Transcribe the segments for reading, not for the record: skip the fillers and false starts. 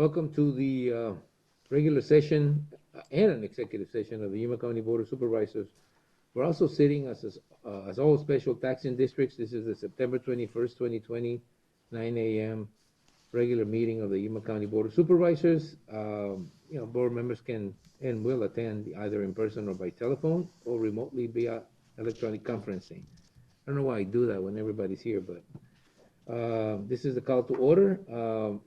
Welcome to the regular session and an executive session of the Yuma County Board of Supervisors. We're also sitting as all special taxing districts. This is the September 21st, 2020, 9 a.m. regular meeting of the Yuma County Board of Supervisors. Board members can and will attend either in person or by telephone or remotely via electronic conferencing. I don't know why I do that when everybody's here, but this is the call to order.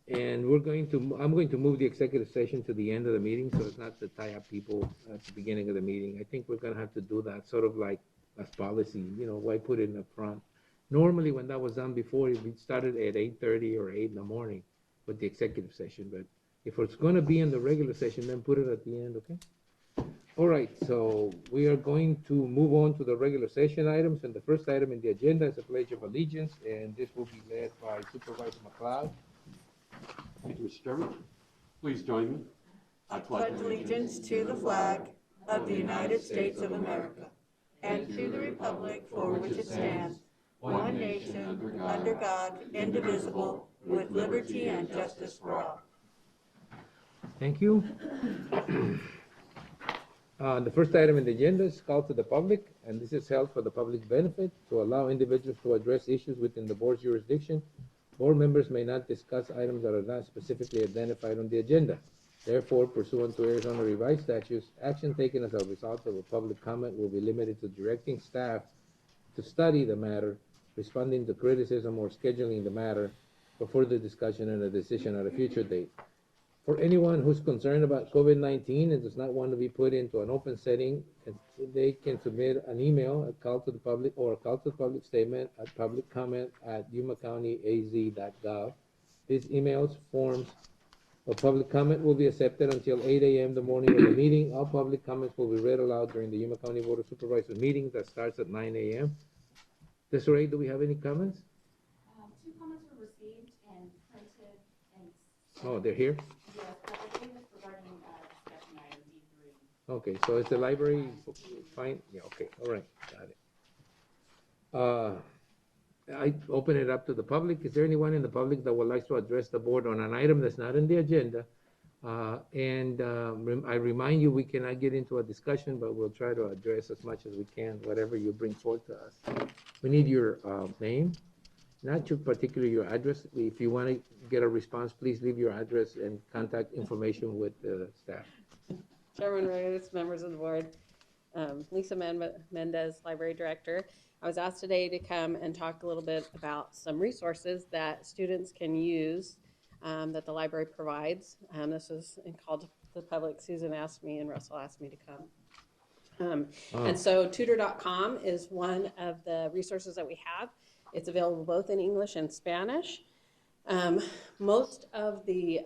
And I'm going to move the executive session to the end of the meeting so as not to tie up people at the beginning of the meeting. I think we're gonna have to do that sort of like as policy, why put it in the front? Normally, when that was done before, we started at 8:30 or 8 in the morning with the executive session, but if it's gonna be in the regular session, then put it at the end, okay? All right, so we are going to move on to the regular session items, and the first item in the agenda is a Pledge of Allegiance, and this will be led by Supervisor McLeod. Thank you, Mr. Chairman. Please join me. I pledge allegiance to the flag of the United States of America and to the republic for which it stands, one nation, under God, indivisible, with liberty and justice for all. Thank you. The first item in the agenda is call to the public, and this is held for the public's benefit to allow individuals to address issues within the board's jurisdiction. Board members may not discuss items that are not specifically identified on the agenda. Therefore, pursuant to Arizona revised statutes, action taken as a result of a public comment will be limited to directing staff to study the matter, responding to criticism, or scheduling the matter for further discussion and a decision at a future date. For anyone who's concerned about COVID-19 and does not want to be put into an open setting, they can submit an email, a call to the public, or a call to the public statement at public comment at yumacountyaz.gov. These emails, forms of public comment will be accepted until 8 a.m. the morning of the meeting. All public comments will be read aloud during the Yuma County Board of Supervisors meeting that starts at 9 a.m. Desiree, do we have any comments? Two comments were received and printed and. Oh, they're here? Yes, but I think it's regarding discussion item D3. Okay, so is the library fine? Yeah, okay, all right, got it. I open it up to the public. Is there anyone in the public that would like to address the board on an item that's not in the agenda? I remind you, we cannot get into a discussion, but we'll try to address as much as we can, whatever you bring forth to us. We need your name, not your your address. If you want to get a response, please leave your address and contact information with the staff. Chairman Reyes, members of the board, Lisa Mendez, Library Director. I was asked today to come and talk a little bit about some resources that students can use that the library provides. This is called to the public. Susan asked me and Russell asked me to come. And so tutor.com is one of the resources that we have. It's available both in English and Spanish. Most of the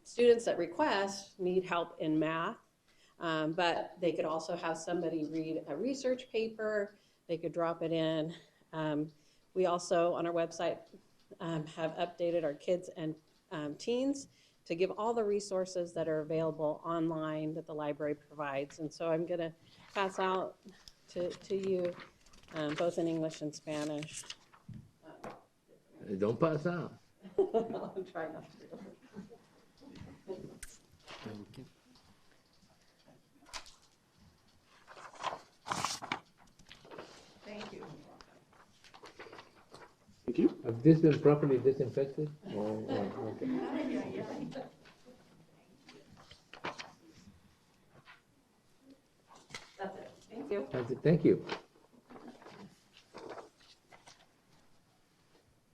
students that request need help in math, but they could also have somebody read a research paper. They could drop it in. We also, on our website, have updated our kids and teens to give all the resources that are available online that the library provides. And so I'm going to pass out to you both in English and Spanish. Don't pass out. I'll try not to. Thank you. Thank you. Has this been properly disinfected? Oh, okay. That's it. Thank you. That's it. Thank you.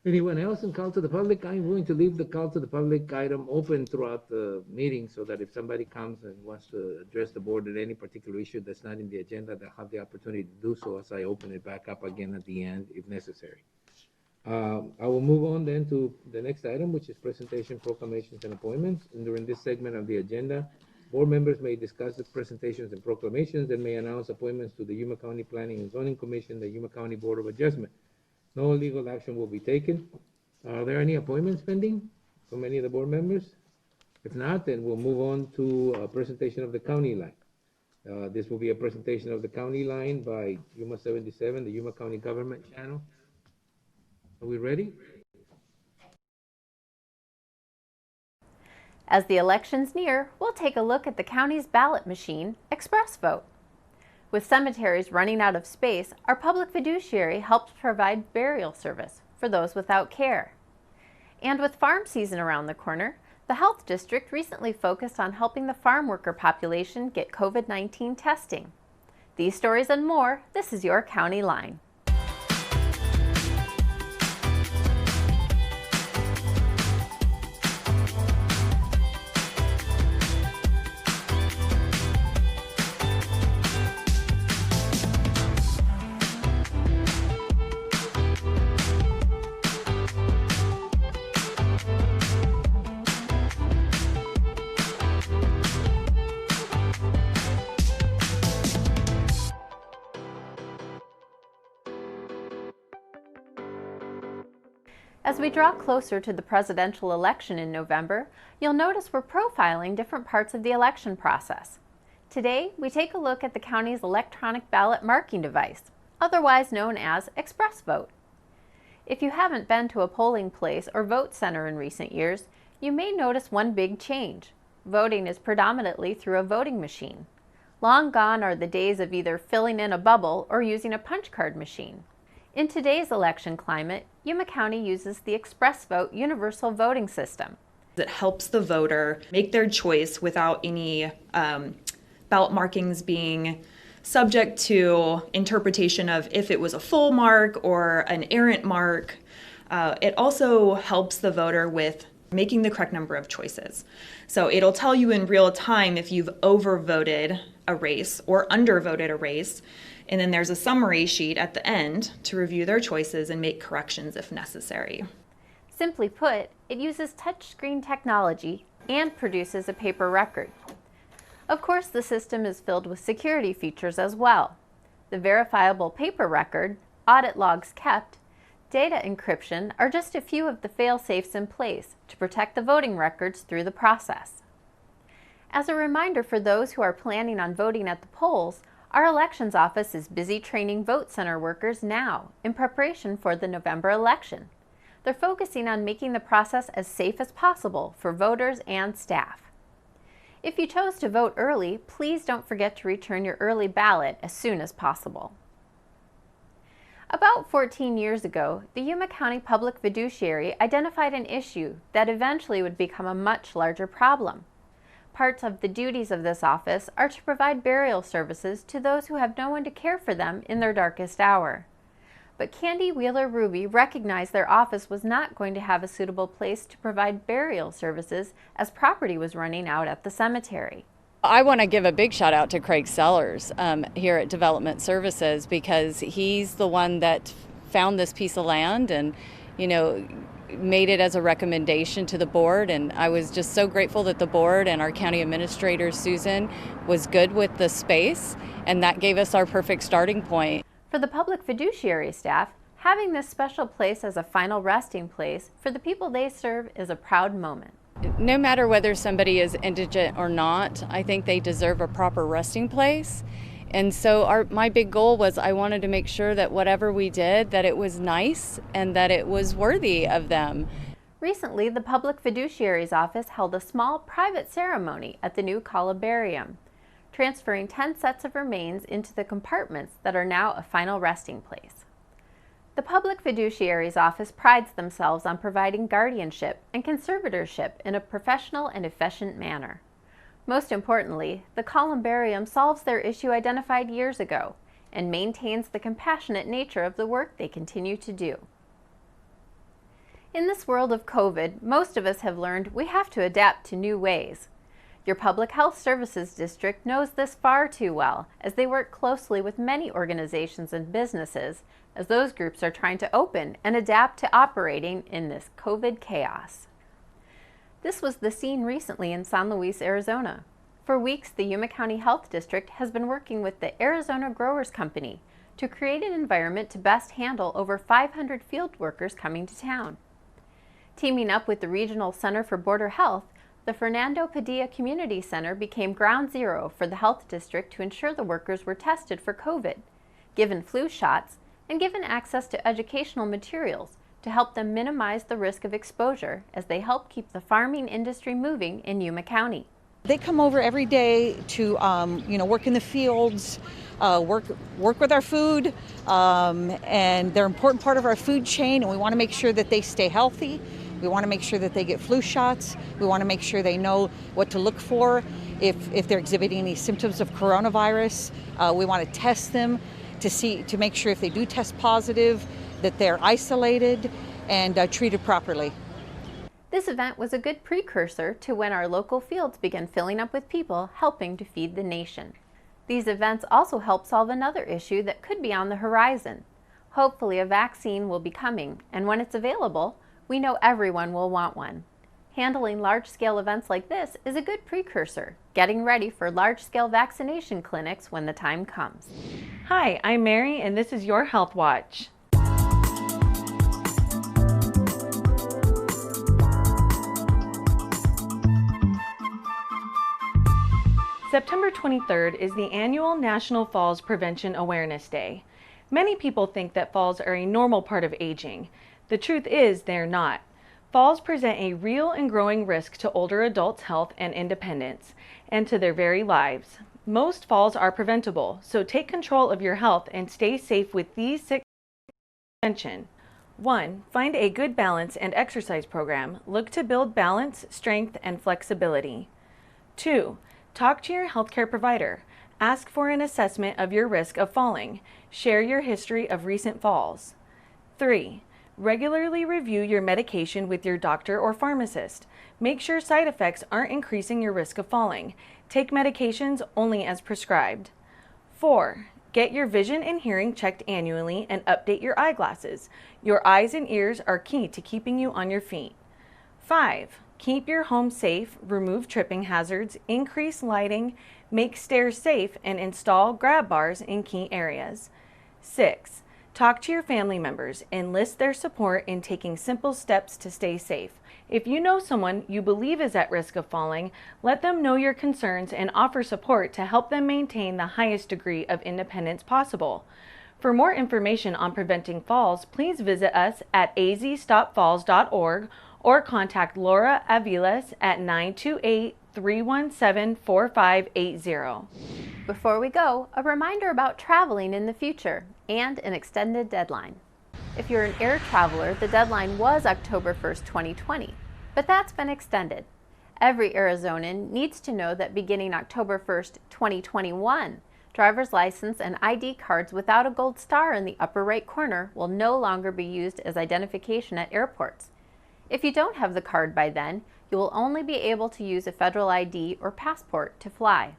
Anyone else in call to the public? I'm going to leave the call to the public item open throughout the meeting so that if somebody comes and wants to address the board at any particular issue that's not in the agenda, they'll have the opportunity to do so as I open it back up again at the end if necessary. I will move on then to the next item, which is presentation, proclamations, and appointments. And during this segment of the agenda, board members may discuss the presentations and proclamations and may announce appointments to the Yuma County Planning and Zoning Commission, the Yuma County Board of Adjustment. No legal action will be taken. Are there any appointments pending from any of the board members? If not, then we'll move on to a presentation of the county line. This will be a presentation of the county line by Yuma 77, the Yuma County Government Channel. Are we ready? As the elections near, we'll take a look at the county's ballot machine, Express Vote. With cemeteries running out of space, our public fiduciary helps provide burial service for those without care. And with farm season around the corner, the health district recently focused on helping the farm worker population get COVID-19 testing. These stories and more, this is your County Line. As we draw closer to the presidential election in November, you'll notice we're profiling different parts of the election process. Today, we take a look at the county's electronic ballot marking device, otherwise known as Express Vote. If you haven't been to a polling place or vote center in recent years, you may notice one big change. Voting is predominantly through a voting machine. Long gone are the days of either filling in a bubble or using a punch card machine. In today's election climate, Yuma County uses the Express Vote universal voting system. It helps the voter make their choice without any ballot markings being subject to interpretation of if it was a full mark or an errant mark. It also helps the voter with making the correct number of choices. So it'll tell you in real time if you've overvoted a race or undervoted a race. And then there's a summary sheet at the end to review their choices and make corrections if necessary. Simply put, it uses touchscreen technology and produces a paper record. Of course, the system is filled with security features as well. The verifiable paper record, audit logs kept, data encryption are just a few of the fail-safes in place to protect the voting records through the process. As a reminder for those who are planning on voting at the polls, our elections office is busy training vote center workers now in preparation for the November election. They're focusing on making the process as safe as possible for voters and staff. If you chose to vote early, please don't forget to return your early ballot as soon as possible. About 14 years ago, the Yuma County Public Fiduciary identified an issue that eventually would become a much larger problem. Parts of the duties of this office are to provide burial services to those who have no one to care for them in their darkest hour. But Candy Wheeler Ruby recognized their office was not going to have a suitable place to provide burial services as property was running out at the cemetery. I want to give a big shout out to Craig Sellers here at Development Services, because he's the one that found this piece of land and, made it as a recommendation to the board. And I was just so grateful that the board and our county administrator, Susan, was good with the space, and that gave us our perfect starting point. For the public fiduciary staff, having this special place as a final resting place for the people they serve is a proud moment. No matter whether somebody is indigent or not, I think they deserve a proper resting place. And so my big goal was I wanted to make sure that whatever we did, that it was nice and that it was worthy of them. Recently, the Public Fiduciary's Office held a small private ceremony at the new columbarium, transferring 10 sets of remains into the compartments that are now a final resting place. The Public Fiduciary's Office prides themselves on providing guardianship and conservatorship in a professional and efficient manner. Most importantly, the columbarium solves their issue identified years ago and maintains the compassionate nature of the work they continue to do. In this world of COVID, most of us have learned we have to adapt to new ways. Your Public Health Services District knows this far too well, as they work closely with many organizations and businesses as those groups are trying to open and adapt to operating in this COVID chaos. This was the scene recently in San Luis, Arizona. For weeks, the Yuma County Health District has been working with the Arizona Growers Company to create an environment to best handle over 500 field workers coming to town. Teaming up with the Regional Center for Border Health, the Fernando Padilla Community Center became ground zero for the health district to ensure the workers were tested for COVID, given flu shots, and given access to educational materials to to help them minimize the risk of exposure as they help keep the farming industry moving in Yuma County. They come over every day to, work in the fields, work with our food, and they're an important part of our food chain, and we want to make sure that they stay healthy. We want to make sure that they get flu shots. We want to make sure they know what to look for if they're exhibiting any symptoms of coronavirus. We want to test them to make sure if they do test positive that they're isolated and treated properly. This event was a good precursor to when our local fields began filling up with people helping to feed the nation. These events also help solve another issue that could be on the horizon. Hopefully a vaccine will be coming, and when it's available, we know everyone will want one. Handling large-scale events like this is a good precursor, getting ready for large-scale vaccination clinics when the time comes. Hi, I'm Mary, and this is your Health Watch. September 23rd is the annual National Falls Prevention Awareness Day. Many people think that falls are a normal part of aging. The truth is they're not. Falls present a real and growing risk to older adults' health and independence, and to their very lives. Most falls are preventable, so take control of your health and stay safe with these 6 prevention. 1. Find a good balance and exercise program. Look to build balance, strength, and flexibility. 2. Talk to your healthcare provider. Ask for an assessment of your risk of falling. Share your history of recent falls. 3. Regularly review your medication with your doctor or pharmacist. Make sure side effects aren't increasing your risk of falling. Take medications only as prescribed. 4. Get your vision and hearing checked annually and update your eyeglasses. Your eyes and ears are key to keeping you on your feet. 5. Keep your home safe, remove tripping hazards, increase lighting, make stairs safe, and install grab bars in key areas. 6. Talk to your family members, enlist their support in taking simple steps to stay safe. If you know someone you believe is at risk of falling, let them know your concerns and offer support to help them maintain the highest degree of independence possible. For more information on preventing falls, please visit us at azstopfalls.org or contact Laura Aviles at 928-317-4580. Before we go, a reminder about traveling in the future and an extended deadline. If you're an air traveler, the deadline was October 1st, 2020, but that's been extended. Every Arizonan needs to know that beginning October 1st, 2021, driver's license and ID cards without a gold star in the upper right corner will no longer be used as identification at airports. If you don't have the card by then, you will only be able to use a federal ID or passport to fly.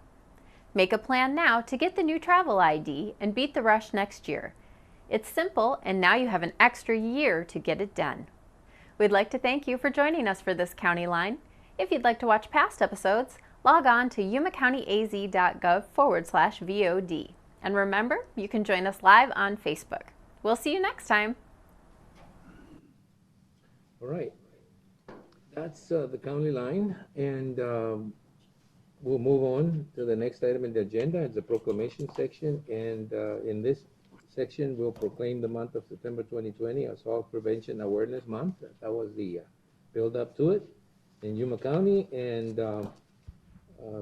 Make a plan now to get the new travel ID and beat the rush next year. It's simple, and now you have an extra year to get it done. We'd like to thank you for joining us for this County Line. If you'd like to watch past episodes, log on to yumacountyaz.gov/VOD. And remember, you can join us live on Facebook. We'll see you next time. All right. That's the county line, and we'll move on to the next item in the agenda. It's the proclamation section, and in this section, we'll proclaim the month of September 2020 as Falls Prevention Awareness Month. That was the build-up to it in Yuma County, and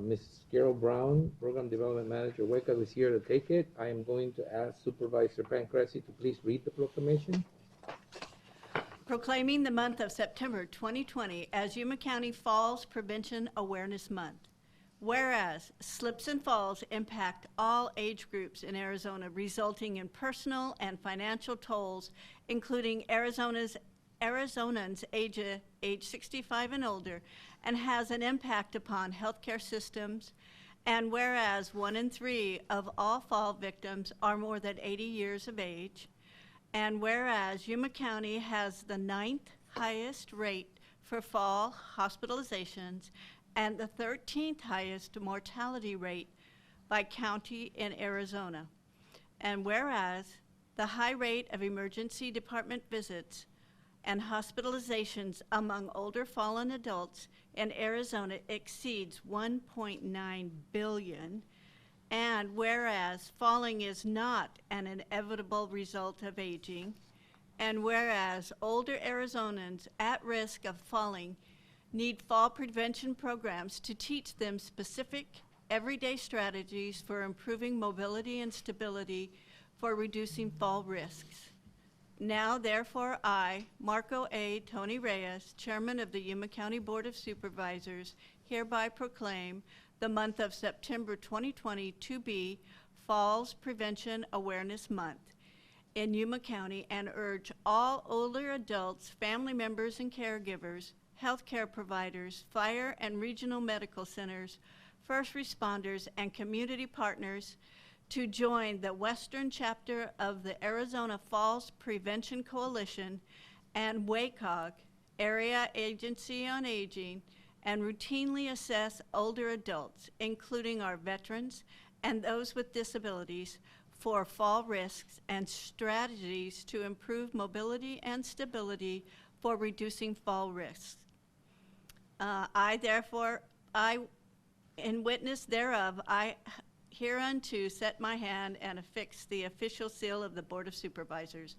Ms. Carol Brown, Program Development Manager, WECA, is here to take it. I am going to ask Supervisor Pancrasi to please read the proclamation. Proclaiming the month of September 2020 as Yuma County Falls Prevention Awareness Month. Whereas slips and falls impact all age groups in Arizona, resulting in personal and financial tolls, including Arizonans age 65 and older, and has an impact upon healthcare systems. And whereas 1 in 3 of all fall victims are more than 80 years of age, and whereas Yuma County has the 9th highest rate for fall hospitalizations and the 13th highest mortality rate by county in Arizona. And whereas the high rate of emergency department visits and hospitalizations among older fallen adults in Arizona exceeds 1.9 billion, and whereas falling is not an inevitable result of aging, And whereas older Arizonans at risk of falling need fall prevention programs to teach them specific everyday strategies for improving mobility and stability for reducing fall risks. Now, therefore, I, Marco A. Tony Reyes, Chairman of the Yuma County Board of Supervisors, hereby proclaim the month of September 2020 to be Falls Prevention Awareness Month in Yuma County, and urge all older adults, family members and caregivers, healthcare providers, fire and regional medical centers, first responders, and community partners to join the Western chapter of the Arizona Falls Prevention Coalition and WACOG, Area Agency on Aging, and routinely assess older adults, including our veterans and those with disabilities, for fall risks and strategies to improve mobility and stability for reducing fall risks. In witness thereof, I hereunto set my hand and affix the official seal of the Board of Supervisors,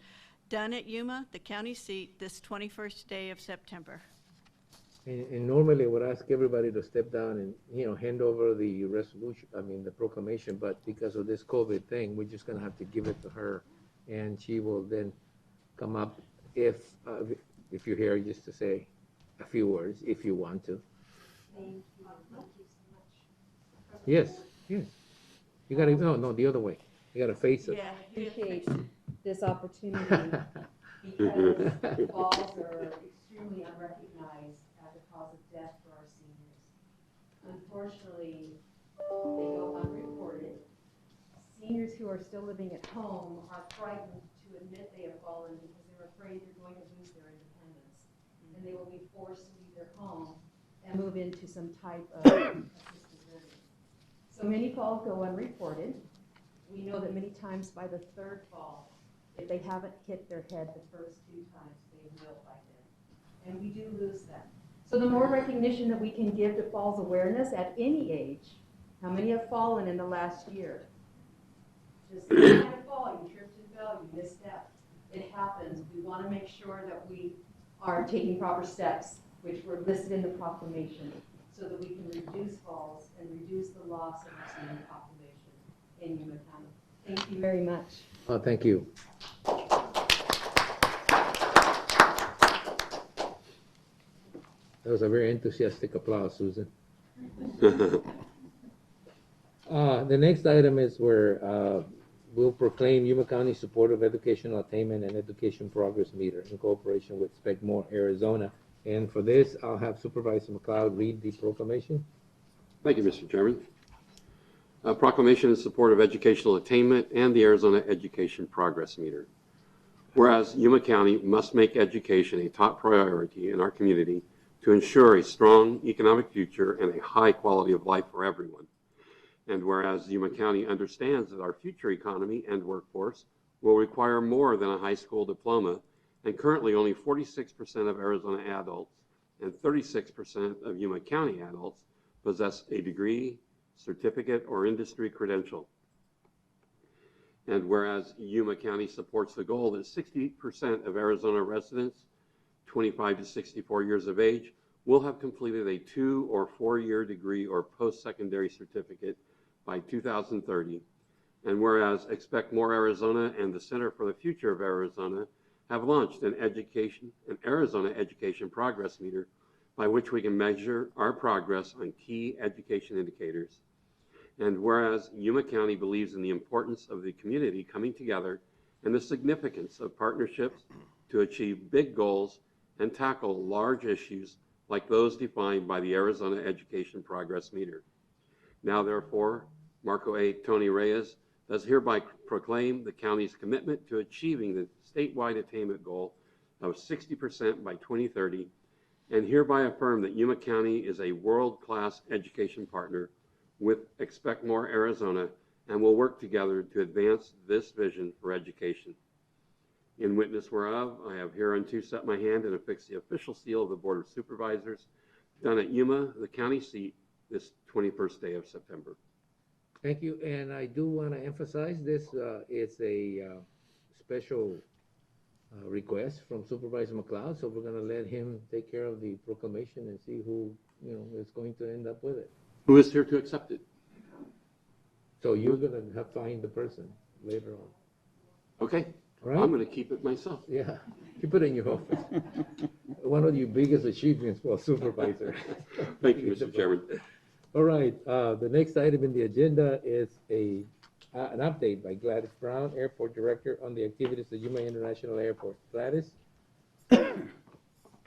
done at Yuma, the county seat, this 21st day of September. And normally I would ask everybody to step down and, hand over the the proclamation, but because of this COVID thing, we're just gonna have to give it to her, and she will then come up if you're here, just to say a few words, if you want to. Thank you so much. Yes, yes. You gotta, no, the other way. You gotta face it. Yeah. Appreciate this opportunity because falls are extremely unrecognized as a cause of death for our seniors. Unfortunately, they go unreported. Seniors who are still living at home are frightened to admit they have fallen because they're afraid they're going to lose their independence. And they will be forced to leave their home and move into some type of assisted living. So many falls go unreported. We know that many times by the third fall, if they haven't hit their head the first two times, they will by then. And we do lose them. So the more recognition that we can give to falls awareness at any age, how many have fallen in the last year? Just any kind of fall, you tripped and fell, you misstepped. It happens. We want to make sure that we are taking proper steps, which were listed in the proclamation, so that we can reduce falls and reduce the loss of our senior population in Yuma County. Thank you very much. Oh, thank you. That was a very enthusiastic applause, Susan. The next item is where we'll proclaim Yuma County support of educational attainment and education progress meter in cooperation with Expect More Arizona. And for this, I'll have Supervisor McLeod read the proclamation. Thank you, Mr. Chairman. A proclamation in support of educational attainment and the Arizona Education Progress Meter. Whereas Yuma County must make education a top priority in our community to ensure a strong economic future and a high quality of life for everyone. And whereas Yuma County understands that our future economy and workforce will require more than a high school diploma, and currently only 46% of Arizona adults and 36% of Yuma County adults possess a degree, certificate, or industry credential. And whereas Yuma County supports the goal that 60% of Arizona residents 25 to 64 years of age will have completed a 2 or 4 year degree or post-secondary certificate by 2030. And whereas Expect More Arizona and the Center for the Future of Arizona have launched an Arizona Education Progress Meter by which we can measure our progress on key education indicators. And whereas Yuma County believes in the importance of the community coming together and the significance of partnerships to achieve big goals and tackle large issues like those defined by the Arizona Education Progress Meter. Now, therefore, Marco A. Tony Reyes does hereby proclaim the county's commitment to achieving the statewide attainment goal of 60% by 2030, and hereby affirm that Yuma County is a world-class education partner with Expect More Arizona and will work together to advance this vision for education. In witness whereof, I have hereunto set my hand and affixed the official seal of the Board of Supervisors, done at Yuma, the county seat, this 21st day of September. Thank you, and I do want to emphasize this, it's a special request from Supervisor McLeod, so we're gonna let him take care of the proclamation and see who, is going to end up with it. Who is here to accept it? So you're gonna have to find the person later on. Okay, All right? I'm going to keep it myself. Yeah, keep it in your office. One of your biggest achievements for a supervisor. Thank you, Mr. Chairman. All right, the next item in the agenda is an update by Gladys Brown, Airport Director, on the activities at Yuma International Airport. Gladys?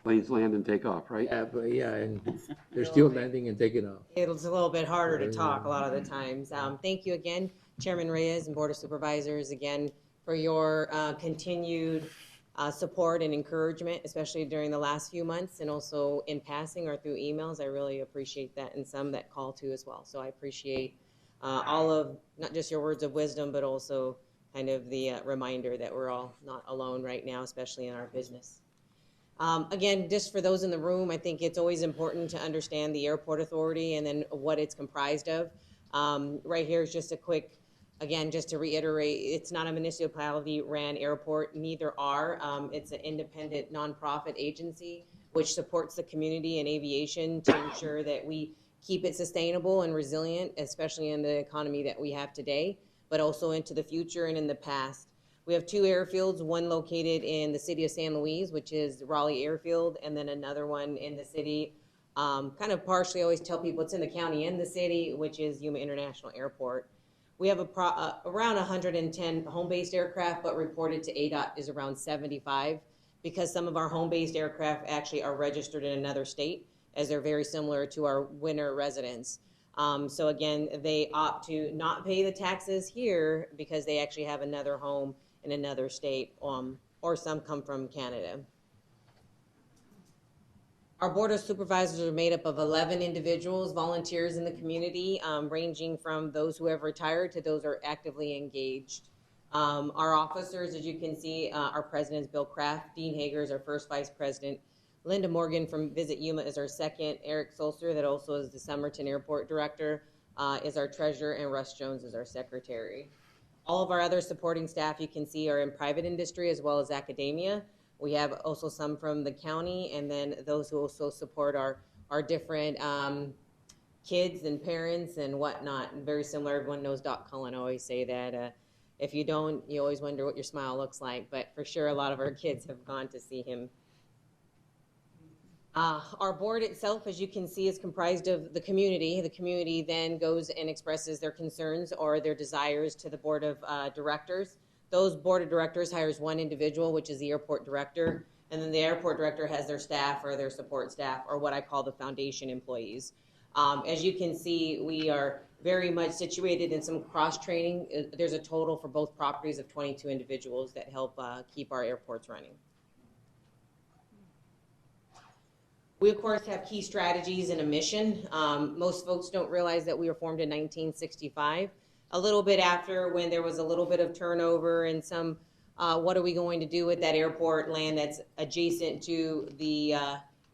Planes land and take off, right? Yeah, and they're still landing and taking off. It's a little bit harder to talk a lot of the times. Thank you again, Chairman Reyes and Board of Supervisors, again, for your continued support and encouragement, especially during the last few months and also in passing or through emails. I really appreciate that, and some that call too as well. So I appreciate all of, not just your words of wisdom, but also kind of the reminder that we're all not alone right now, especially in our business. Again, just for those in the room, I think it's always important to understand the Airport Authority and then what it's comprised of. Right here is just a quick, again, just to reiterate, it's not a municipality-ran airport, neither are. It's an independent nonprofit agency which supports the community and aviation to ensure that we keep it sustainable and resilient, especially in the economy that we have today, but also into the future and in the past. We have two airfields, one located in the city of San Luis, which is Raleigh Airfield, and then another one in the city. Kind of partially always tell people it's in the county and the city, which is Yuma International Airport. We have around 110 home-based aircraft, but reported to ADOT is around 75 because some of our home-based aircraft actually are registered in another state, as they're very similar to our winter residents. So again, they opt to not pay the taxes here because they actually have another home in another state, or some come from Canada. Our Board of Supervisors are made up of 11 individuals, volunteers in the community, ranging from those who have retired to those who are actively engaged. Our officers, as you can see, our president is Bill Kraft, Dean Hager is our first vice president, Linda Morgan from Visit Yuma is our second, Eric Solster, that also is the Somerton Airport Director, is our treasurer, and Russ Jones is our secretary. All of our other supporting staff you can see are in private industry as well as academia. We have also some from the county, and then those who also support our different kids and parents and whatnot. Very similar, everyone knows Doc Cullen. I always say that if you don't, you always wonder what your smile looks like, but for sure a lot of our kids have gone to see him. Our board itself, as you can see, is comprised of the community. The community then goes and expresses their concerns or their desires to the board of directors. Those board of directors hires one individual, which is the airport director, and then the airport director has their staff or their support staff, or what I call the foundation employees. As you can see, we are very much situated in some cross-training. There's a total for both properties of 22 individuals that help keep our airports running. We, of course, have key strategies and a mission. Most folks don't realize that we were formed in 1965, a little bit after when there was a little bit of turnover and some, what are we going to do with that airport land that's adjacent to the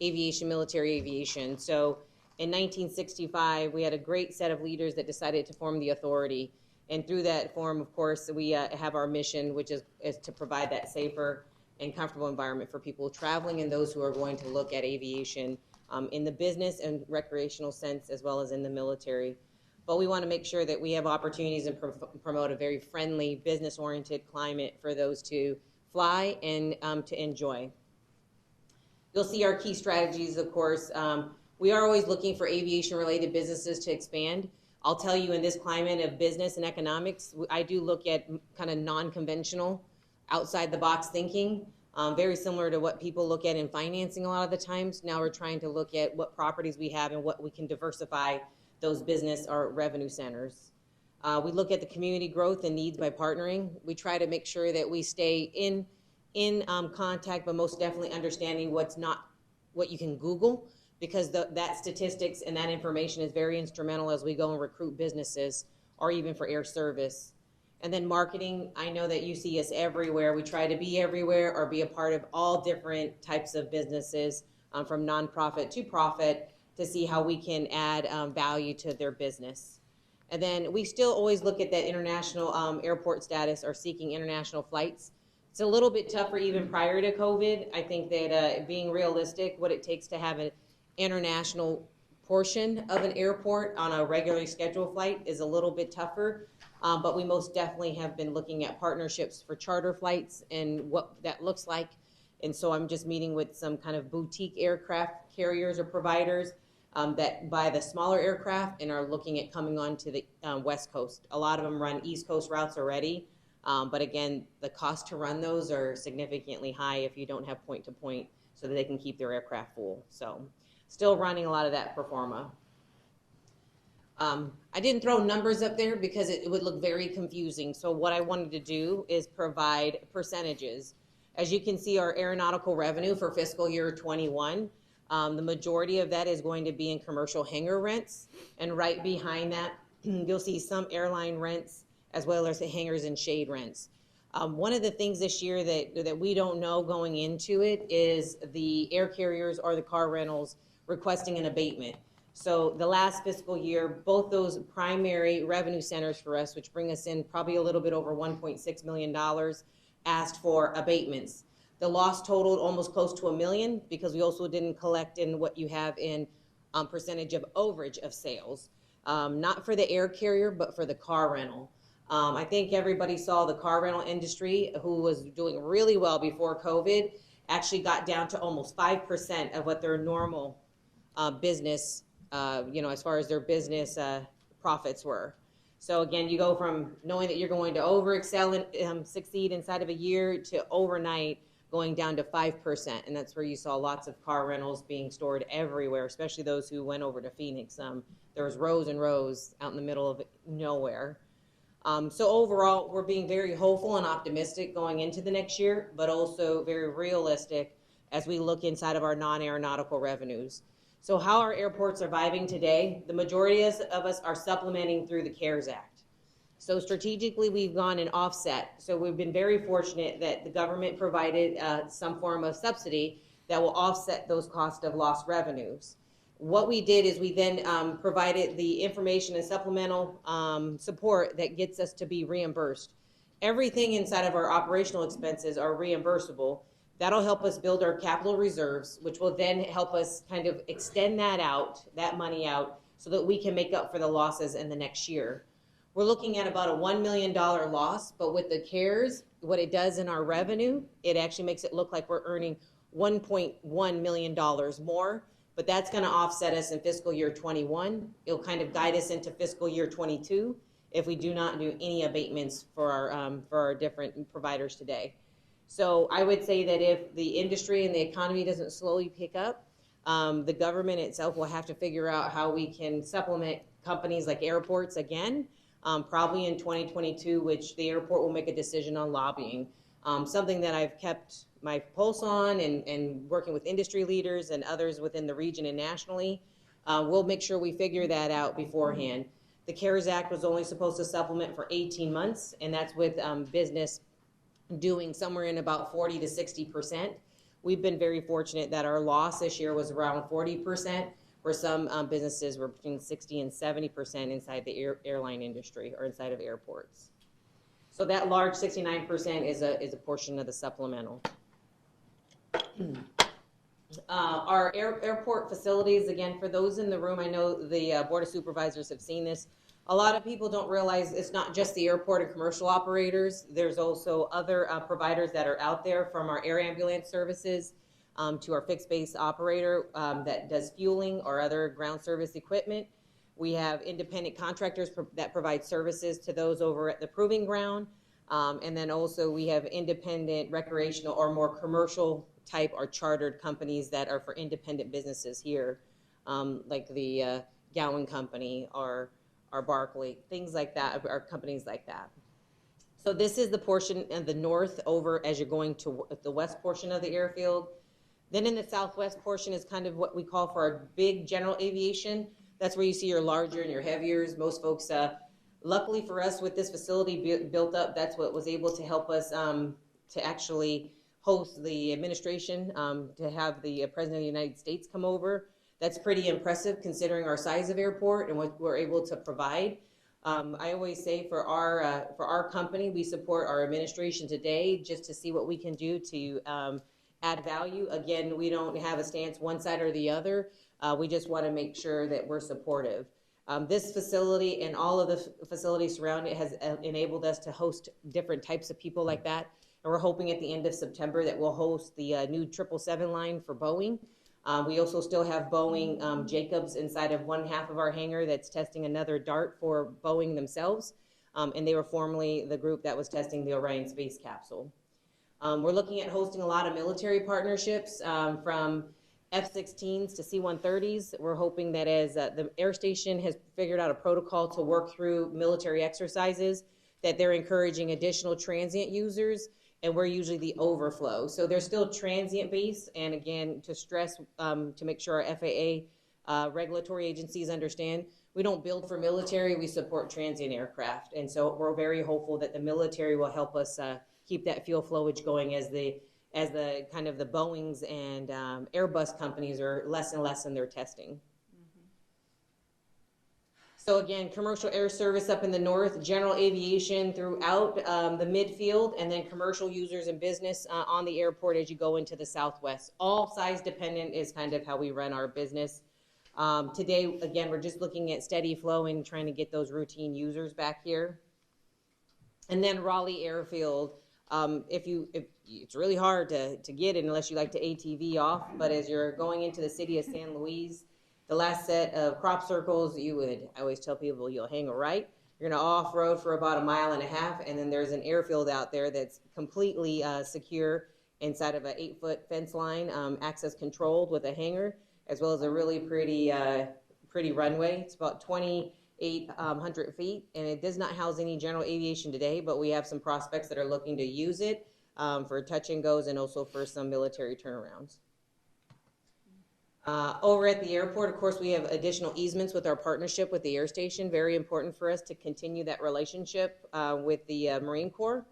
aviation, military aviation. So in 1965, we had a great set of leaders that decided to form the authority. And through that form, of course, we have our mission, which is to provide that safer and comfortable environment for people traveling and those who are going to look at aviation in the business and recreational sense, as well as in the military. But we want to make sure that we have opportunities and promote a very friendly, business-oriented climate for those to fly and to enjoy. You'll see our key strategies, of course. We are always looking for aviation-related businesses to expand. I'll tell you, in this climate of business and economics, I do look at kind of non-conventional, outside-the-box thinking, very similar to what people look at in financing a lot of the times. Now we're trying to look at what properties we have and what we can diversify those business or revenue centers. We look at the community growth and needs by partnering. We try to make sure that we stay in contact, but most definitely understanding what's not what you can Google, because that statistics and that information is very instrumental as we go and recruit businesses or even for air service. And then marketing, I know that you see us everywhere. We try to be everywhere or be a part of all different types of businesses, from nonprofit to profit, to see how we can add value to their business. And then we still always look at that international airport status or seeking international flights. It's a little bit tougher even prior to COVID. I think that being realistic, what it takes to have an international portion of an airport on a regularly scheduled flight is a little bit tougher. But we most definitely have been looking at partnerships for charter flights and what that looks like. And so I'm just meeting with some kind of boutique aircraft carriers or providers that buy the smaller aircraft and are looking at coming on to the West Coast. A lot of them run East Coast routes already. But again, the cost to run those are significantly high if you don't have point-to-point so that they can keep their aircraft full. So still running a lot of that pro forma. I didn't throw numbers up there because it would look very confusing. So what I wanted to do is provide percentages. As you can see, our aeronautical revenue for fiscal year 21, the majority of that is going to be in commercial hangar rents. And right behind that, you'll see some airline rents as well as the hangars and shade rents. One of the things this year that we don't know going into it is the air carriers or the car rentals requesting an abatement. So the last fiscal year, both those primary revenue centers for us, which bring us in probably a little bit over $1.6 million, asked for abatements. The loss totaled almost close to $1 million because we also didn't collect in what you have in percentage of overage of sales, not for the air carrier, but for the car rental. I think everybody saw the car rental industry, who was doing really well before COVID, actually got down to almost 5% of what their normal business, as far as their business profits were. So again, you go from knowing that you're going to over-excel and succeed inside of a year to overnight going down to 5%. And that's where you saw lots of car rentals being stored everywhere, especially those who went over to Phoenix. There was rows and rows out in the middle of nowhere. So overall, we're being very hopeful and optimistic going into the next year, but also very realistic as we look inside of our non-aeronautical revenues. So how are airports surviving today? The majority of us are supplementing through the CARES Act. So strategically, we've gone and offset. So we've been very fortunate that the government provided some form of subsidy that will offset those cost of lost revenues. What we did is we then provided the information and supplemental support that gets us to be reimbursed. Everything inside of our operational expenses are reimbursable. That'll help us build our capital reserves, which will then help us kind of extend that money out, so that we can make up for the losses in the next year. We're looking at about a $1 million loss, but with the CARES, what it does in our revenue, it actually makes it look like we're earning $1.1 million more, but that's gonna offset us in fiscal year 21. It'll kind of guide us into fiscal year 22 if we do not do any abatements for our different providers today. So I would say that if the industry and the economy doesn't slowly pick up, the government itself will have to figure out how we can supplement companies like airports again, probably in 2022, which the airport will make a decision on lobbying. Something that I've kept my pulse on and working with industry leaders and others within the region and nationally, we'll make sure we figure that out beforehand. The CARES Act was only supposed to supplement for 18 months, and that's with business doing somewhere in about 40 to 60%. We've been very fortunate that our loss this year was around 40%, where some businesses were between 60 and 70% inside the airline industry or inside of airports. So that large 69% is a portion of the supplemental. Our airport facilities, again, for those in the room, I know the Board of Supervisors have seen this. A lot of people don't realize it's not just the airport and commercial operators. There's also other providers that are out there, from our air ambulance services to our fixed base operator that does fueling or other ground service equipment. We have independent contractors that provide services to those over at the proving ground. And then also we have independent recreational or more commercial type or chartered companies that are for independent businesses here, like the Gowan Company or Barclay, things like that, or companies like that. So this is the portion in the north over as you're going to the west portion of the airfield. Then in the southwest portion is kind of what we call for our big general aviation. That's where you see your larger and your heaviers. Most folks, luckily for us with this facility built up, that's what was able to help us to actually host the administration, to have the President of the United States come over. That's pretty impressive considering our size of airport and what we're able to provide. I always say for our company, we support our administration today just to see what we can do to add value. Again, we don't have a stance one side or the other. We just want to make sure that we're supportive. This facility and all of the facilities surrounding it has enabled us to host different types of people like that. And we're hoping at the end of September that we'll host the new 777 line for Boeing. We also still have Boeing Jacobs inside of one half of our hangar that's testing another Dart for Boeing themselves. And they were formerly the group that was testing the Orion space capsule. We're looking at hosting a lot of military partnerships from F-16s to C-130s. We're hoping that as the air station has figured out a protocol to work through military exercises, that they're encouraging additional transient users, and we're usually the overflow. So they're still transient based, and again, to stress, to make sure our FAA regulatory agencies understand, we don't build for military, we support transient aircraft. And so we're very hopeful that the military will help us keep that fuel flowage going as the kind of the Boeings and Airbus companies are less and less in their testing. So again, commercial air service up in the north, general aviation throughout the midfield, and then commercial users and business on the airport as you go into the southwest. All size dependent is kind of how we run our business. Today, again, we're just looking at steady flow and trying to get those routine users back here. And then Raleigh Airfield. It's really hard to get it unless you like to ATV off, but as you're going into the city of San Luis, the last set of crop circles, I always tell people you'll hang a right. You're gonna off-road for about 1.5 miles, and then there's an airfield out there that's completely secure inside of an 8-foot fence line, access controlled with a hangar, as well as a really pretty runway. It's about 2,800 feet, and it does not house any general aviation today, but we have some prospects that are looking to use it for touch and goes and also for some military turnarounds. Over at the airport, of course, we have additional easements with our partnership with the air station. Very important for us to continue that relationship with the Marine Corps.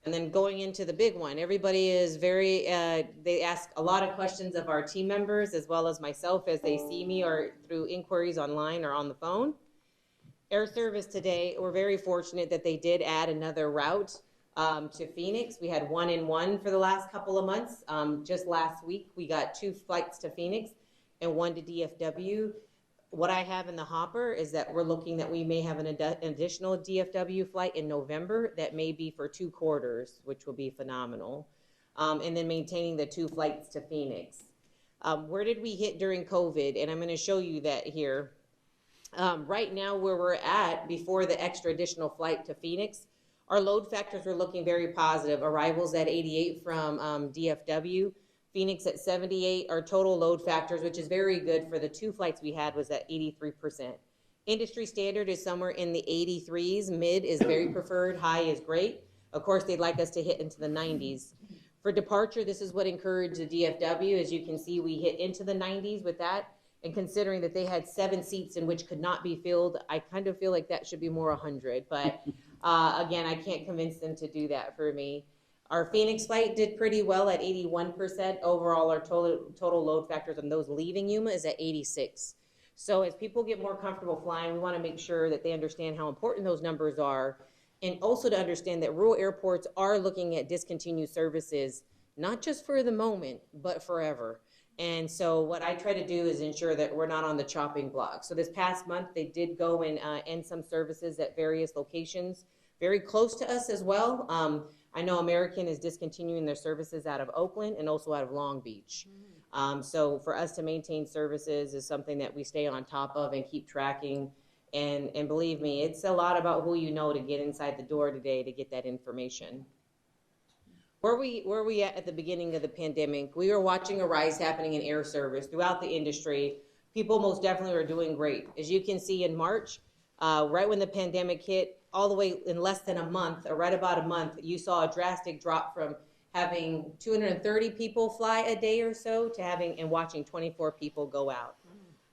And then going into the big one, everybody is they ask a lot of questions of our team members as well as myself as they see me or through inquiries online or on the phone. Air service today, we're very fortunate that they did add another route to Phoenix. We had 1-in-1 for the last couple of months. Just last week, we got 2 flights to Phoenix and 1 to DFW. What I have in the hopper is that we're looking that we may have an additional DFW flight in November that may be for 2 quarters, which will be phenomenal. And then maintaining the 2 flights to Phoenix. Where did we hit during COVID? And I'm going to show you that here. Right now, where we're at before the extra additional flight to Phoenix, our load factors are looking very positive. Arrivals at 88 from DFW, Phoenix at 78. Our total load factors, which is very good for the 2 flights we had, was at 83%. Industry standard is somewhere in the 83s. Mid is very preferred. High is great. Of course, they'd like us to hit into the 90s. For departure, this is what encouraged the DFW. As you can see, we hit into the 90s with that. And considering that they had 7 seats in which could not be filled, I kind of feel like that should be more 100. But again, I can't convince them to do that for me. Our Phoenix flight did pretty well at 81%. Overall, our total load factors on those leaving Yuma is at 86. So as people get more comfortable flying, we want to make sure that they understand how important those numbers are, and also to understand that rural airports are looking at discontinued services, not just for the moment, but forever. And so what I try to do is ensure that we're not on the chopping block. So this past month, they did go and end some services at various locations very close to us as well. I know American is discontinuing their services out of Oakland and also out of Long Beach. So for us to maintain services is something that we stay on top of and keep tracking. And believe me, it's a lot about who you know to get inside the door today to get that information. Where we at the beginning of the pandemic, we were watching a rise happening in air service throughout the industry. People most definitely were doing great. As you can see in March, right when the pandemic hit, all the way in less than a month, or right about a month, you saw a drastic drop from having 230 people fly a day or so to having and watching 24 people go out.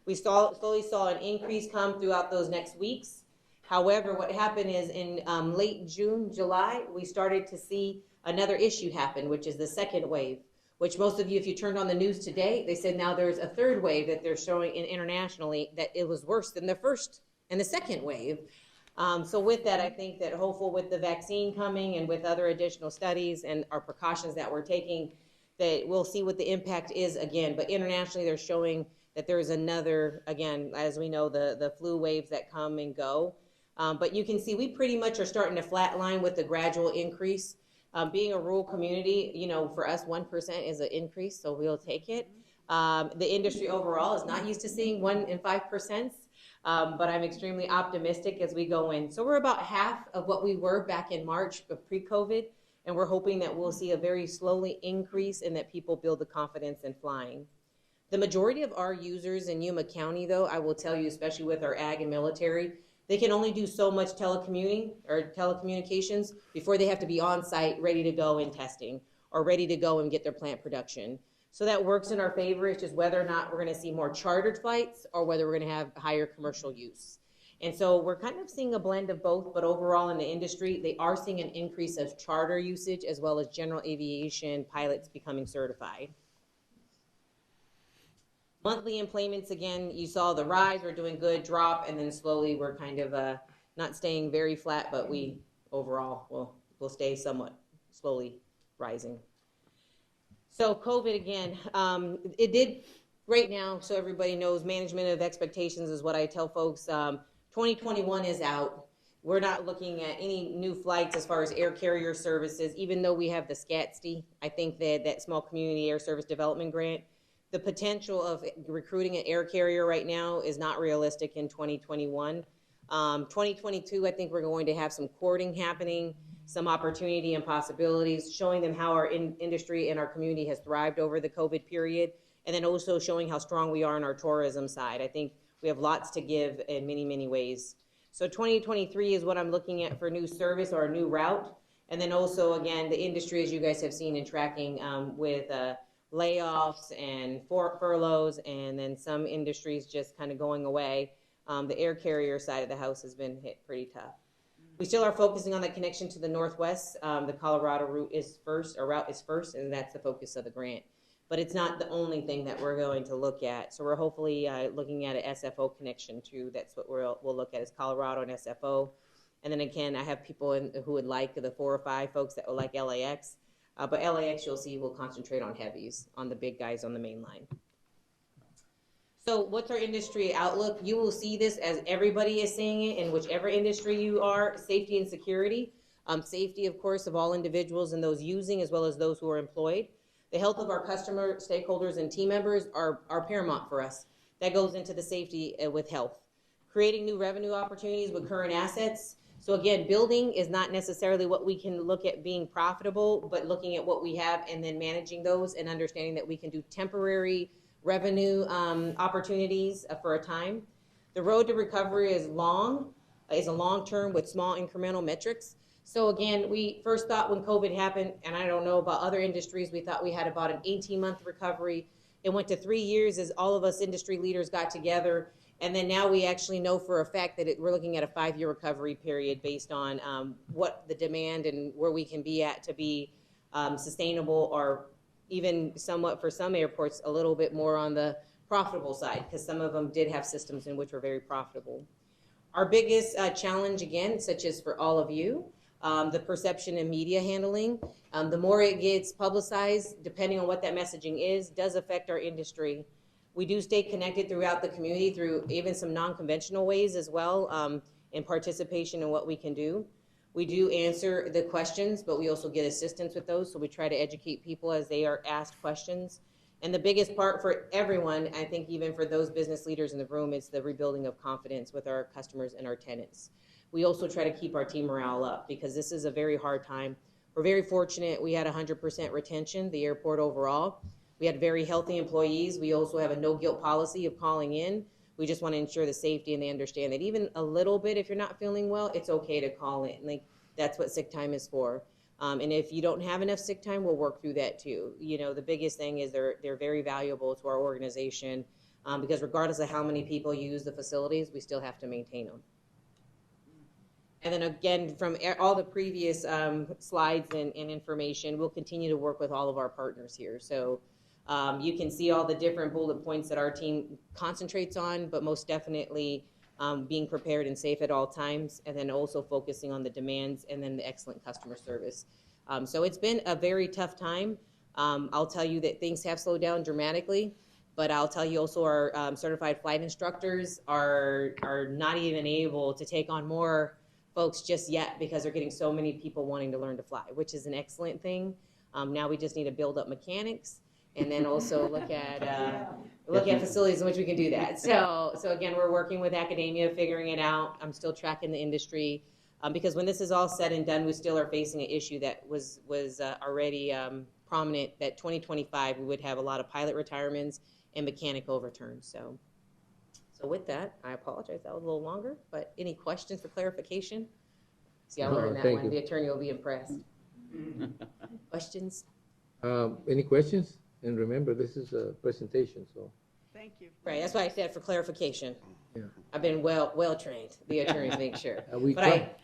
We slowly saw an increase come throughout those next weeks. However, what happened is in late June, July, we started to see another issue happen, which is the second wave, which most of you, if you turned on the news today, they said now there's a third wave that they're showing internationally that it was worse than the first and the second wave. So with that, I think that hopeful with the vaccine coming and with other additional studies and our precautions that we're taking, that we'll see what the impact is again. But internationally, they're showing that there is another, again, as we know, the flu waves that come and go. But you can see we pretty much are starting to flatline with the gradual increase. Being a rural community, you know, for us, 1% is an increase, so we'll take it. The industry overall is not used to seeing 1 in 5%, but I'm extremely optimistic as we go in. So we're about half of what we were back in March of pre-COVID, and we're hoping that we'll see a very slowly increase and that people build the confidence in flying. The majority of our users in Yuma County, though, I will tell you, especially with our ag and military, they can only do so much telecommuting or telecommunications before they have to be on site, ready to go in testing or ready to go and get their plant production. So that works in our favor. It's just whether or not we're going to see more chartered flights or whether we're going to have higher commercial use. And so we're kind of seeing a blend of both, but overall in the industry, they are seeing an increase of charter usage as well as general aviation pilots becoming certified. Monthly employments, again, you saw the rise, we're doing good, drop, and then slowly we're kind of not staying very flat, but we overall will stay somewhat slowly rising. So COVID again, it did right now, so everybody knows management of expectations is what I tell folks. 2021 is out. We're not looking at any new flights as far as air carrier services, even though we have the SCATSD. I think that Small Community Air Service Development Grant, the potential of recruiting an air carrier right now is not realistic in 2021. 2022, I think we're going to have some courting happening, some opportunity and possibilities, showing them how our industry and our community has thrived over the COVID period, and then also showing how strong we are in our tourism side. I think we have lots to give in many, many ways. So 2023 is what I'm looking at for new service or a new route. And then also, again, the industry, as you guys have seen in tracking with layoffs and furloughs, and then some industries just kind of going away. The air carrier side of the house has been hit pretty tough. We still are focusing on the connection to the Northwest. The Colorado route is first, and that's the focus of the grant. But it's not the only thing that we're going to look at. So we're hopefully looking at an SFO connection too. That's what we'll look at is Colorado and SFO. And then again, I have people who would like the 4 or 5 folks that would like LAX. But LAX, you'll see, will concentrate on heavies, on the big guys on the main line. So what's our industry outlook? You will see this as everybody is seeing it in whichever industry you are, safety and security. Safety, of course, of all individuals and those using as well as those who are employed. The health of our customer, stakeholders, and team members are paramount for us. That goes into the safety with health. Creating new revenue opportunities with current assets. So again, building is not necessarily what we can look at being profitable, but looking at what we have and then managing those and understanding that we can do temporary revenue opportunities for a time. The road to recovery is a long term with small incremental metrics. So again, we first thought when COVID happened, and I don't know about other industries, we thought we had about an 18-month recovery. It went to 3 years as all of us industry leaders got together. And then now we actually know for a fact that we're looking at a 5-year recovery period based on what the demand and where we can be at to be sustainable, or even somewhat for some airports a little bit more on the profitable side, because some of them did have systems in which were very profitable. Our biggest challenge, again, such as for all of you, the perception and media handling. The more it gets publicized, depending on what that messaging is, does affect our industry. We do stay connected throughout the community through even some non-conventional ways as well, in participation in what we can do. We do answer the questions, but we also get assistance with those, so we try to educate people as they are asked questions. And the biggest part for everyone, I think even for those business leaders in the room, is the rebuilding of confidence with our customers and our tenants. We also try to keep our team morale up because this is a very hard time. We're very fortunate we had 100% retention, the airport overall. We had very healthy employees. We also have a no-guilt policy of calling in. We just want to ensure the safety, and they understand that even a little bit, if you're not feeling well, it's okay to call in. Like, that's what sick time is for. And if you don't have enough sick time, we'll work through that too. You know, the biggest thing is they're very valuable to our organization because regardless of how many people use the facilities, we still have to maintain them. And then again, from all the previous slides and information, we'll continue to work with all of our partners here. So you can see all the different bullet points that our team concentrates on, but most definitely being prepared and safe at all times, and then also focusing on the demands and then the excellent customer service. So it's been a very tough time. I'll tell you that things have slowed down dramatically, but I'll tell you also our certified flight instructors are not even able to take on more folks just yet because they're getting so many people wanting to learn to fly, which is an excellent thing. Now we just need to build up mechanics and then also look at facilities in which we can do that. So again, we're working with academia, figuring it out. I'm still tracking the industry because when this is all said and done, we still are facing an issue that was already prominent, that 2025 we would have a lot of pilot retirements and mechanic overturns. So with that, I apologize, that was a little longer, but any questions for clarification? See, I learned that one. The attorney will be impressed. Questions? Any questions? And remember, this is a presentation, so. Thank you. Right, that's why I said for clarification. Yeah. I've been well trained, the attorneys make sure. But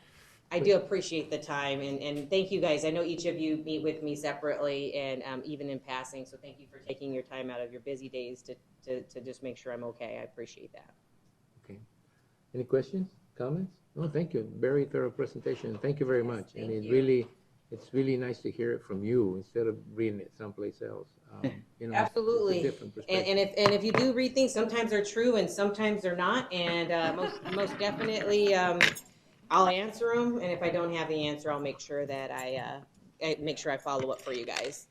I do appreciate the time, and thank you guys. I know each of you meet with me separately and even in passing, so thank you for taking your time out of your busy days to just make sure I'm okay. I appreciate that. Okay. Any questions, comments? No, thank you. Very thorough presentation. Thank you very much. And it's really nice to hear it from you instead of reading it someplace else. You know, Absolutely. It's a different perspective. And if you do read things, sometimes they're true and sometimes they're not. And most definitely, I'll answer them. And if I don't have the answer, I'll make sure that I make sure I follow up for you guys.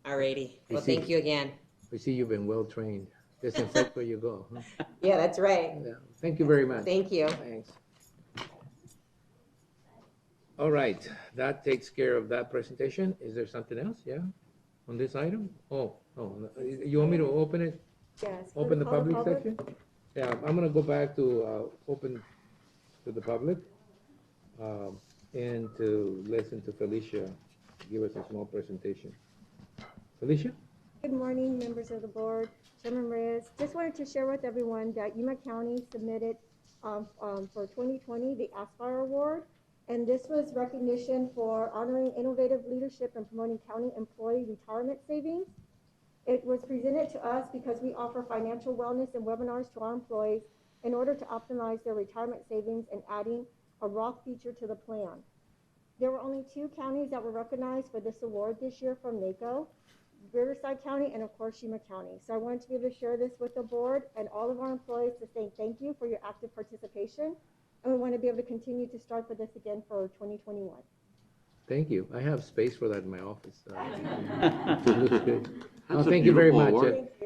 Alrighty. Well, thank you again. We see you've been well trained. Disinfect where you go. Huh? Yeah, that's right. Yeah. Thank you very much. Thank you. Thanks. All right, that takes care of that presentation. Is there something else? Yeah, on this item? Oh, you want me to open it? Yes. Open the public section? Yeah, I'm gonna go back to open to the public and to listen to Felicia give us a small presentation. Felicia? Good morning, members of the board. Chairman Reyes, just wanted to share with everyone that Yuma County submitted for 2020 the Aspire Award. And this was recognition for honoring innovative leadership and promoting county employee retirement savings. It was presented to us because we offer financial wellness and webinars to our employees in order to optimize their retirement savings and adding a Roth feature to the plan. There were only 2 counties that were recognized for this award this year from NACO, Riverside County and of course Yuma County. So I wanted to be able to share this with the board and all of our employees to say thank you for your active participation. And we want to be able to continue to start for this again for 2021. Thank you. I have space for that in my office. It looks good. Oh, thank you very much.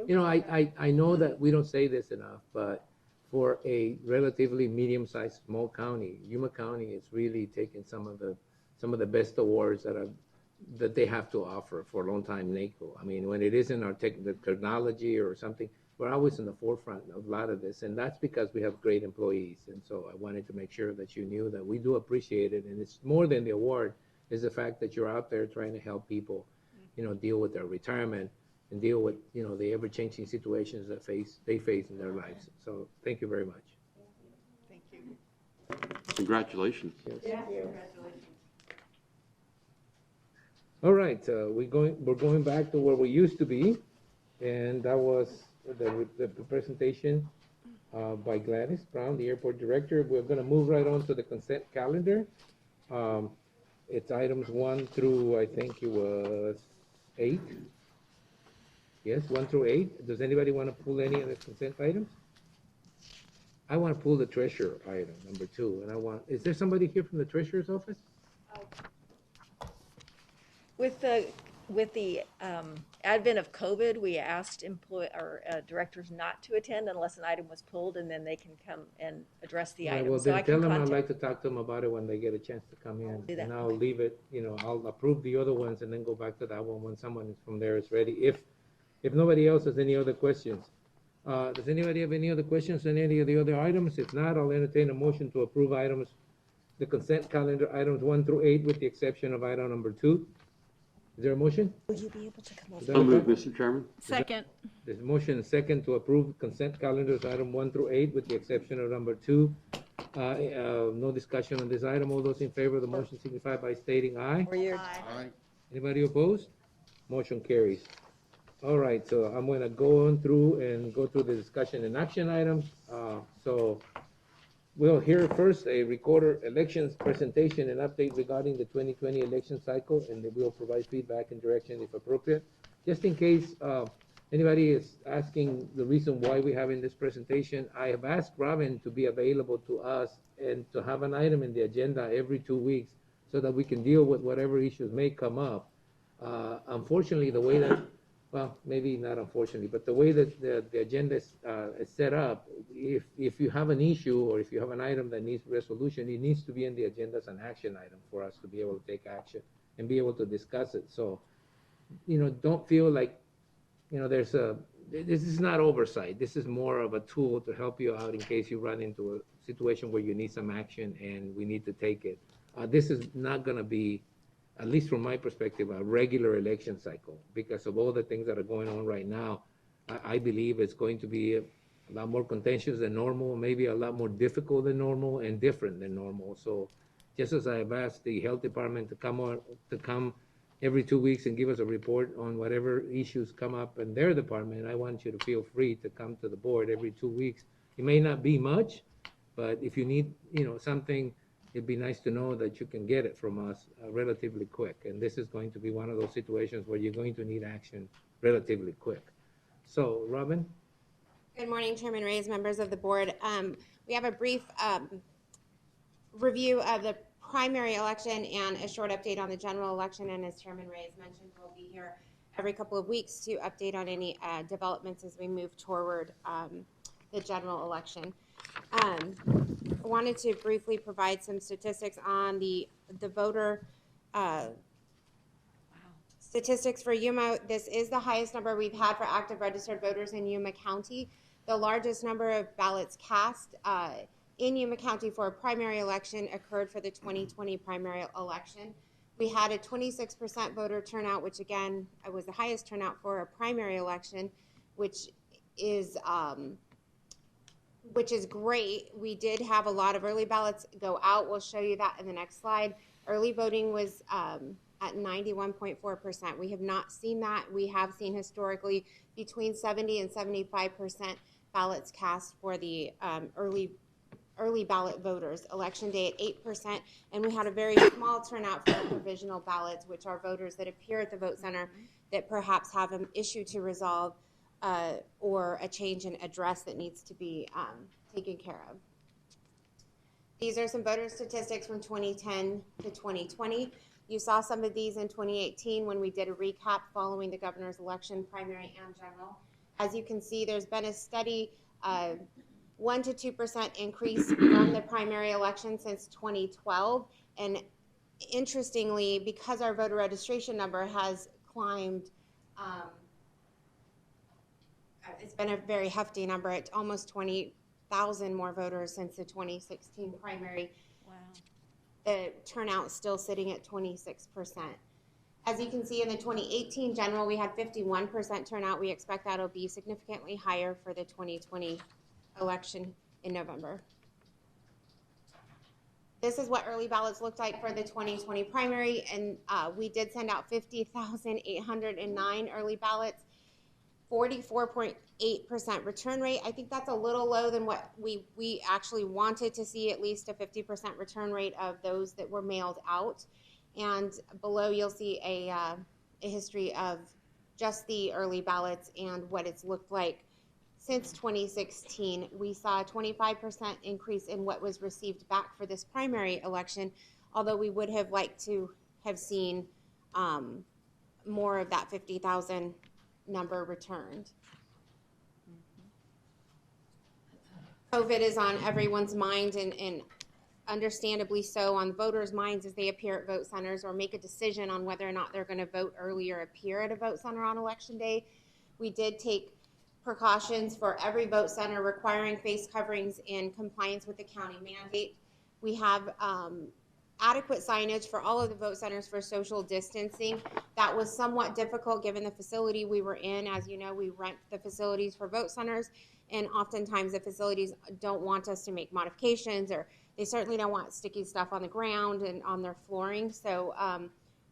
You know, I know that we don't say this enough, but for a relatively medium-sized small county, Yuma County is really taking some of the best awards that they have to offer for a long time. NACO. I mean, when it isn't the technology or something, we're always in the forefront of a lot of this, and that's because we have great employees. And so I wanted to make sure that you knew that we do appreciate it, and it's more than the award, is the fact that you're out there trying to help people, you know, deal with their retirement and deal with, you know, the ever-changing situations that they face in their lives. So thank you very much. Thank you. Congratulations. Yes. Yeah, congratulations. All right, we're going back to where we used to be, and that was the presentation by Gladys Brown, the airport director. We're going to move right on to the consent calendar. It's items 1 through, I think it was 8. Yes, 1 through 8. Does anybody want to pull any of the consent items? I want to pull the treasurer item, number 2, and is there somebody here from the treasurer's office? With the advent of COVID, we asked directors not to attend unless an item was pulled, and then they can come and address the item. Well, so then tell them I'd like to talk to them about it when they get a chance to come in. Do that. And I'll leave it, you know, I'll approve the other ones and then go back to that one when someone from there is ready. If nobody else has any other questions. Does anybody have any other questions on any of the other items? If not, I'll entertain a motion to approve the consent calendar items 1 through 8 with the exception of item number 2. Is there a motion? Will you be able to come over? So moved, Mr. Chairman. Second. There's a motion and second to approve consent calendars item 1 through 8 with the exception of number 2. No discussion on this item. All those in favor of the motion signify by stating aye. Aye. Anybody opposed? Motion carries. All right, so I'm going to go through the discussion and action items. So we'll hear first a recorder elections presentation and update regarding the 2020 election cycle, and then we'll provide feedback and direction if appropriate. Just in case anybody is asking the reason why we're having this presentation, I have asked Robin to be available to us and to have an item in the agenda every 2 weeks so that we can deal with whatever issues may come up. Unfortunately, the way that, well, maybe not unfortunately, but the way that the agenda is set up, if you have an issue or if you have an item that needs resolution, it needs to be in the agenda as an action item for us to be able to take action and be able to discuss it. So, don't feel like, this is not oversight. This is more of a tool to help you out in case you run into a situation where you need some action and we need to take it. This is not going to be, at least from my perspective, a regular election cycle because of all the things that are going on right now. I believe it's going to be a lot more contentious than normal, maybe a lot more difficult than normal and different than normal. So just as I have asked the health department to come every 2 weeks and give us a report on whatever issues come up in their department, I want you to feel free to come to the board every 2 weeks. It may not be much, but if you need, something, it'd be nice to know that you can get it from us relatively quick. And this is going to be one of those situations where you're going to need action relatively quick. So, Robin? Good morning, Chairman Reyes, members of the board. We have a brief review of the primary election and a short update on the general election. And as Chairman Reyes mentioned, we'll be here every couple of weeks to update on any developments as we move toward the general election. I wanted to briefly provide some statistics on the voter statistics for Yuma. This is the highest number we've had for active registered voters in Yuma County. The largest number of ballots cast in Yuma County for a primary election occurred for the 2020 primary election. We had a 26% voter turnout, which again was the highest turnout for a primary election, which is great. We did have a lot of early ballots go out. We'll show you that in the next slide. Early voting was at 91.4%. We have not seen that. We have seen historically between 70 and 75% ballots cast for the early ballot voters. Election day at 8%, and we had a very small turnout for provisional ballots, which are voters that appear at the vote center that perhaps have an issue to resolve or a change in address that needs to be taken care of. These are some voter statistics from 2010 to 2020. You saw some of these in 2018 when we did a recap following the governor's election, primary and general. As you can see, there's been a steady 1 to 2% increase from the primary election since 2012. And interestingly, because our voter registration number has climbed, it's been a very hefty number at almost 20,000 more voters since the 2016 primary. Wow. The turnout is still sitting at 26%. As you can see in the 2018 general, we had 51% turnout. We expect that'll be significantly higher for the 2020 election in November. This is what early ballots looked like for the 2020 primary, and we did send out 50,809 early ballots, 44.8% return rate. I think that's a little low than what we actually wanted to see, at least a 50% return rate of those that were mailed out. And below you'll see a history of just the early ballots and what it's looked like since 2016. We saw a 25% increase in what was received back for this primary election, although we would have liked to have seen more of that 50,000 number returned. COVID is on everyone's mind, and understandably so on voters' minds as they appear at vote centers or make a decision on whether or not they're going to vote early or appear at a vote center on election day. We did take precautions for every vote center requiring face coverings in compliance with the county mandate. We have adequate signage for all of the vote centers for social distancing. That was somewhat difficult given the facility we were in. As you know, we rent the facilities for vote centers, and oftentimes the facilities don't want us to make modifications, or they certainly don't want sticky stuff on the ground and on their flooring. So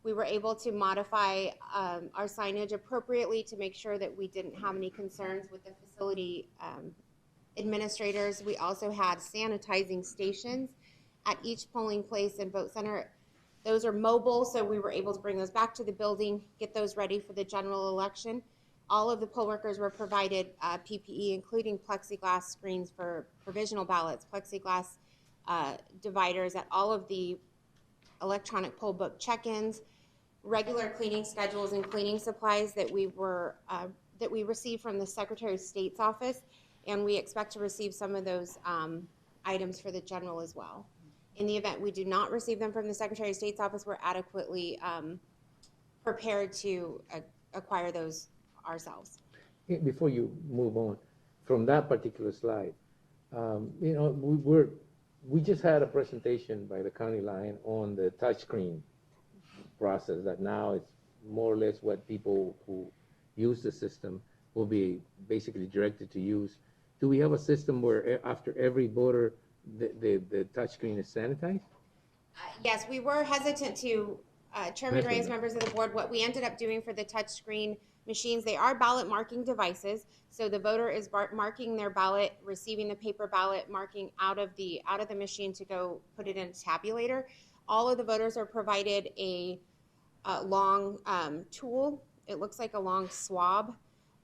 we were able to modify our signage appropriately to make sure that we didn't have any concerns with the facility administrators. We also had sanitizing stations at each polling place and vote center. Those are mobile, so we were able to bring those back to the building, get those ready for the general election. All of the poll workers were provided PPE, including plexiglass screens for provisional ballots, plexiglass dividers at all of the electronic poll book check-ins, regular cleaning schedules and cleaning supplies that we received from the Secretary of State's office, and we expect to receive some of those items for the general as well. In the event we do not receive them from the Secretary of State's office, we're adequately prepared to acquire those ourselves. Before you move on, from that particular slide, you know, we just had a presentation by the county line on the touchscreen process that now it's more or less what people who use the system will be basically directed to use. Do we have a system where after every voter, the touchscreen is sanitized? Yes, we were hesitant to, Chairman Reyes, members of the board, what we ended up doing for the touchscreen machines, they are ballot marking devices. So the voter is marking their ballot, receiving the paper ballot, marking out of the machine to go put it in a tabulator. All of the voters are provided a long tool. It looks like a long swab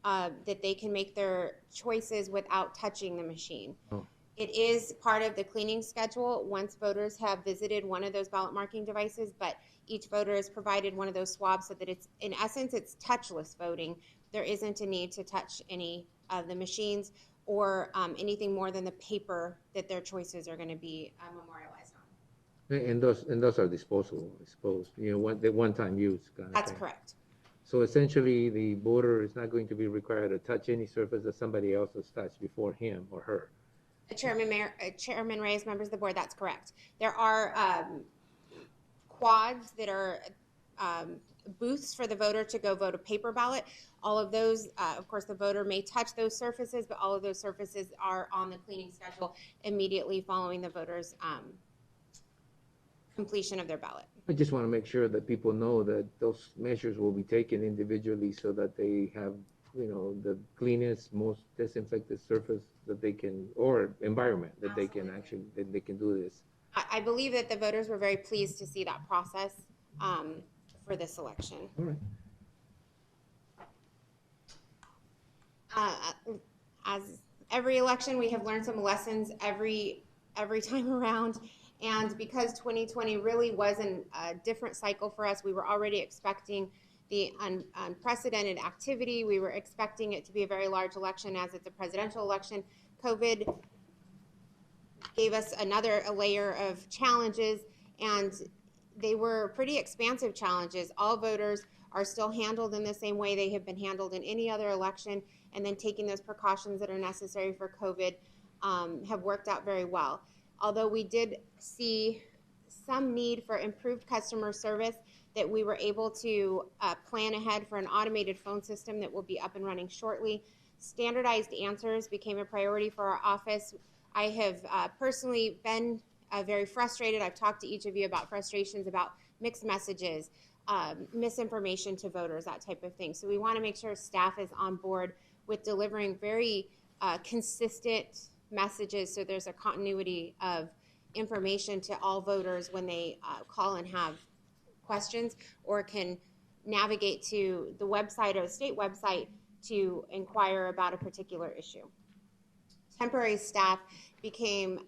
that they can make their choices without touching the machine. Oh. It is part of the cleaning schedule once voters have visited one of those ballot marking devices, but each voter is provided one of those swabs so that it's, in essence, it's touchless voting. There isn't a need to touch any of the machines or anything more than the paper that their choices are going to be memorialized on. And those are disposable, I suppose. You know, the one-time use kind of That's thing. correct. So essentially, the voter is not going to be required to touch any surface that somebody else has touched before him or her. Chairman Reyes, members of the board, that's correct. There are quads that are booths for the voter to go vote a paper ballot. All of those, of course, the voter may touch those surfaces, but all of those surfaces are on the cleaning schedule immediately following the voter's completion of their ballot. I just want to make sure that people know that those measures will be taken individually so that they have, you know, the cleanest, most disinfected surface that they can, or environment that they can actually, that they can do this. I believe that the voters were very pleased to see that process for this election. All right. As every election, we have learned some lessons every time around. And because 2020 really was a different cycle for us, we were already expecting the unprecedented activity. We were expecting it to be a very large election as it's a presidential election. COVID gave us a layer of challenges, and they were pretty expansive challenges. All voters are still handled in the same way they have been handled in any other election, and then taking those precautions that are necessary for COVID have worked out very well. Although we did see some need for improved customer service, that we were able to plan ahead for an automated phone system that will be up and running shortly. Standardized answers became a priority for our office. I have personally been very frustrated. I've talked to each of you about frustrations about mixed messages, misinformation to voters, that type of thing. So we want to make sure staff is on board with delivering very consistent messages so there's a continuity of information to all voters when they call and have questions or can navigate to the website or the state website to inquire about a particular issue. Temporary staff became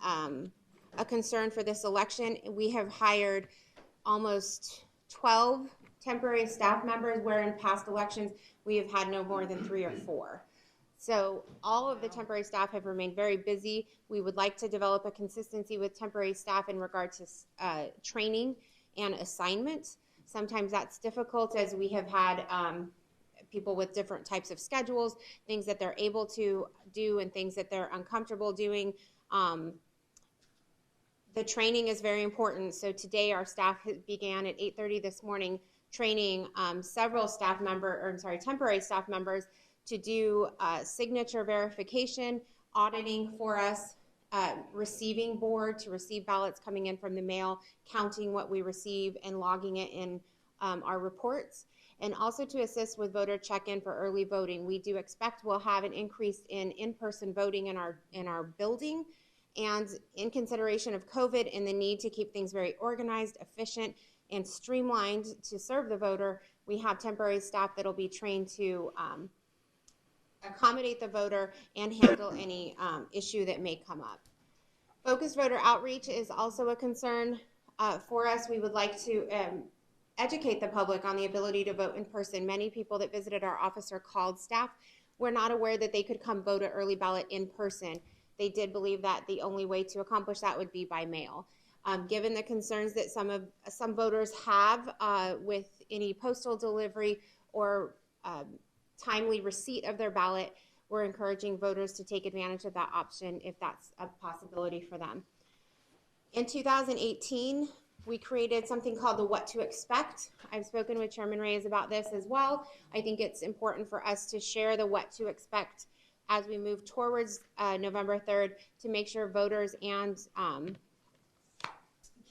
a concern for this election. We have hired almost 12 temporary staff members, where in past elections we have had no more than 3 or 4. So all of the temporary staff have remained very busy. We would like to develop a consistency with temporary staff in regard to training and assignments. Sometimes that's difficult as we have had people with different types of schedules, things that they're able to do and things that they're uncomfortable doing. The training is very important. So today our staff began at 8:30 this morning training several temporary staff members to do signature verification, auditing for us, receiving board to receive ballots coming in from the mail, counting what we receive and logging it in our reports. and also to assist with voter check-in for early voting. We do expect we'll have an increase in in-person voting in our building, and in consideration of COVID and the need to keep things very organized, efficient, and streamlined to serve the voter, we have temporary staff that'll be trained to accommodate the voter and handle any issue that may come up. Focused voter outreach is also a concern for us. We would like to educate the public on the ability to vote in person. Many people that visited our office or called staff were not aware that they could come vote an early ballot in person. They did believe that the only way to accomplish that would be by mail. Given the concerns that some voters have with any postal delivery or timely receipt of their ballot, we're encouraging voters to take advantage of that option if that's a possibility for them. In 2018, we created something called the What to Expect. I've spoken with Chairman Reyes about this as well. I think it's important for us to share the What to Expect as we move towards November 3rd to make sure voters and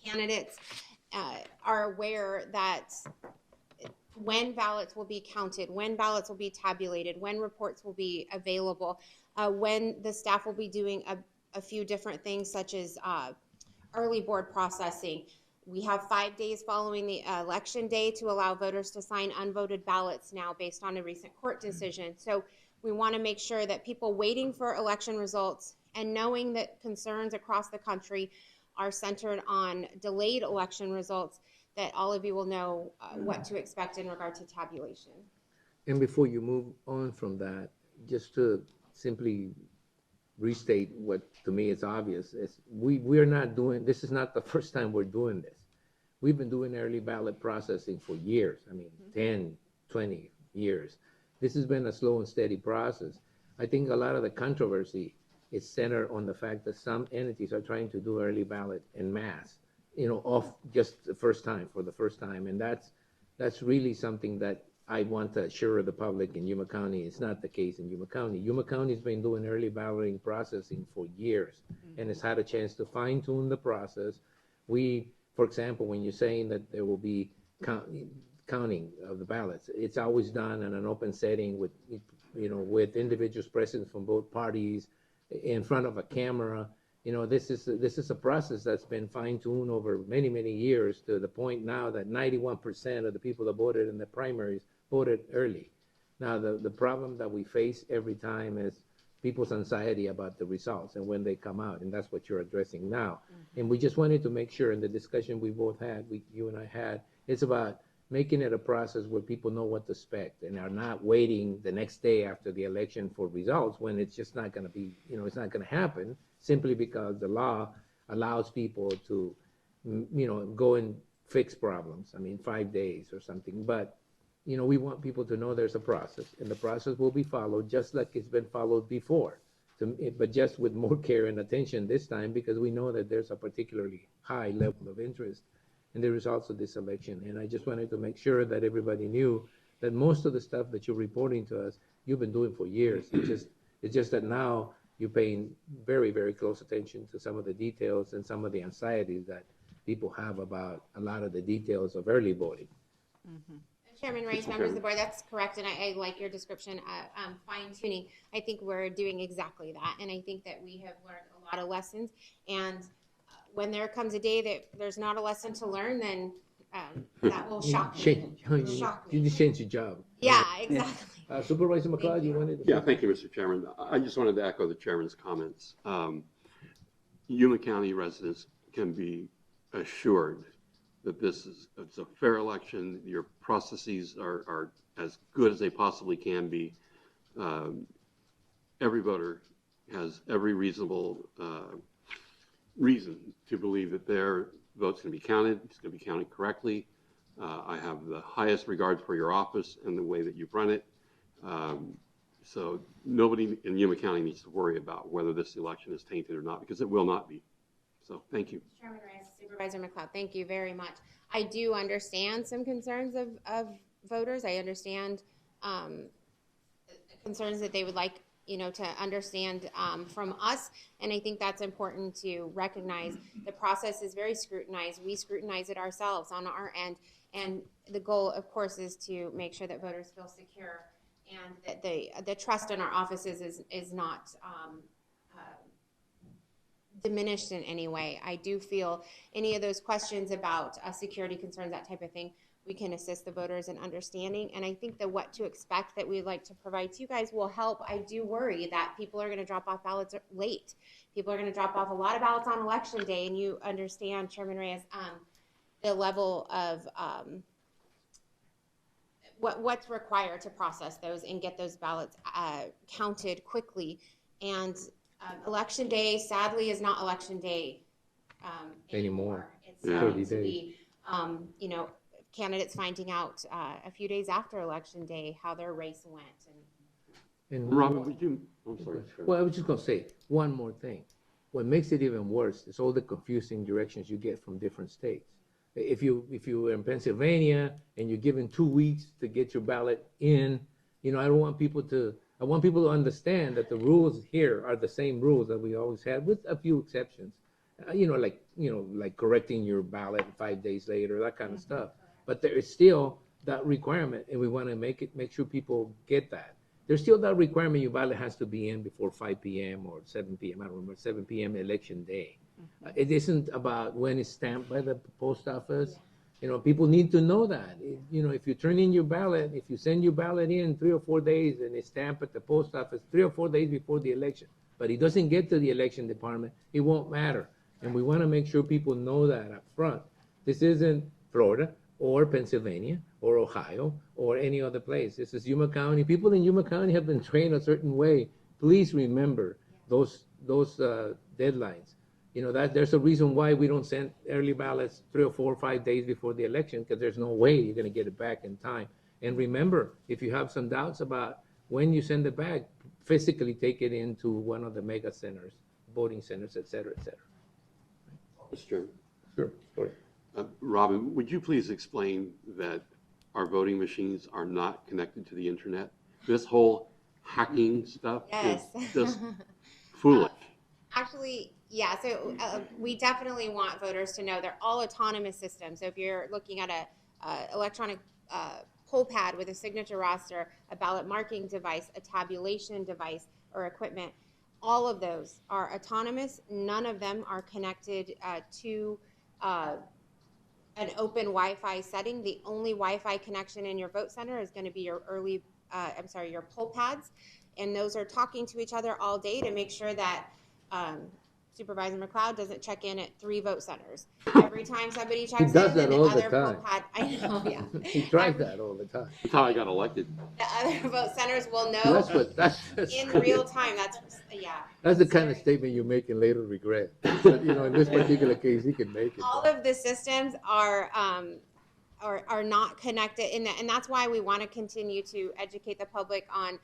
candidates are aware that when ballots will be counted, when ballots will be tabulated, when reports will be available, when the staff will be doing a few different things such as early board processing. We have 5 days following the election day to allow voters to sign unvoted ballots now based on a recent court decision. So we want to make sure that people waiting for election results and knowing that concerns across the country are centered on delayed election results, that all of you will know what to expect in regard to tabulation. And before you move on from that, just to simply restate what to me is obvious, is we're not doing, this is not the first time we're doing this. We've been doing early ballot processing for years. I mean, 10, 20 years. This has been a slow and steady process. I think a lot of the controversy is centered on the fact that some entities are trying to do early ballot en masse, off just the first time, for the first time. And that's really something that I want to assure the public in Yuma County. It's not the case in Yuma County. Yuma County's been doing early balloting processing for years and has had a chance to fine tune the process. We, for example, when you're saying that there will be counting of the ballots, it's always done in an open setting with, with individuals present from both parties in front of a camera. This is a process that's been fine-tuned over many, many years, to the point now that 91% of the people that voted in the primaries voted early. Now, the problem that we face every time is people's anxiety about the results and when they come out, and that's what you're addressing now. And we just wanted to make sure, in the discussion we both had, you and I had, it's about making it a process where people know what to expect and are not waiting the next day after the election for results, when it's just not going to be, it's not going to happen, simply because the law allows people to, go and fix problems. I mean, 5 days or something. But, we want people to know there's a process, and the process will be followed just like it's been followed before, but just with more care and attention this time, because we know that there's a particularly high level of interest in the results of this election. And I just wanted to make sure that everybody knew that most of the stuff that you're reporting to us, you've been doing for years. It's just that now you're paying very, very close attention to some of the details and some of the anxieties that people have about a lot of the details of early voting. Chairman Reyes, members of the board, that's correct, and I like your description of fine-tuning. I think we're doing exactly that, and I think that we have learned a lot of lessons, and when there comes a day that there's not a lesson to learn, then that will shock me. You just changed your job. Yeah, exactly. Supervisor McLeod, you wanted to? Yeah, thank you, Mr. Chairman. I just wanted to echo the chairman's comments. Yuma County residents can be assured that it's a fair election. Your processes are as good as they possibly can be. Every voter has every reasonable reason to believe that their vote's going to be counted. It's going to be counted correctly. I have the highest regard for your office and the way that you've run it. So nobody in Yuma County needs to worry about whether this election is tainted or not, because it will not be. So thank you. Chairman Reyes, Supervisor McLeod, thank you very much. I do understand some concerns of voters. I understand concerns that they would like to understand from us. And I think that's important to recognize. The process is very scrutinized. We scrutinize it ourselves on our end. And the goal, of course, is to make sure that voters feel secure and that the trust in our offices is not diminished in any way. I do feel any of those questions about security concerns, that type of thing, we can assist the voters in understanding. And I think the what to expect that we'd like to provide to you guys will help. I do worry that people are going to drop off ballots late. People are going to drop off a lot of ballots on election day, and you understand, Chairman Reyes, the level of what's required to process those and get those ballots counted quickly. And election day, sadly, is not election day anymore. It's starting to be, candidates finding out a few days after election day how their race went. And Robin, would you? I'm sorry. Well, I was just going to say one more thing. What makes it even worse is all the confusing directions you get from different states. If you were in Pennsylvania and you're given 2 weeks to get your ballot in, I don't want people to. I want people to understand that the rules here are the same rules that we always had, with a few exceptions. Like correcting your ballot 5 days later, that kind of stuff. But there is still that requirement, and we want to make sure people get that. There's still that requirement your ballot has to be in before 5 p.m. or 7 p.m. I don't remember, 7 p.m. election day. It isn't about when it's stamped by the post office. People need to know that. If you turn in your ballot, if you send your ballot in 3 or 4 days and it's stamped at the post office 3 or 4 days before the election, but it doesn't get to the election department, it won't matter. And we want to make sure people know that up front. This isn't Florida or Pennsylvania or Ohio or any other place. This is Yuma County. People in Yuma County have been trained a certain way. Please remember those deadlines. That there's a reason why we don't send early ballots 3 or 4 or 5 days before the election, because there's no way you're going to get it back in time. And remember, if you have some doubts about when you send it back, physically take it into one of the mega centers, voting centers, et cetera, et cetera. Mr. Chairman. Sure. Sorry. Robin, would you please explain that our voting machines are not connected to the internet? This whole hacking stuff is just foolish. Actually, yeah, so we definitely want voters to know they're all autonomous systems. So if you're looking at a electronic poll pad with a signature roster, a ballot marking device, a tabulation device or equipment, all of those are autonomous. None of them are connected to an open Wi-Fi setting. The only Wi-Fi connection in your vote center is going to be your your poll pads, and those are talking to each other all day to make sure that Supervisor McLeod doesn't check in at 3 vote centers. Every time somebody checks in, then the other poll pad, I know, yeah. He tries that all the time. That's how I got elected. The other vote centers will know That's in real time. That's the kind of statement you make and later regret. But, in this particular case, he can make it. All of the systems are not connected, and that's why we want to continue to educate the public on,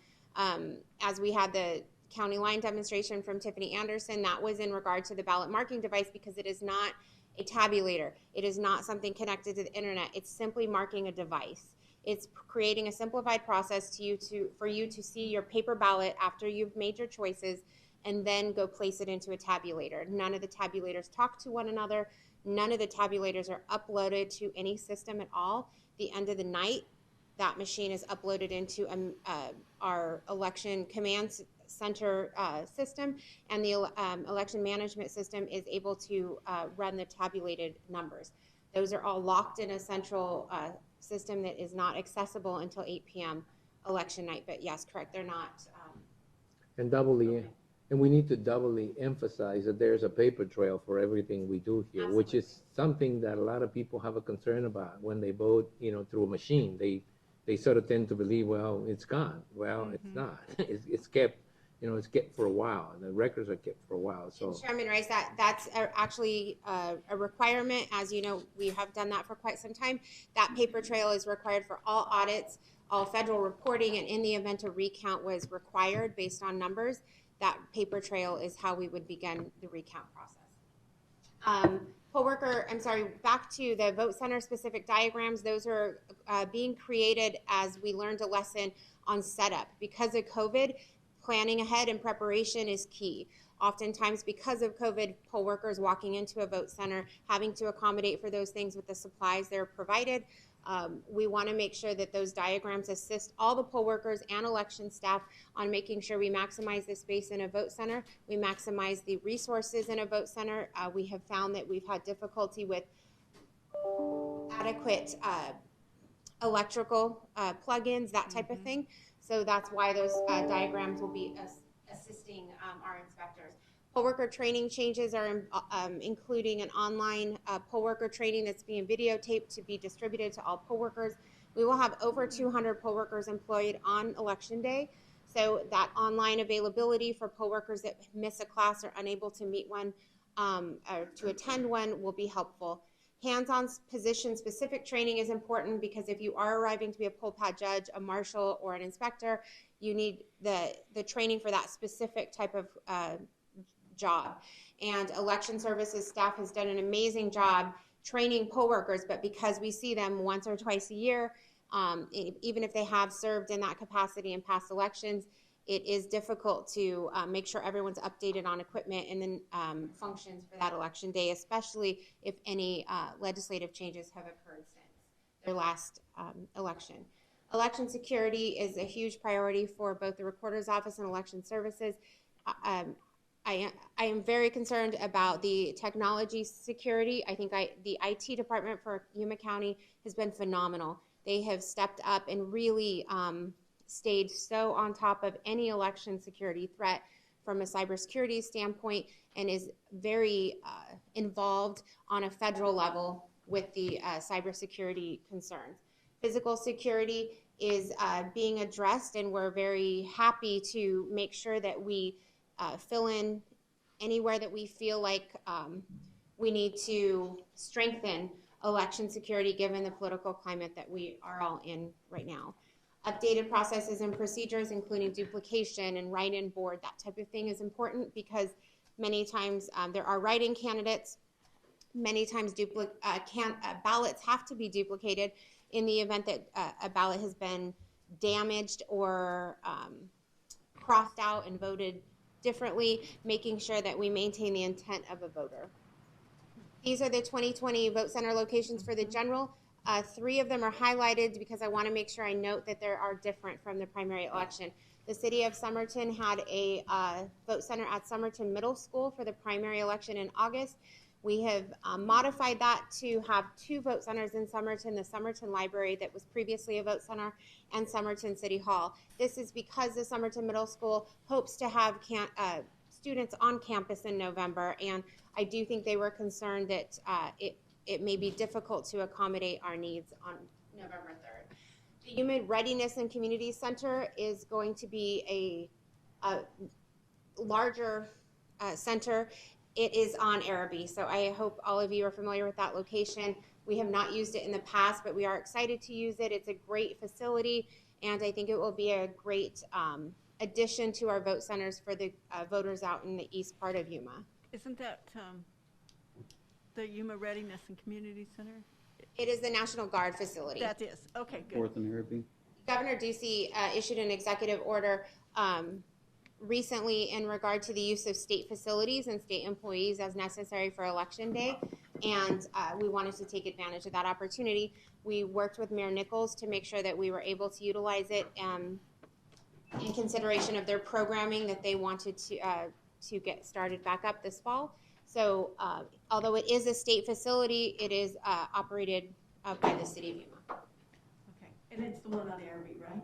as we had the county line demonstration from Tiffany Anderson, that was in regard to the ballot marking device, because it is not a tabulator. It is not something connected to the internet. It's simply marking a device. It's creating a simplified process for you to see your paper ballot after you've made your choices and then go place it into a tabulator. None of the tabulators talk to one another. None of the tabulators are uploaded to any system at all. The end of the night, that machine is uploaded into our election command center system, and the election management system is able to run the tabulated numbers. Those are all locked in a central system that is not accessible until 8 p.m. election night. But yes, correct, they're not. And we need to doubly emphasize that there's a paper trail for everything we do here. Absolutely. Which is something that a lot of people have a concern about when they vote, through a machine. They sort of tend to believe, well, it's gone. Well, It's not. It's kept. It's kept for a while, and the records are kept for a while. So, Chairman Rice, that's actually a requirement. As you know, we have done that for quite some time. That paper trail is required for all audits, all federal reporting, and in the event a recount was required based on numbers, that paper trail is how we would begin the recount process. Back to the vote center specific diagrams. Those are being created as we learned a lesson on setup. Because of COVID, planning ahead and preparation is key. Oftentimes, because of COVID, poll workers walking into a vote center, having to accommodate for those things with the supplies they're provided. We want to make sure that those diagrams assist all the poll workers and election staff on making sure we maximize the space in a vote center. We maximize the resources in a vote center. We have found that we've had difficulty with adequate electrical plugins, that type of thing. So that's why those diagrams will be assisting our inspectors. Poll worker training changes are including an online poll worker training that's being videotaped to be distributed to all poll workers. We will have over 200 poll workers employed on election day. So that online availability for poll workers that miss a class or unable to meet one or to attend one will be helpful. Hands-on position-specific training is important because if you are arriving to be a poll pad judge, a marshal, or an inspector, you need the training for that specific type of job. And election services staff has done an amazing job training poll workers, but because we see them once or twice a year, even if they have served in that capacity in past elections, it is difficult to make sure everyone's updated on equipment and then functions for that election day, especially if any legislative changes have occurred since their last election. Election security is a huge priority for both the Recorder's Office and Election Services. I am very concerned about the technology security. I think the IT department for Yuma County has been phenomenal. They have stepped up and really stayed so on top of any election security threat from a cybersecurity standpoint and is very involved on a federal level with the cybersecurity concerns. Physical security is being addressed, and we're very happy to make sure that we fill in anywhere that we feel like we need to strengthen election security given the political climate that we are all in right now. Updated processes and procedures, including duplication and write-in board, that type of thing is important because many times there are write-in candidates. Many times ballots have to be duplicated in the event that a ballot has been damaged or crossed out and voted differently, making sure that we maintain the intent of a voter. These are the 2020 vote center locations for the general. 3 of them are highlighted because I want to make sure I note that they are different from the primary election. The city of Somerton had a vote center at Somerton Middle School for the primary election in August. We have modified that to have 2 vote centers in Somerton, the Somerton Library that was previously a vote center, and Somerton City Hall. This is because the Somerton Middle School hopes to have students on campus in November, and I do think they were concerned that it may be difficult to accommodate our needs on November 3rd. The Yuma Readiness and Community Center is going to be a larger center. It is on Araby, so I hope all of you are familiar with that location. We have not used it in the past, but we are excited to use it. It's a great facility, and I think it will be a great addition to our vote centers for the voters out in the east part of Yuma. Isn't that the Yuma Readiness and Community Center? It is the National Guard facility. That is. Okay, good. 4th and Araby. Governor Ducey issued an executive order recently in regard to the use of state facilities and state employees as necessary for Election Day, and we wanted to take advantage of that opportunity. We worked with Mayor Nichols to make sure that we were able to utilize it in consideration of their programming that they wanted to get started back up this fall. So although it is a state facility, it is operated by the city of Yuma. Okay, and it's the one on Araby, right?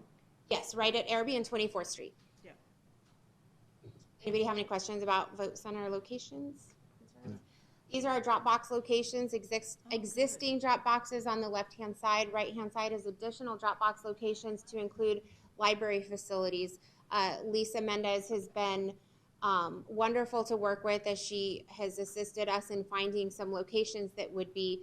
Yes, right at Araby and 24th Street. Yeah. Anybody have any questions about vote center locations? These are our drop box locations, existing drop boxes on the left-hand side. Right-hand side is additional drop box locations to include library facilities. Lisa Mendez has been wonderful to work with as she has assisted us in finding some locations that would be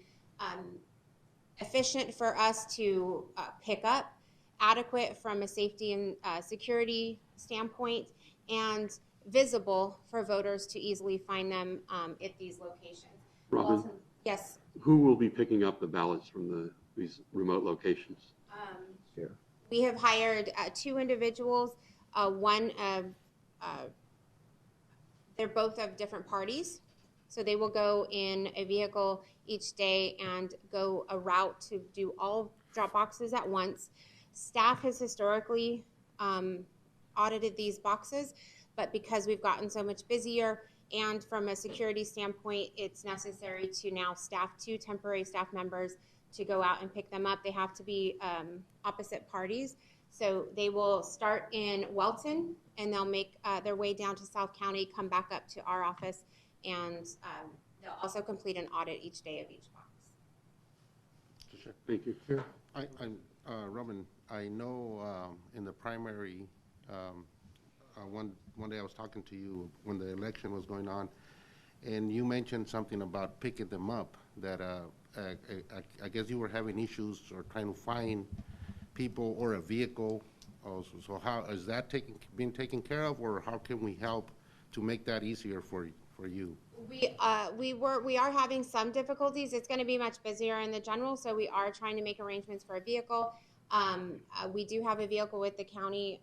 efficient for us to pick up, adequate from a safety and security standpoint, and visible for voters to easily find them at these locations. Robin? Also, yes? Who will be picking up the ballots from these remote locations? We have hired 2 individuals, one they're both of different parties. So they will go in a vehicle each day and go a route to do all drop boxes at once. Staff has historically audited these boxes, but because we've gotten so much busier and from a security standpoint, it's necessary to now staff 2 temporary staff members to go out and pick them up. They have to be opposite parties. So they will start in Welton and they'll make their way down to South County, come back up to our office, and they'll also complete an audit each day of each box. Thank you. Sure. Robin, I know in the primary, one day I was talking to you when the election was going on, and you mentioned something about picking them up, that I guess you were having issues or trying to find people or a vehicle. So how is that being taken care of, or how can we help to make that easier for you? We are having some difficulties. It's going to be much busier in the general, so we are trying to make arrangements for a vehicle. We do have a vehicle with the county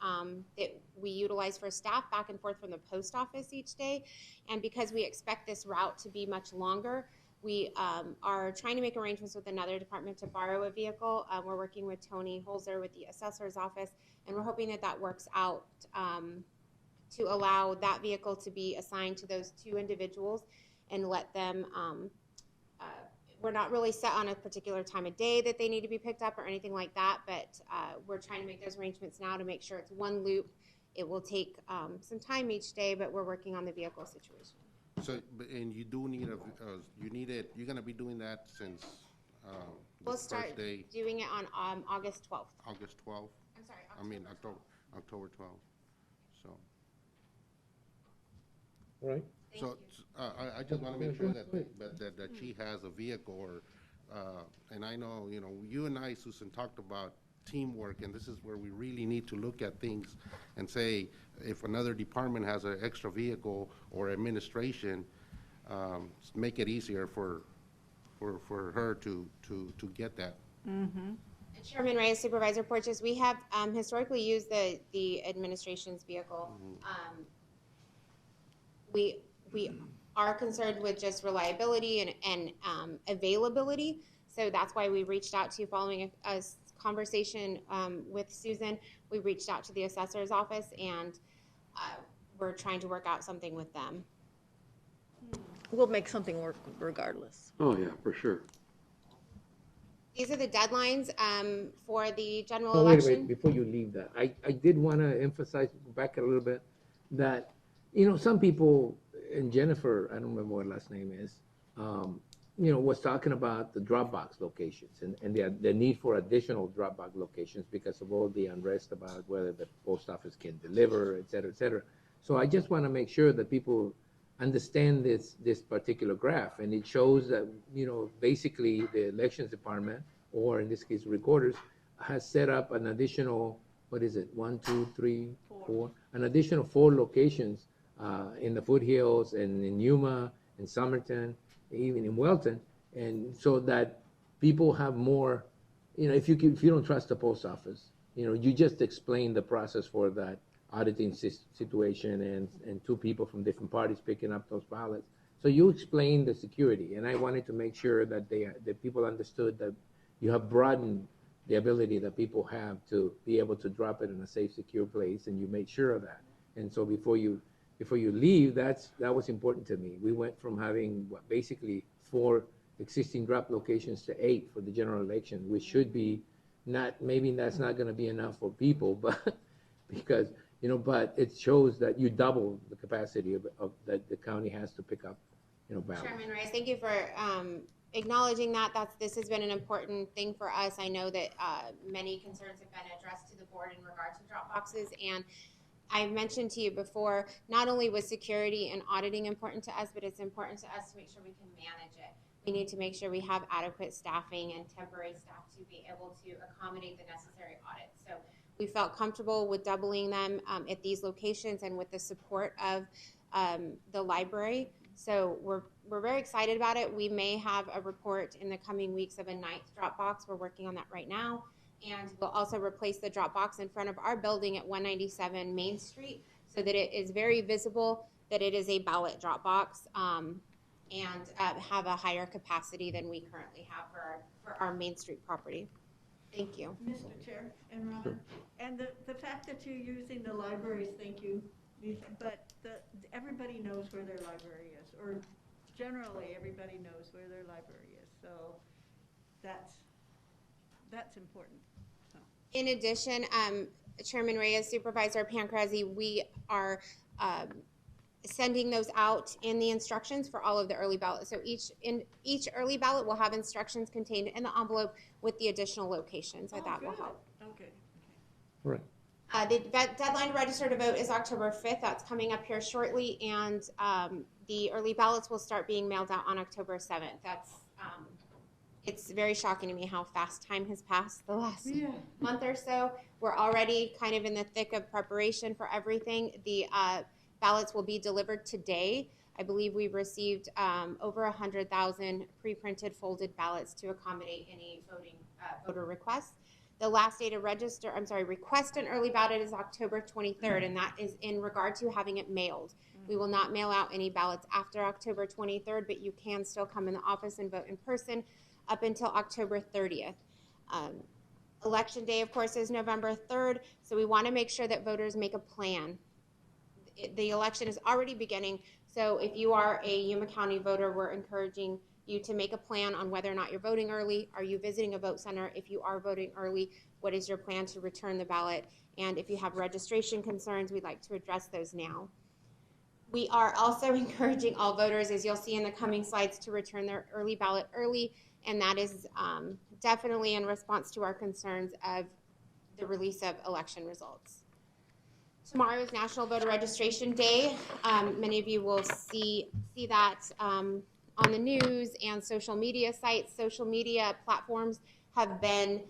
that we utilize for staff back and forth from the post office each day, and because we expect this route to be much longer, we are trying to make arrangements with another department to borrow a vehicle. We're working with Tony Holzer with the assessor's office, and we're hoping that that works out to allow that vehicle to be assigned to those 2 individuals and let them, we're not really set on a particular time of day that they need to be picked up or anything like that, but we're trying to make those arrangements now to make sure it's one loop. It will take some time each day, but we're working on the vehicle situation. So, and you do need you're going to be doing that since we'll start doing it on August 12th. August 12th? I'm sorry, October 12th. So. All right. So I just want to make sure that she has a vehicle, or and I know, you and I, Susan, talked about teamwork, and this is where we really need to look at things and say, if another department has an extra vehicle or administration, make it easier for her to get that. Mm-hmm. Chairman Reyes, Supervisor Porches, we have historically used the administration's vehicle. Mm-hmm. We are concerned with just reliability and availability, so that's why we reached out to you following a conversation with Susan. We reached out to the assessor's office, and we're trying to work out something with them. We'll make something work regardless. Oh, yeah, for sure. These are the deadlines for the general Wait, election. wait, before you leave that, I did want to emphasize, back a little bit, that, some people, and Jennifer, I don't remember what her last name is, was talking about the Dropbox locations and the need for additional Dropbox locations because of all the unrest about whether the post office can deliver, et cetera, et cetera. So I just want to make sure that people understand this particular graph, and it shows that, basically the elections department, or in this case recorders, has set up an additional, 1, 2, 3, 4, an additional 4 locations in the foothills and in Yuma, in Somerton, even in Welton, and so that people have more, if you don't trust the post office, you just explain the process for that auditing situation and 2 people from different parties picking up those ballots. So you explain the security, and I wanted to make sure that that people understood that you have broadened the ability that people have to be able to drop it in a safe, secure place, and you made sure of that. And so before you leave, that was important to me. We went from having basically 4 existing drop locations to 8 for the general election, which should be maybe that's not going to be enough for people, but because, but it shows that you double the capacity of that the county has to pick up, ballots. Chairman Reyes, thank you for acknowledging that. This has been an important thing for us. I know that many concerns have been addressed to the board in regard to drop boxes, and I mentioned to you before, not only was security and auditing important to us, but it's important to us to make sure we can manage it. We need to make sure we have adequate staffing and temporary staff to be able to accommodate the necessary audits. So we felt comfortable with doubling them at these locations and with the support of the library. So we're very excited about it. We may have a report in the coming weeks of a 9th drop box. We're working on that right now. And we'll also replace the drop box in front of our building at 197 Main Street. so that it is very visible that it is a ballot drop box, and have a higher capacity than we currently have for our Main Street property. Thank you. Mr. Chair and Ron, and the fact that you're using the libraries, thank you, but everybody knows where their library is, or generally everybody knows where their library is, so that's important. So. In addition, Chairman Reyes, Supervisor Pancrasi, we are sending those out in the instructions for all of the early ballots. So each early ballot will have instructions contained in the envelope with the additional locations. So that will help. Okay. Right. The deadline to register to vote is October 5th. That's coming up here shortly, and the early ballots will start being mailed out on October 7th. That's it's very shocking to me how fast time has passed the last month or so. We're already kind of in the thick of preparation for everything. The ballots will be delivered today. I believe we've received over 100,000 pre-printed folded ballots to accommodate any voter requests. The last day to request an early ballot is October 23rd, and that is in regard to having it mailed. We will not mail out any ballots after October 23rd, but you can still come in the office and vote in person up until October 30th. Election day, of course, is November 3rd, so we want to make sure that voters make a plan. The election is already beginning, so if you are a Yuma County voter, we're encouraging you to make a plan on whether or not you're voting early. Are you visiting a vote center? If you are voting early, what is your plan to return the ballot? And if you have registration concerns, we'd like to address those now. We are also encouraging all voters, as you'll see in the coming slides, to return their early ballot early, and that is definitely in response to our concerns of the release of election results. Tomorrow is National Voter Registration Day. Many of you will see that on the news and social media sites. Social media platforms have been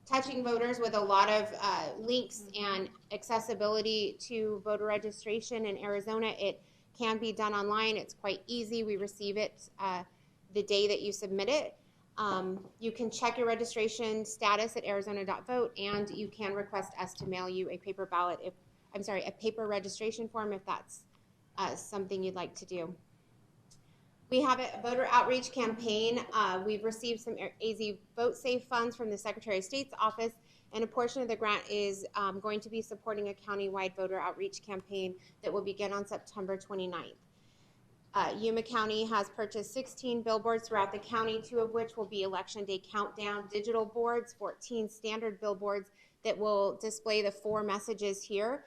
touching voters with a lot of links and accessibility to voter registration in Arizona. It can be done online. It's quite easy. We receive it the day that you submit it. You can check your registration status at arizona.vote, and you can request us to mail you a paper ballot a paper registration form if that's something you'd like to do. We have a voter outreach campaign. We've received some AZ Vote Safe funds from the Secretary of State's office, and a portion of the grant is going to be supporting a countywide voter outreach campaign that will begin on September 29th. Yuma County has purchased 16 billboards throughout the county, 2 of which will be Election Day countdown digital boards, 14 standard billboards that will display the 4 messages here.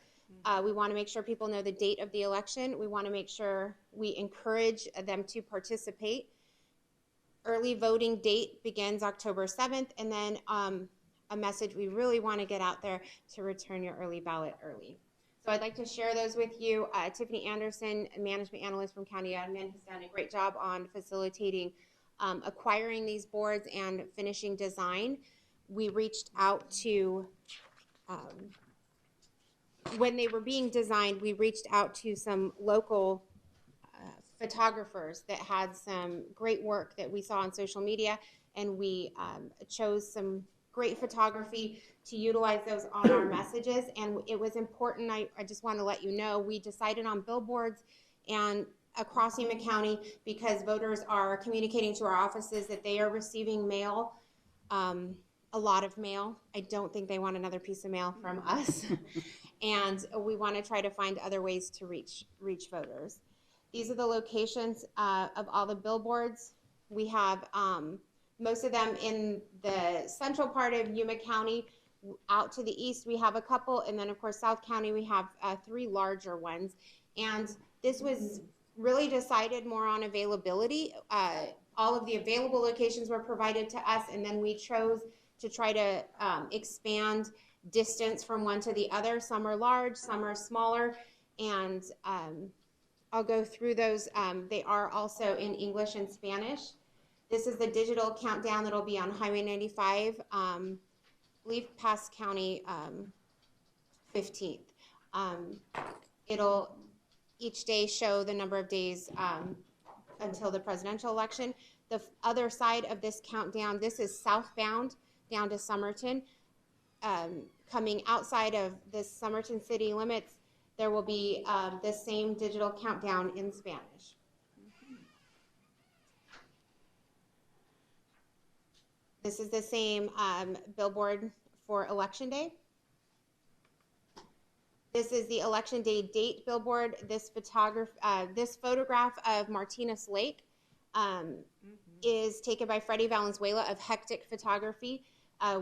We want to make sure people know the date of the election. We want to make sure we encourage them to participate. Early voting date begins October 7th, and then a message we really want to get out there to return your early ballot early. So I'd like to share those with you. Tiffany Anderson, a management analyst from County Admin, has done a great job on facilitating acquiring these boards and finishing design. We reached out to when they were being designed, we reached out to some local photographers that had some great work that we saw on social media, and we chose some great photography to utilize those on our messages. And it was important, I just want to let you know, we decided on billboards and across Yuma County because voters are communicating to our offices that they are receiving mail, a lot of mail. I don't think they want another piece of mail from us. And we want to try to find other ways to reach voters. These are the locations of all the billboards. We have most of them in the central part of Yuma County. Out to the east, we have a couple, and then of course South County, we have 3 larger ones. And this was really decided more on availability. All of the available locations were provided to us, and then we chose to try to expand distance from one to the other. Some are large, some are smaller, and I'll go through those. They are also in English and Spanish. This is the digital countdown that'll be on Highway 95, leave past County 15th. It'll each day show the number of days until the presidential election. The other side of this countdown, this is southbound down to Somerton. coming outside of the Somerton city limits, there will be the same digital countdown in Spanish. This is the same billboard for Election Day. This is the Election Day date billboard. This photograph of Martinez Lake is taken by Freddie Valenzuela of Hectic Photography.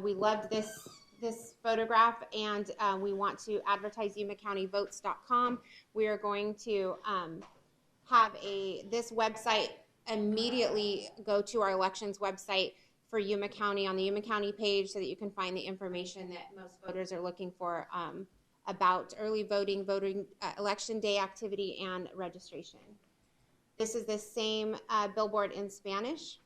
We loved this photograph, and we want to advertise YumaCountyVotes.com. We are going to have this website immediately go to our elections website for Yuma County on the Yuma County page, so that you can find the information that most voters are looking for about early voting, election day activity, and registration. This is the same billboard in Spanish.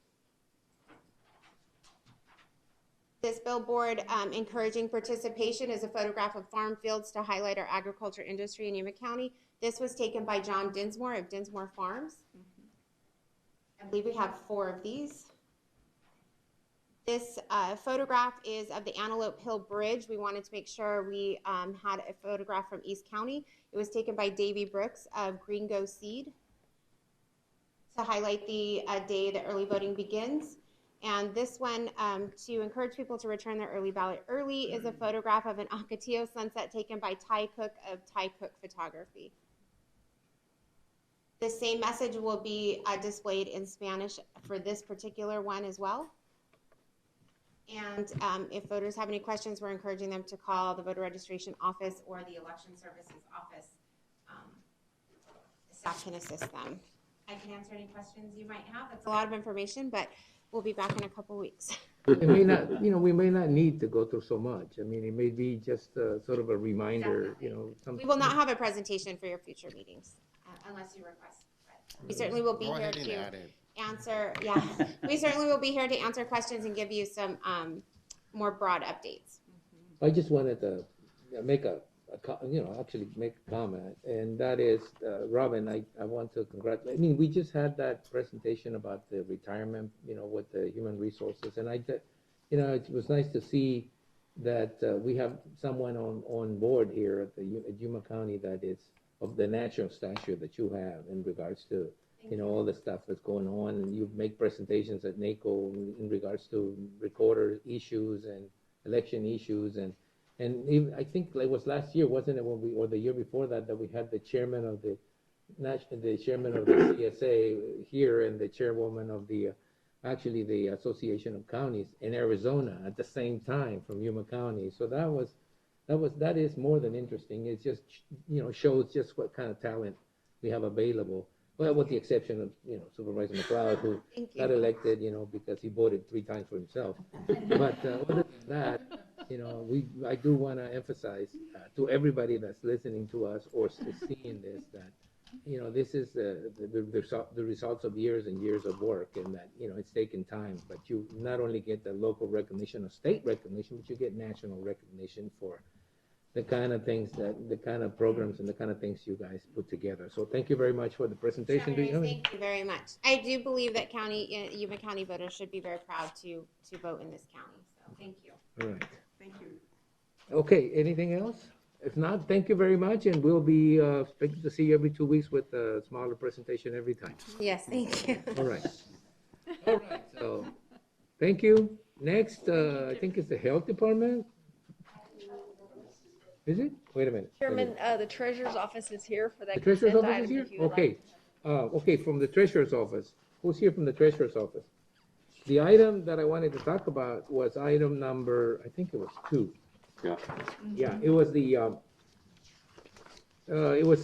This billboard encouraging participation is a photograph of farm fields to highlight our agriculture industry in Yuma County. This was taken by John Dinsmore of Dinsmore Farms. I believe we have 4 of these. This photograph is of the Antelope Hill Bridge. We wanted to make sure we had a photograph from East County. It was taken by Davy Brooks of Gringo Seed to highlight the day that early voting begins. And this one, to encourage people to return their early ballot early, is a photograph of an Ocotillo sunset taken by Ty Cook of Ty Cook Photography. The same message will be displayed in Spanish for this particular one as well. And if voters have any questions, we're encouraging them to call the voter registration office or the election services office. Staff can assist them. I can answer any questions you might have. That's a lot of information, but we'll be back in a couple weeks. It may not, we may not need to go through so much. I mean, it may be just sort of a reminder, We will not have a presentation for your future meetings unless you request. But we certainly will be here to answer. Yeah, we certainly will be here to answer questions and give you some more broad updates. I just wanted to make actually make a comment, and that is, Robin, I want to congratulate. I mean, we just had that presentation about the retirement, with the human resources, and it was nice to see that we have someone on board here at Yuma County that is of the national stature that you have in regards to all the stuff that's going on, and you make presentations at NACO in regards to recorder issues and election issues, and even, I think it was last year, wasn't it, or the year before that we had the chairman of the CSA here and the chairwoman of the Association of Counties in Arizona at the same time from Yuma County. So that is more than interesting. It just shows just what kind of talent we have available. Well, with the exception of Supervisor McLeod, who got elected because he voted 3 times for himself. But other than that, I do want to emphasize to everybody that's listening to us or seeing this that this is the results of years and years of work, and that it's taken time. But you not only get the local recognition or state recognition, but you get national recognition for the kind of things the kind of programs and the kind of things you guys put together. So thank you very much for the presentation. Thank you very much. I do believe that Yuma County voters should be very proud to vote in this county. So thank you. All right. Thank you. Okay, anything else? If not, thank you very much, and we'll be expecting to see you every 2 weeks with a smaller presentation every time. Yes, thank you. All right. All right, so thank you. Next, I think it's the Health Department. Is it? Wait a minute. Chairman, the treasurer's office is here for that. The treasurer's consent office is item, here? if you would Okay. like. Okay, from the treasurer's office. Who's here from the treasurer's office? The item that I wanted to talk about was item number, I think it was 2. Yeah. Yeah, it was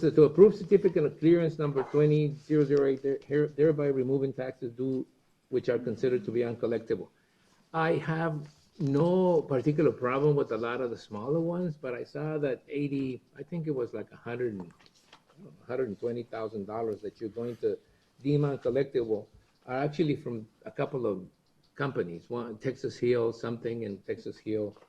to approve certificate of clearance number 20008, thereby removing taxes due which are considered to be uncollectible. I have no particular problem with a lot of the smaller ones, but I saw that I think it was like $120,000 that you're going to deem uncollectible are actually from a couple of companies. One, Texas Hill something, and Texas Hill, I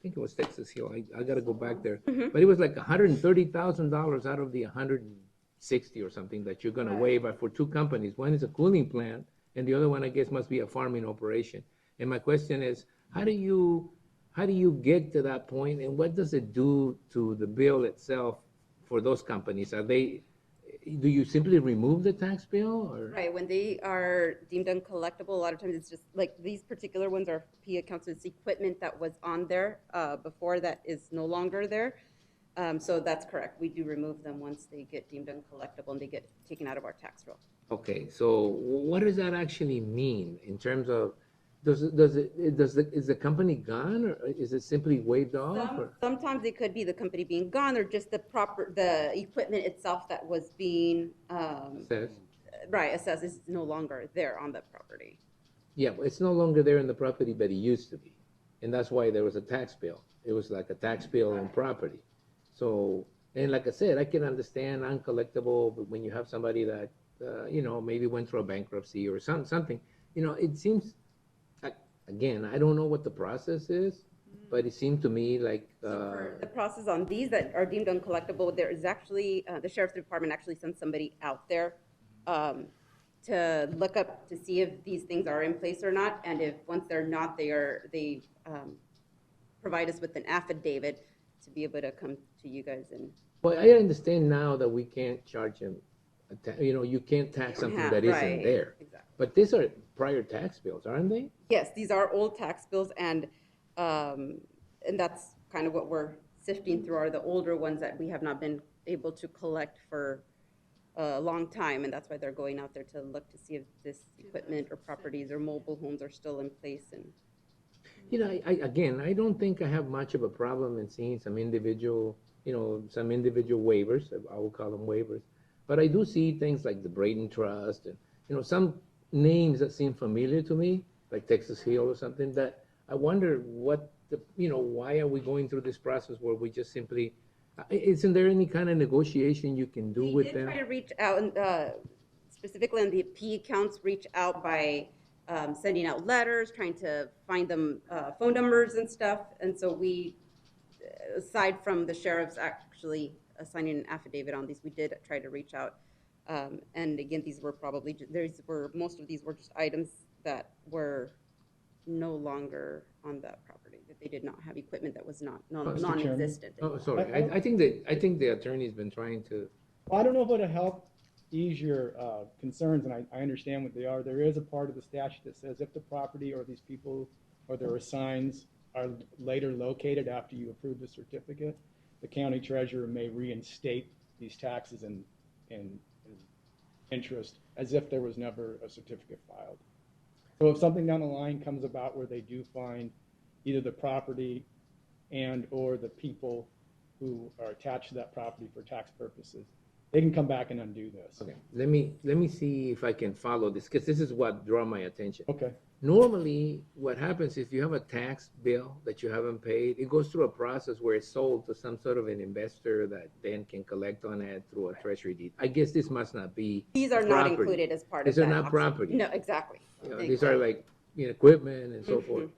think it was Texas Hill. I got to go back there. But it was like $130,000 out of the 160 or something that you're going to waive for 2 companies. One is a cooling plant, and the other one, I guess, must be a farming operation. And my question is, how do you how do you get to that point, and what does it do to the bill itself for those companies? Do you simply remove the tax bill, or? Right, when they are deemed uncollectible, a lot of times it's just, like, these particular ones are P accounts, it's equipment that was on there before that is no longer there. So that's correct, we do remove them once they get deemed uncollectible and they get taken out of our tax roll. Okay, so what does that actually mean in terms of, is the company gone, or is it simply waived off? Or? Sometimes it could be the company being gone, or just the equipment itself that was being, Assessed? right, assessed is no longer there on the property. Yeah, but it's no longer there in the property, but it used to be. And that's why there was a tax bill. It was like a tax bill on property. So, and like I said, I can understand uncollectible, but when you have somebody that, maybe went through a bankruptcy or something, it seems, again, I don't know what the process is, but it seemed to me like. For the process on these that are deemed uncollectible, there is actually, the sheriff's department actually sends somebody out there to look up to see if these things are in place or not, and if once they're not, they provide us with an affidavit to be able to come to you guys and. Well, I understand now that we can't charge them, you can't tax something that isn't there. Exactly. But these are prior tax bills, aren't they? Yes, these are old tax bills, and that's kind of what we're sifting through are the older ones that we have not been able to collect for a long time, and that's why they're going out there to look to see if this equipment or properties or mobile homes are still in place. And I don't think I have much of a problem in seeing some individual waivers. I will call them waivers, but I do see things like the Braden Trust and some names that seem familiar to me, like Texas Hill or something. That I wonder why are we going through this process where we just simply. Isn't there any kind of negotiation you can do with them? We did try to reach out, and specifically on the P accounts, reach out by sending out letters, trying to find them phone numbers and stuff. And so we, aside from the sheriff's actually assigning an affidavit on these, we did try to reach out. And again, most of these were just items that were no longer on that property, that they did not have equipment that was non-existent. Oh, sorry. I think the attorney's been trying to. Well, I don't know if it'll help ease your concerns, and I understand what they are. There is a part of the statute that says if the property or these people or their assigns are later located after you approve the certificate, the county treasurer may reinstate these taxes and interest as if there was never a certificate filed. So if something down the line comes about where they do find either the property and or the people who are attached to that property for tax purposes, they can come back and undo this. Okay, let me see if I can follow this, because this is what drew my attention. Okay. Normally, what happens if you have a tax bill that you haven't paid, it goes through a process where it's sold to some sort of an investor that then can collect on it through a treasury deed. I guess this must not be. These are not included as part of that. These are not property. No, exactly. These are like equipment and so forth,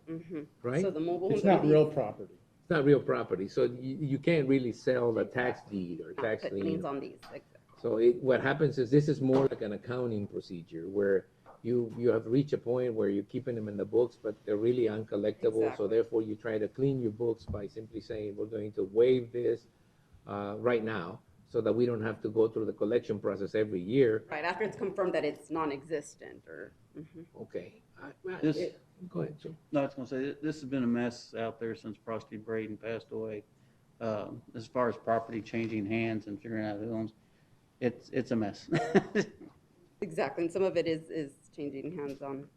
right? So the mobile It's not real property. It's not real property, so you can't really sell the tax deed or tax Put lien. liens on these. So what happens is this is more like an accounting procedure where you have reached a point where you're keeping them in the books, but they're really uncollectible. Exactly. So therefore, you try to clean your books by simply saying we're going to waive this right now, so that we don't have to go through the collection process every year. Right, after it's confirmed that it's non-existent or. Okay. Go ahead, Jim. No, I was going to say, this has been a mess out there since Prosty Braden passed away. As far as property changing hands and figuring out who owns, it's a mess. Exactly, and some of it is changing hands on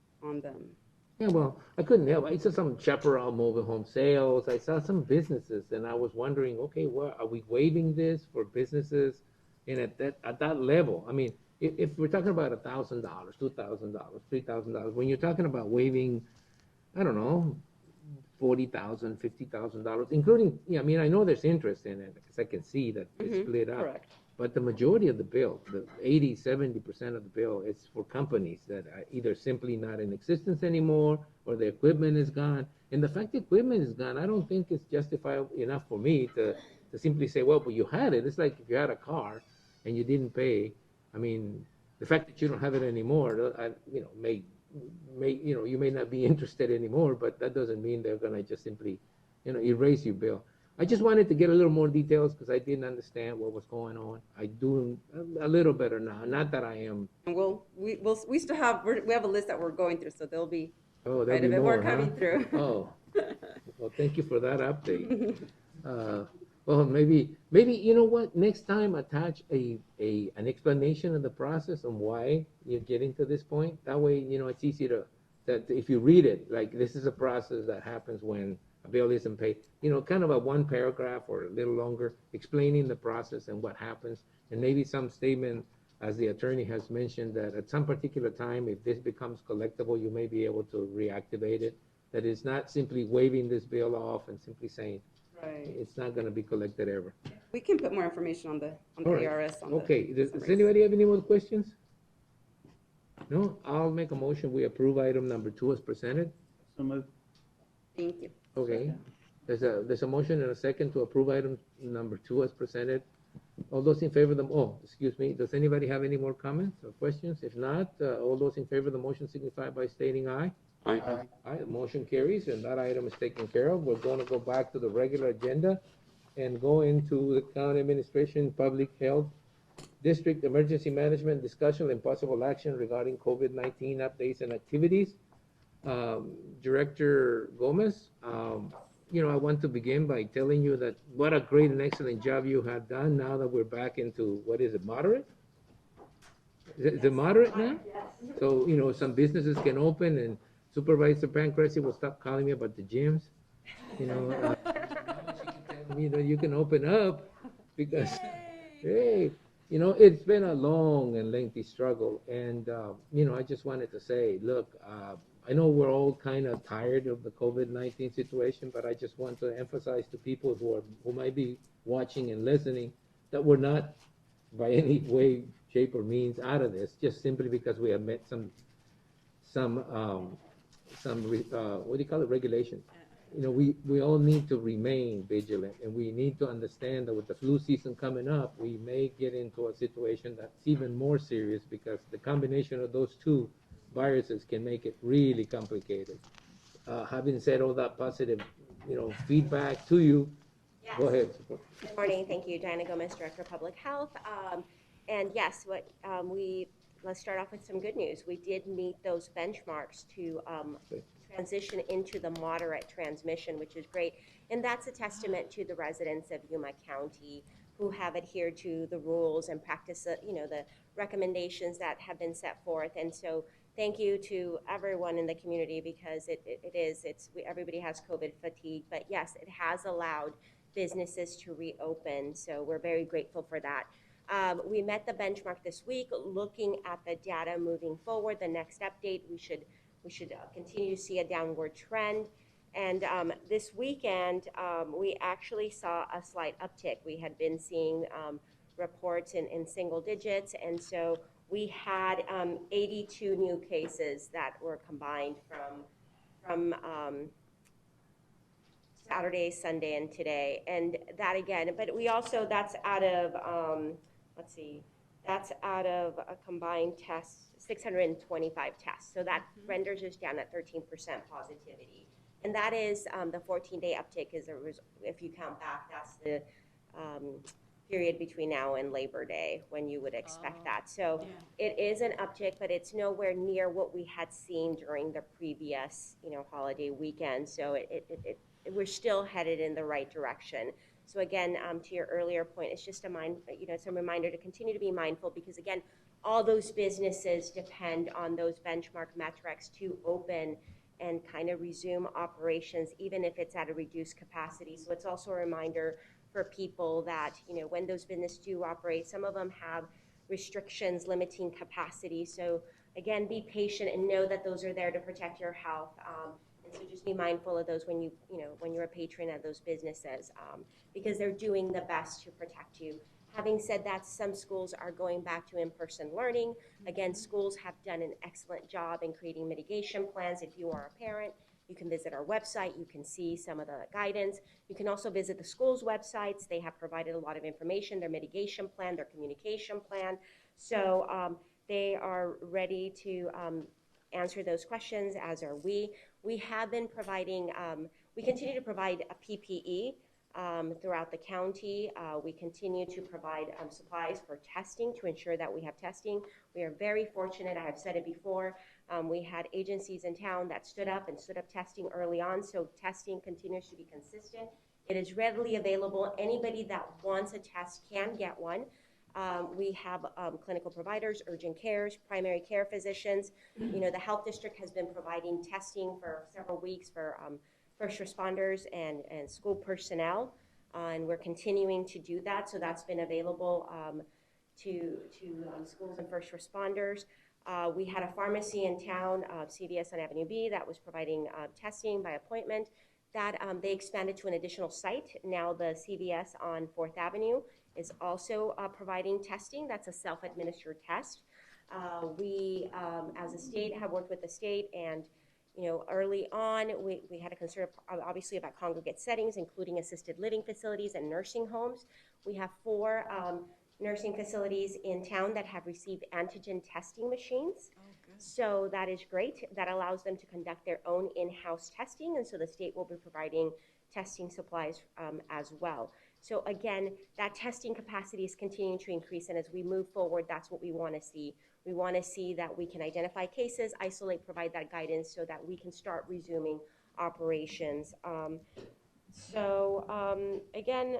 them. Yeah, well, I couldn't help. I saw some Chaparral mobile home sales. I saw some businesses, and I was wondering, okay, well, are we waiving this for businesses? And at that level, I mean, if we're talking about $1,000, $2,000, $3,000, when you're talking about waiving, I don't know, $40,000, $50,000, including, I mean, I know there's interest in it because I can see that it's split up. Correct. But the majority of the bill, the 80, 70% of the bill, is for companies that are either simply not in existence anymore or the equipment is gone. And the fact the equipment is gone, I don't think it's justifiable enough for me to simply say, well, but you had it. It's like if you had a car and you didn't pay. I mean, the fact that you don't have it anymore, you may not be interested anymore, but that doesn't mean they're going to just simply erase your bill. I just wanted to get a little more details because I didn't understand what was going on. I do a little better now. Not that I am. And we still have, we have a list that we're going through, so there'll be Oh, quite there'll a be bit more, more coming through. Oh, well, thank you for that update. Well, maybe you know what? Next time, attach an explanation of the process and why you're getting to this point. That way, it's easy that if you read it, like this is a process that happens when a bill isn't paid. Kind of a one paragraph or a little longer explaining the process and what happens, and maybe some statement, as the attorney has mentioned, that at some particular time, if this becomes collectible, you may be able to reactivate it. That it's not simply waiving this bill off and simply saying, Right. it's not going to be collected ever. We can put more information on the All right. ARS. Okay, does anybody have any more questions? No? I'll make a motion, we approve item number 2 as presented. So moved. Thank you. Okay. There's a motion and a second to approve item number 2 as presented. All those in favor of them, excuse me, does anybody have any more comments or questions? If not, all those in favor of the motion signify by stating aye. Aye. Aye, the motion carries, and that item is taken care of. We're going to go back to the regular agenda and go into the county administration, public health, district emergency management discussion and possible action regarding COVID-19 updates and activities. Director Gomez, I want to begin by telling you that what a great and excellent job you have done now that we're back into, what is it, moderate? Is it moderate now? So, some businesses can open, and Supervisor Pancrasi will stop calling me about the gyms. You can open up because, hey, it's been a long and lengthy struggle. And, I just wanted to say, look, I know we're all kind of tired of the COVID-19 situation, but I just want to emphasize to people who might be watching and listening that we're not by any way, shape, or means out of this, just simply because we have met some what do you call it, regulations. We all need to remain vigilant, and we need to understand that with the flu season coming up, we may get into a situation that's even more serious because the combination of those two viruses can make it really complicated. Having said all that positive, feedback to you, Yes. Go ahead. Good morning. Thank you. Diana Gomez, Director of Public Health. And yes, let's start off with some good news. We did meet those benchmarks to transition into the moderate transmission, which is great. And that's a testament to the residents of Yuma County who have adhered to the rules and practice, the recommendations that have been set forth. And so thank you to everyone in the community because everybody has COVID fatigue, but yes, it has allowed businesses to reopen. So we're very grateful for that. We met the benchmark this week, looking at the data moving forward. The next update, we should continue to see a downward trend. And this weekend, we actually saw a slight uptick. We had been seeing reports in single digits, and so we had 82 new cases that were combined from Saturday, Sunday, and today. And that again, but we also, that's out of, that's out of a combined test, 625 tests. So that renders us down at 13% positivity. And that is the 14-day uptick if you count back, that's the period between now and Labor Day when you would expect that. So it is an uptick, but it's nowhere near what we had seen during the previous, holiday weekend. So we're still headed in the right direction. So again, to your earlier point, it's just it's a reminder to continue to be mindful because again, all those businesses depend on those benchmark metrics to open and kind of resume operations, even if it's at a reduced capacity. So it's also a reminder for people that, when those businesses do operate, some of them have restrictions limiting capacity. So again, be patient and know that those are there to protect your health. And so just be mindful of those when you're a patron of those businesses, because they're doing the best to protect you. Having said that, some schools are going back to in-person learning. Again, schools have done an excellent job in creating mitigation plans. If you are a parent, you can visit our website. You can see some of the guidance. You can also visit the schools' websites. They have provided a lot of information, their mitigation plan, their communication plan. So they are ready to answer those questions, as are we. We have been providing, We continue to provide a PPE throughout the county. We continue to provide supplies for testing to ensure that we have testing. We are very fortunate, I have said it before, we had agencies in town that stood up testing early on, so testing continues to be consistent. It is readily available. Anybody that wants a test can get one. We have clinical providers, urgent cares, primary care physicians. You know, the health district has been providing testing for several weeks for first responders and school personnel, and we're continuing to do that. So that's been available to schools and first responders. We had a pharmacy in town, CVS on Avenue B, that was providing testing by appointment. That they expanded to an additional site. Now the CVS on 4th Avenue is also providing testing. That's a self-administered test. We, as a state, have worked with the state, and you know, early on, we had a concern, obviously, about congregate settings, including assisted living facilities and nursing homes. We have 4 nursing facilities in town that have received antigen testing machines. So that is great. That allows them to conduct their own in-house testing, and so the state will be providing testing supplies as well. So again, that testing capacity is continuing to increase, and as we move forward, that's what we want to see. We want to see that we can identify cases, isolate, provide that guidance so that we can start resuming operations. Again,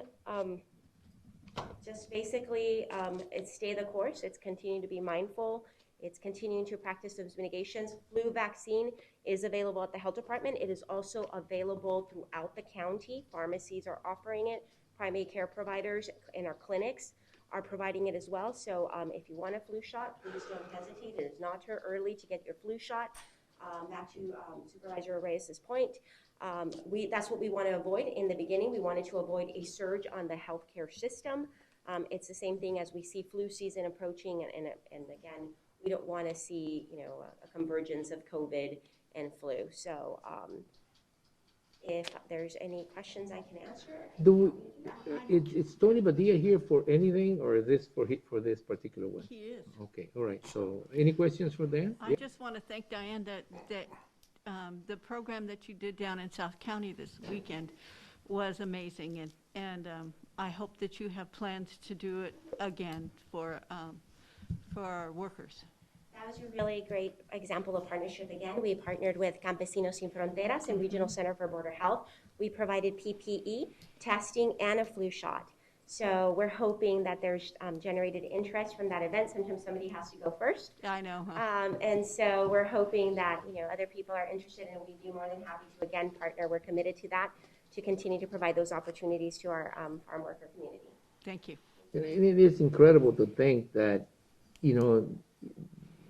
just basically, it's stay the course. It's continuing to be mindful. It's continuing to practice those mitigations. Flu vaccine is available at the health department. It is also available throughout the county. Pharmacies are offering it. Primary care providers in our clinics are providing it as well. So if you want a flu shot, please don't hesitate. It is not too early to get your flu shot. Back to Supervisor Reyes' point, that's what we want to avoid. In the beginning, we wanted to avoid a surge on the healthcare system. It's the same thing as we see flu season approaching, and again, we don't want to see, you know, a convergence of COVID and flu. So if there's any questions I can answer. Is Tony Badia here for anything, or is this for this particular one? He is. Okay, all right. So any questions for Dan? I just want to thank Diane that the program that you did down in South County this weekend was amazing, and I hope that you have plans to do it again for our workers. That was a really great example of partnership again. We partnered with Campesinos Sin Fronteras and Regional Center for Border Health. We provided PPE, testing, and a flu shot. So we're hoping that there's generated interest from that event. Sometimes somebody has to go first. I know, huh? And so we're hoping that, you know, other people are interested, and we'd be more than happy to again partner. We're committed to that, to continue to provide those opportunities to our farm worker community. Thank you. And it is incredible to think that, you know,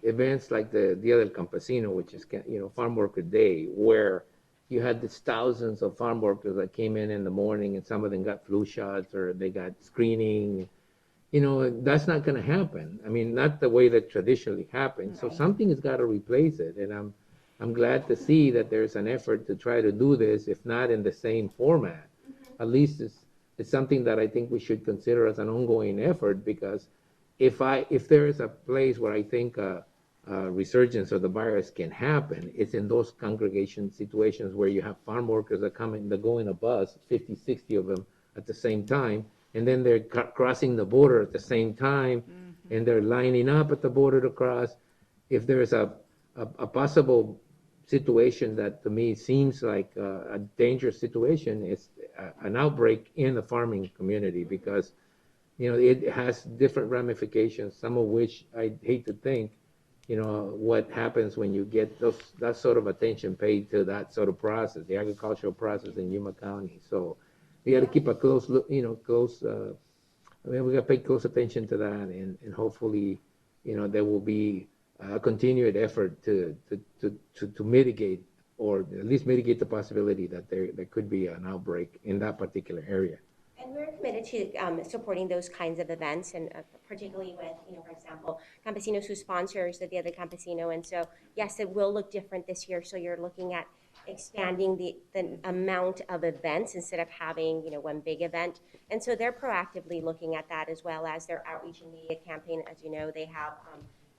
events like the Dia del Campesino, which is, you know, Farm Worker Day, where you had these thousands of farm workers that came in the morning, and some of them got flu shots or they got screening. You know, that's not going to happen. I mean, not the way that traditionally happens. So something has got to replace it, and I'm glad to see that there's an effort to try to do this, if not in the same format. At least it's something that I think we should consider as an ongoing effort, because if there is a place where I think resurgence of the virus can happen, it's in those congregation situations where you have farm workers that come in, that go in a bus, 50, 60 of them at the same time, and then they're crossing the border at the same time, and they're lining up at the border to cross. If there's a possible situation that to me seems like a dangerous situation, it's an outbreak in the farming community, because you know, it has different ramifications, some of which I hate to think, you know, what happens when you get that sort of attention paid to that sort of process, the agricultural process in Yuma County. So we got to keep a close look, you know, we got to pay close attention to that, and hopefully, you know, there will be a continued effort to mitigate, or at least mitigate the possibility that there could be an outbreak in that particular area. And we're committed to supporting those kinds of events, and particularly with, you know, for example, Campesinos, who sponsors the Dia del Campesino. And so, yes, it will look different this year. So you're looking at expanding the amount of events instead of having, you know, one big event. And so they're proactively looking at that, as well as their outreach and media campaign. As you know, they have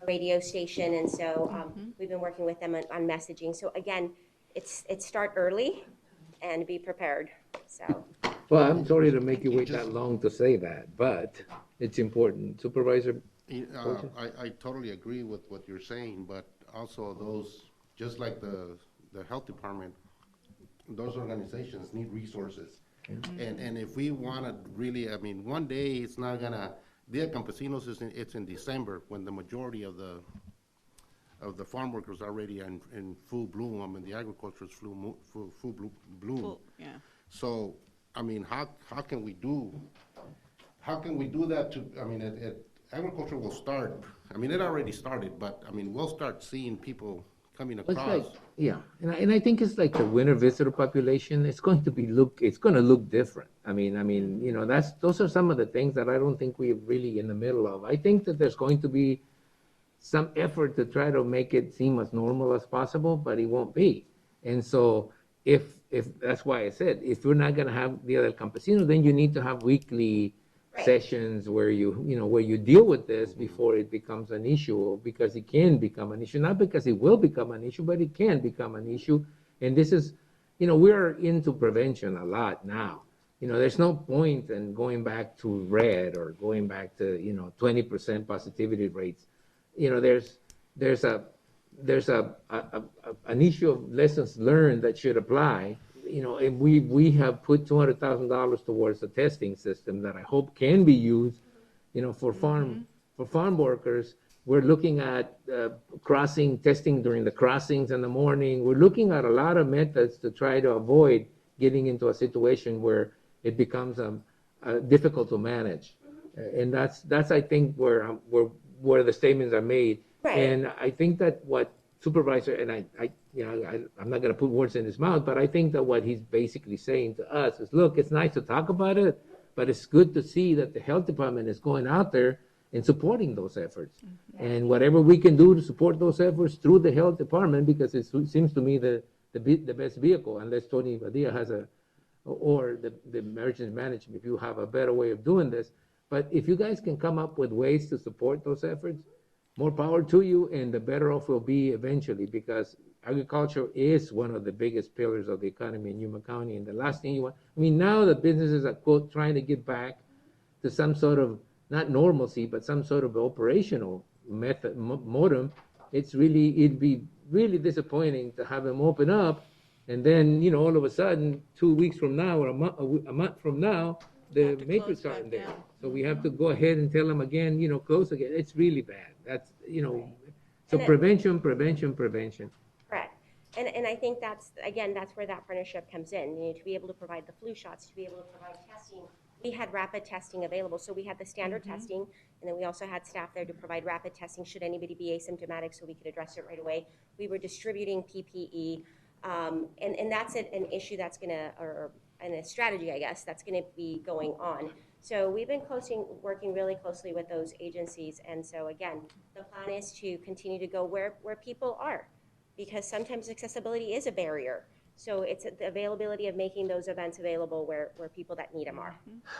a radio station, and so we've been working with them on messaging. So again, it's start early. and be prepared. So. Well, I'm sorry to make you wait that long to say that, but it's important. Supervisor? I totally agree with what you're saying, but also those, just like the health department, those organizations need resources. And if we want to really, I mean, one day it's not gonna, Dia Campesinos it's in December when the majority of the farm workers are already in full bloom. I mean, the agriculture is full bloom. Yeah. So, I mean, how can we do that to, I mean, agriculture will start, I mean, it already started, but, I mean, we'll start seeing people coming It's across. like, yeah, and I think it's like the winter visitor population. It's going to look different. I mean, you know, those are some of the things that I don't think we're really in the middle of. I think that there's going to be some effort to try to make it seem as normal as possible, but it won't be. And so if that's why I said, if we're not gonna have Dia del Campesino, then you need to have weekly sessions where you deal with this before it becomes an issue, because it can become an issue, not because it will become an issue, but it can become an issue. And this is, we're into prevention a lot now. There's no point in going back to red or going back to, 20% positivity rates. There's an issue of lessons learned that should apply. And we have put $200,000 towards a testing system that I hope can be used, for farm workers. We're looking at crossing testing during the crossings in the morning. We're looking at a lot of methods to try to avoid getting into a situation where it becomes difficult to manage. And that's I think where the statements are made. Right. And I think that what Supervisor, and I'm not going to put words in his mouth, but I think that what he's basically saying to us is, look, it's nice to talk about it, but it's good to see that the health department is going out there and supporting those efforts. Mm-hmm. And whatever we can do to support those efforts through the health department, because it seems to me the best vehicle, unless Tony Padilla has or the emergency management, if you have a better way of doing this. But if you guys can come up with ways to support those efforts, more power to you, and the better off we'll be eventually, because agriculture is one of the biggest pillars of the economy in Yuma County. And the last thing you want, now the businesses are, quote, trying to get back to some sort of, not normalcy, but some sort of operational method, modem. It'd be really disappointing to have them open up, and then, all of a sudden, 2 weeks from now or a month from now, the matrix aren't there. So we have to go ahead and tell them again, close again. It's really bad. That's, so prevention. Correct. And I think that's where that partnership comes in, to be able to provide the flu shots, to be able to provide testing. We had rapid testing available. So we had the standard testing, and then we also had staff there to provide rapid testing should anybody be asymptomatic, so we could address it right away. We were distributing PPE, and that's an issue that's going to, and a strategy, I guess, that's going to be going on. So we've been working really closely with those agencies. And so again, the plan is to continue to go where people are, because sometimes accessibility is a barrier. So it's the availability of making those events available where people that need them are.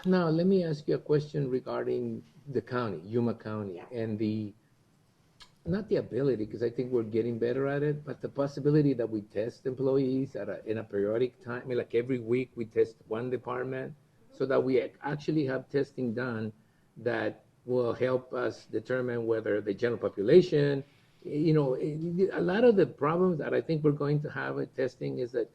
Now, let me ask you a question regarding the county, Yuma County, and not the ability, because I think we're getting better at it, but the possibility that we test employees in a periodic time, like every week we test one department, so that we actually have testing done that will help us determine whether the general population, a lot of the problems that I think we're going to have with testing is that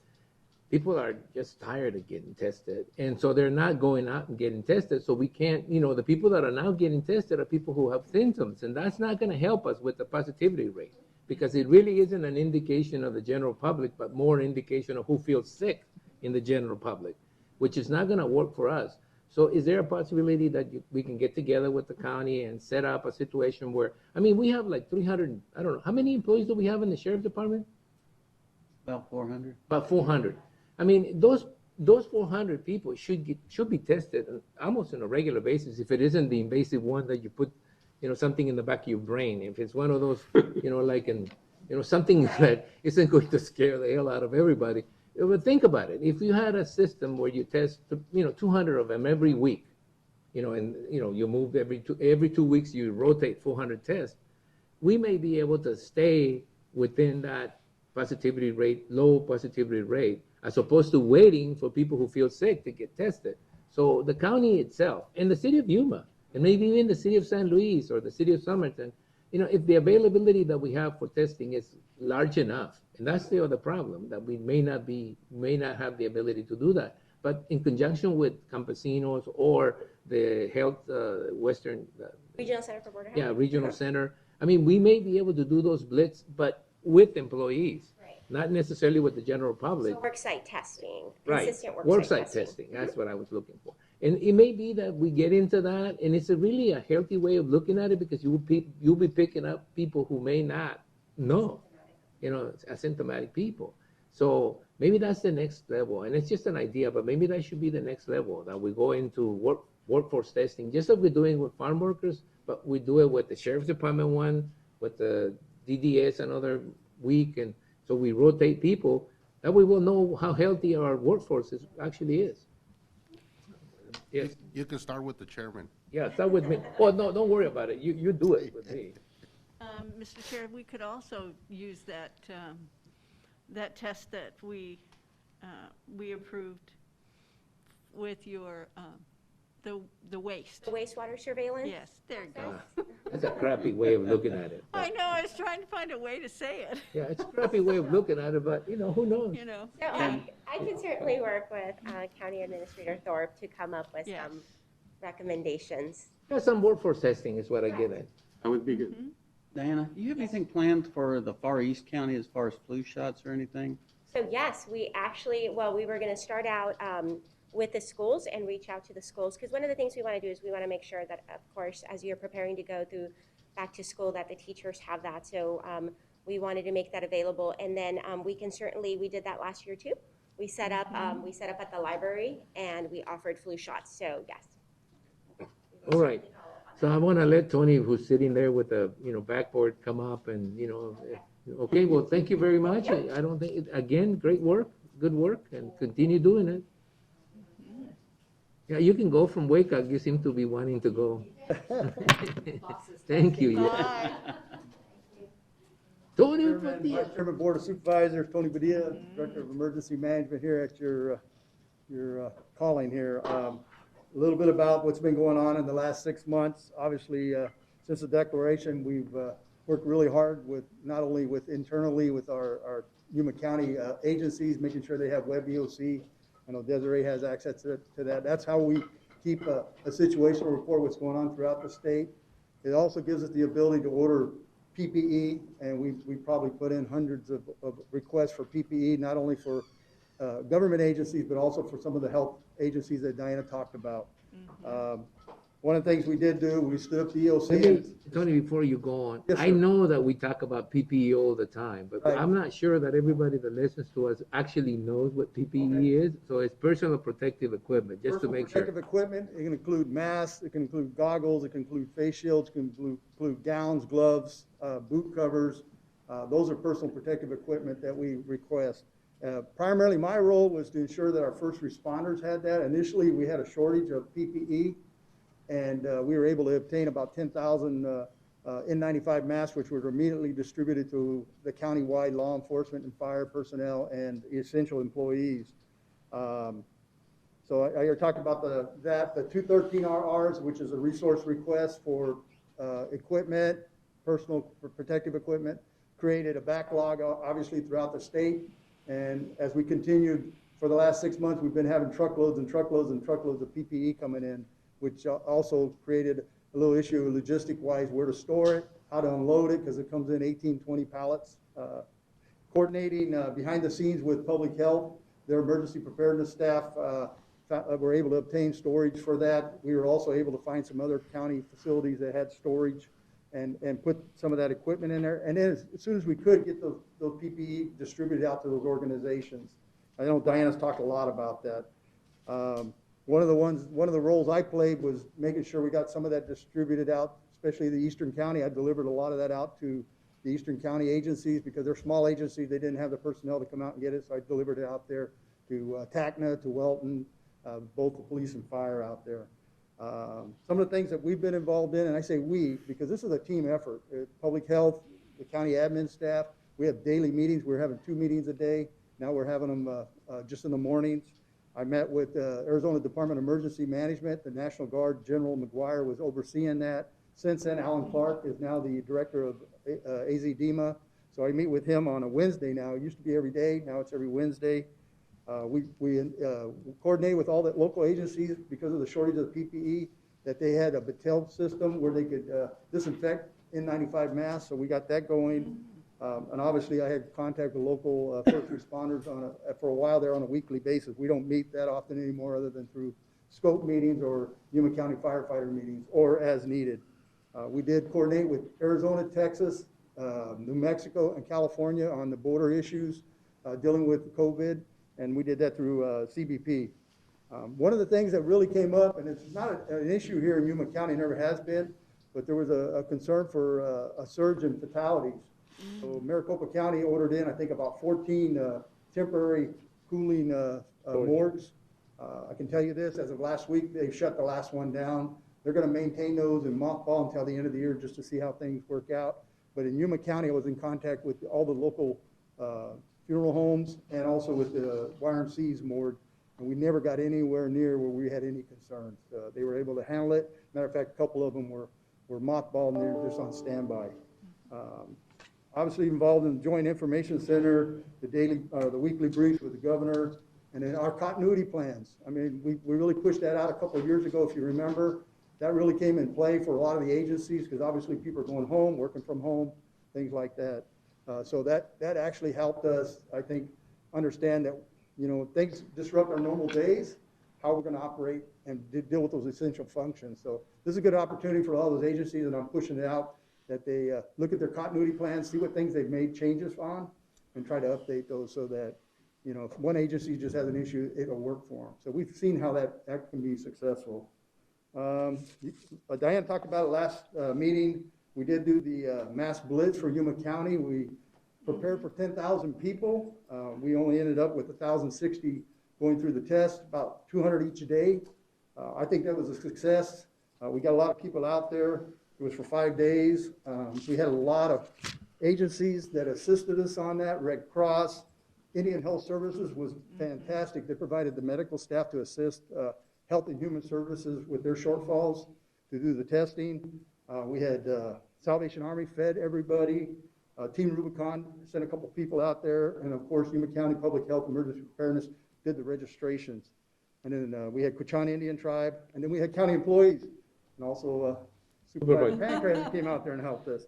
people are just tired of getting tested. And so they're not going out and getting tested. So we can't, the people that are now getting tested are people who have symptoms. And that's not going to help us with the positivity rate, because it really isn't an indication of the general public, but more an indication of who feels sick in the general public, which is not going to work for us. So is there a possibility that we can get together with the county and set up a situation where, we have like 300, I don't know, how many employees do we have in the sheriff's department? About 400. About 400. Those 400 people should be tested almost on a regular basis, if it isn't the invasive one that you put, something in the back of your brain. If it's one of those, something that isn't going to scare the hell out of everybody. But think about it. If you had a system where you test, 200 of them every week, and you move every 2 weeks, you rotate 400 tests, we may be able to stay within that positivity rate, low positivity rate, as opposed to waiting for people who feel sick to get tested. So the county itself, and the city of Yuma, and maybe even the city of San Luis or the city of Somerton, if the availability that we have for testing is large enough, and that's the other problem, that we may not have the ability to do that. But in conjunction with campesinos or the health, Western, Regional Center for Border Health? yeah, regional center, I mean, we may be able to do those blitz, but with employees, not necessarily with the general public. So worksite testing, Right, consistent worksite testing, that's what I was looking for. And it may be that we get into that, and it's really a healthy way of looking at it, because you'll be picking up people who may not know, asymptomatic people. So maybe that's the next level, and it's just an idea, but maybe that should be the next level, that we go into workforce testing, just like we're doing with farm workers, but we do it with the sheriff's department one, with the DDS another week, and so we rotate people, that we will know how healthy our workforce actually is. Yes. You can start with the chairman. Yeah, start with me. Well, no, don't worry about it. You do it with me. Mr. Chair, we could also use that, that test that we approved with your, the waste. The wastewater surveillance? Yes, there you go. That's a crappy way of looking at it. I know, I was trying to find a way to say it. Yeah, it's a crappy way of looking at it, but, who knows? So I can certainly work with County Administrator Thorpe to come up with some recommendations. Yeah, some workforce testing is what I get at. That would be good. Diana, do you have anything planned for the Far East County as far as flu shots or anything? So yes, we actually, we were going to start out with the schools and reach out to the schools, because one of the things we want to do is we want to make sure that, of course, as you're preparing to go through back to school, that the teachers have that. So we wanted to make that available, and then we did that last year too. We set up at the library and we offered flu shots. So yes. All right. So I want to let Tony, who's sitting there with the backboard, come up and okay. Well, thank you very much. I don't think again, great work, good work, and continue doing it. Yeah, you can go from Wake-Up. You seem to be wanting to go. Thank you. Yeah. Tony Padilla. Vice Chairman, Board of Supervisors, Tony Padilla, Director of Emergency Management here at your calling here. A little bit about what's been going on in the last 6 months. Obviously, since the declaration, we've worked really hard with not only internally with our Yuma County agencies, making sure they have web EOC. I know Desiree has access to that. That's how we keep a situational report what's going on throughout the state. It also gives us the ability to order PPE, and we probably put in hundreds of requests for PPE, not only for government agencies, but also for some of the health agencies that Diana talked about. One of the things we did do, we stood up the EOC. Tony, before you go on, Yes, I sir. know that we talk about PPE all the time, but Right. I'm not sure that everybody that listens to us actually knows what PPE is. So it's personal protective equipment, just to Personal make sure. protective equipment, it can include masks, it can include goggles, it can include face shields, it can include gowns, gloves, boot covers. Those are personal protective equipment that we request. Primarily, my role was to ensure that our first responders had that. Initially, we had a shortage of PPE, and we were able to obtain about 10,000 N95 masks, which were immediately distributed to the county-wide law enforcement and fire personnel and essential employees. So I talked about the 213 RRs, which is a resource request for equipment, personal protective equipment, created a backlog, obviously, throughout the state. And as we continued for the last 6 months, we've been having truckloads and truckloads and truckloads of PPE coming in, which also created a little issue logistic-wise, where to store it, how to unload it, because it comes in 18, 20 pallets. Coordinating behind the scenes with public health, their emergency preparedness staff were able to obtain storage for that. We were also able to find some other county facilities that had storage and put some of that equipment in there. And then as soon as we could, get those PPE distributed out to those organizations. I know Diana's talked a lot about that. One of the roles I played was making sure we got some of that distributed out, especially the Eastern County. I delivered a lot of that out to the Eastern County agencies because they're small agencies. They didn't have the personnel to come out and get it, so I delivered it out there to TACNA, to Welton, both the police and fire out there. Some of the things that we've been involved in, and I say we because this is a team effort. Public health, the county admin staff, We have daily meetings. We're having 2 meetings a day. Now we're having them just in the mornings. I met with Arizona Department of Emergency Management. The National Guard General McGuire was overseeing that. Since then, Alan Clark is now the director of AZDEMA. So I meet with him on a Wednesday now. It used to be every day. Now it's every Wednesday. We coordinate with all the local agencies because of the shortage of PPE, that they had a Battelle system where they could disinfect N95 masks. So we got that going. And obviously I had contact with local first responders for a while there on a weekly basis. We don't meet that often anymore other than through scope meetings or Yuma County firefighter meetings or as needed. We did coordinate with Arizona, Texas, New Mexico, and California on the border issues dealing with COVID, and we did that through CBP. One of the things that really came up, and it's not an issue here in Yuma County, never has been, but there was a concern for a surge in fatalities. So Maricopa County ordered in, I think, about 14 temporary cooling morgues. I can tell you this, as of last week, they've shut the last one down. They're going to maintain those and mothball until the end of the year just to see how things work out. But in Yuma County, I was in contact with all the local funeral homes and also with the YMC's morgue, and we never got anywhere near where we had any concerns. They were able to handle it. Matter of fact, a couple of them were mothballed and they're just on standby. Obviously involved in the Joint Information Center, the weekly briefs with the governor, and then our continuity plans. I mean, we really pushed that out a couple of years ago, if you remember. That really came in play for a lot of the agencies because obviously people are going home, working from home, things like that. So that actually helped us, I think, understand that, you know, things disrupt our normal days, how we're going to operate and deal with those essential functions. So this is a good opportunity for all those agencies, and I'm pushing it out, that they look at their continuity plans, see what things they've made changes on, and try to update those so that, you know, if one agency just has an issue, it'll work for them. So we've seen how that can be successful. Diane talked about it last meeting. We did do the mass blitz for Yuma County. We prepared for 10,000 people. We only ended up with 1,060 going through the test, about 200 each day. I think that was a success. We got a lot of people out there. It was for 5 days. We had a lot of agencies that assisted us on that. Red Cross, Indian Health Services was fantastic. They provided the medical staff to assist Health and Human Services with their shortfalls to do the testing. We had Salvation Army fed everybody. Team Rubicon sent a couple people out there. And of course, Yuma County Public Health Emergency Preparedness did the registrations. And then we had Quechan Indian Tribe. And then we had county employees. And also Supervisor Pancras came out there and helped us.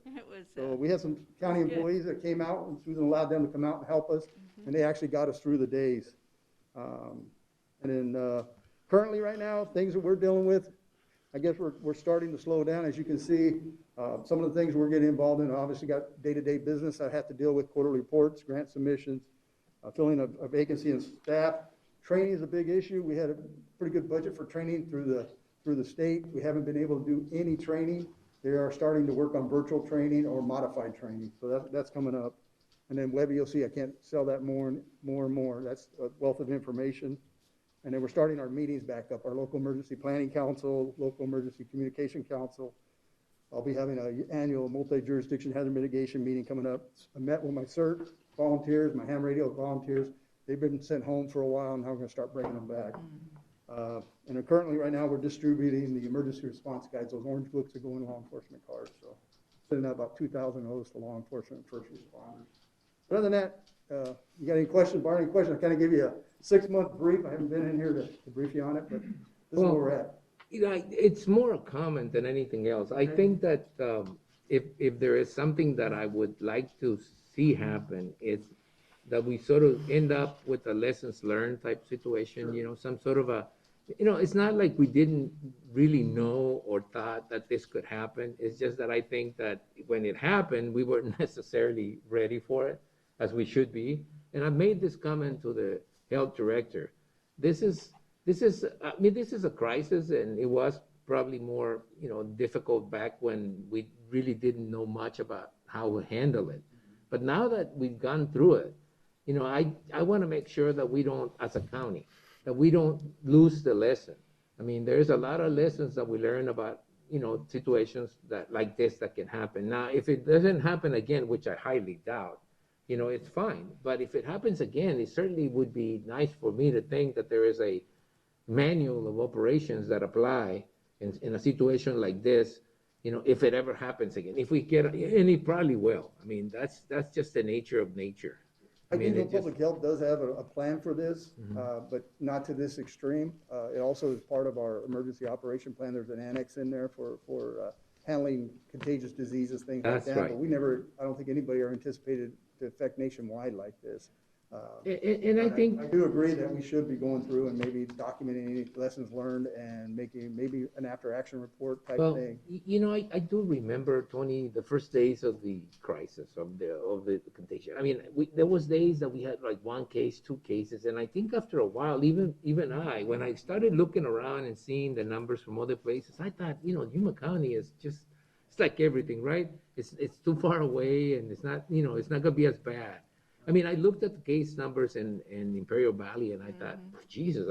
So we had some county employees that came out, and Susan allowed them to come out and help us. And they actually got us through the days. And then currently right now, things that we're dealing with, I guess we're starting to slow down. As you can see, some of the things we're getting involved in, obviously got day-to-day business. I have to deal with quarterly reports, grant submissions, filling a vacancy in staff. Training is a big issue. We had a pretty good budget for training through the state. We haven't been able to do any training. They are starting to work on virtual training or modified training. So that's coming up. And then Webby, you'll see I can't sell that more and more. That's a wealth of information. And then we're starting our meetings back up, our local emergency planning council, local emergency communication council. I'll be having an annual multi-jurisdiction hazard mitigation meeting coming up. I met with my CERT volunteers, my ham radio volunteers. They've been sent home for a while, and now we're going to start bringing them back. And currently, right now, we're distributing the emergency response guides. Those orange books that go in law enforcement cars. So sending out about 2,000 of those to law enforcement and first responders. But other than that, you got any questions, Barney? Any questions? I kind of give you a 6-month brief. I haven't been in here to brief you on it, but this is where we're at. You know, it's more a comment than anything else. I think that if there is something that I would like to see happen, it's that we sort of end up with a lessons learned type situation. Sure. You know, some sort of a, you know, it's not like we didn't really know or thought that this could happen. It's just that I think that when it happened, we weren't necessarily ready for it as we should be. And I made this comment to the health director. This is a crisis, and it was probably more, you know, difficult back when we really didn't know much about how to handle it. But now that we've gone through it, you know, I want to make sure that we don't, as a county, that we don't lose the lesson. I mean, there's a lot of lessons that we learn about, you know, situations that like this that can happen. Now, if it doesn't happen again, which I highly doubt, it's fine. But if it happens again, it certainly would be nice for me to think that there is a manual of operations that apply in a situation like this, if it ever happens again. If we get, and it probably will. I mean, that's just the nature of nature. I mean, do know it just, public health does have a plan for this, but not to this extreme. It also is part of our emergency operation plan. There's an annex in there for handling contagious diseases, things like That's that. right. But we never, I don't think anybody ever anticipated to affect nationwide like this. And I think I do agree that we should be going through and maybe documenting any lessons learned and making maybe an after-action report type well, thing. I do remember, Tony, the first days of the crisis of the contagion. I mean, there was days that we had like 1 case, 2 cases, and I think after a while, even when I started looking around and seeing the numbers from other places, I thought, Yuma County is just, it's like everything, right? It's too far away, and it's not, it's not gonna be as bad. I mean, I looked at the case numbers in Imperial Valley, and I thought, Jesus,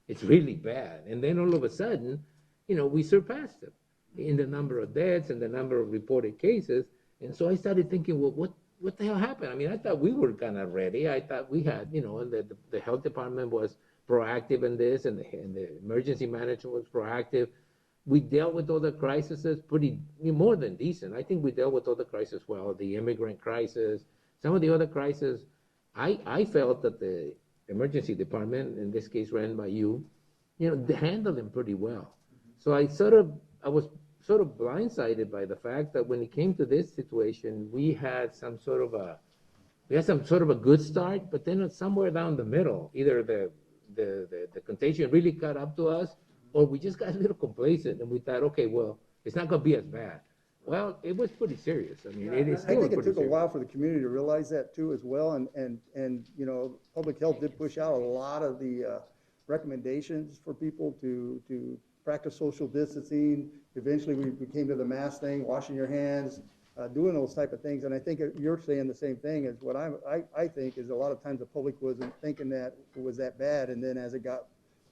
it's really bad. And then all of a sudden, we surpassed them in the number of deaths and the number of reported cases. And so I started thinking, well, what the hell happened? I mean, I thought we were kind of ready. I thought we had, and the health department was proactive in this, and the emergency management was proactive. We dealt with all the crises pretty more than decent. I think we dealt with all the crises well. The immigrant crisis, some of the other crises, I felt that the emergency department, in this case ran by you, they handled them pretty well. So I was sort of blindsided by the fact that when it came to this situation, we had some sort of a good start, but then somewhere down the middle, either the contagion really caught up to us, or we just got a little complacent and we thought, okay, well, it's not going to be as bad. Well, it was pretty serious. I mean, it is still I think it pretty took a serious. while for the community to realize that too as well, and public health did push out a lot of the recommendations for people to practice social distancing. Eventually, we came to the mask thing, washing your hands, doing those type of things. And I think you're saying the same thing as what I think is a lot of times the public wasn't thinking that it was that bad, and then as it got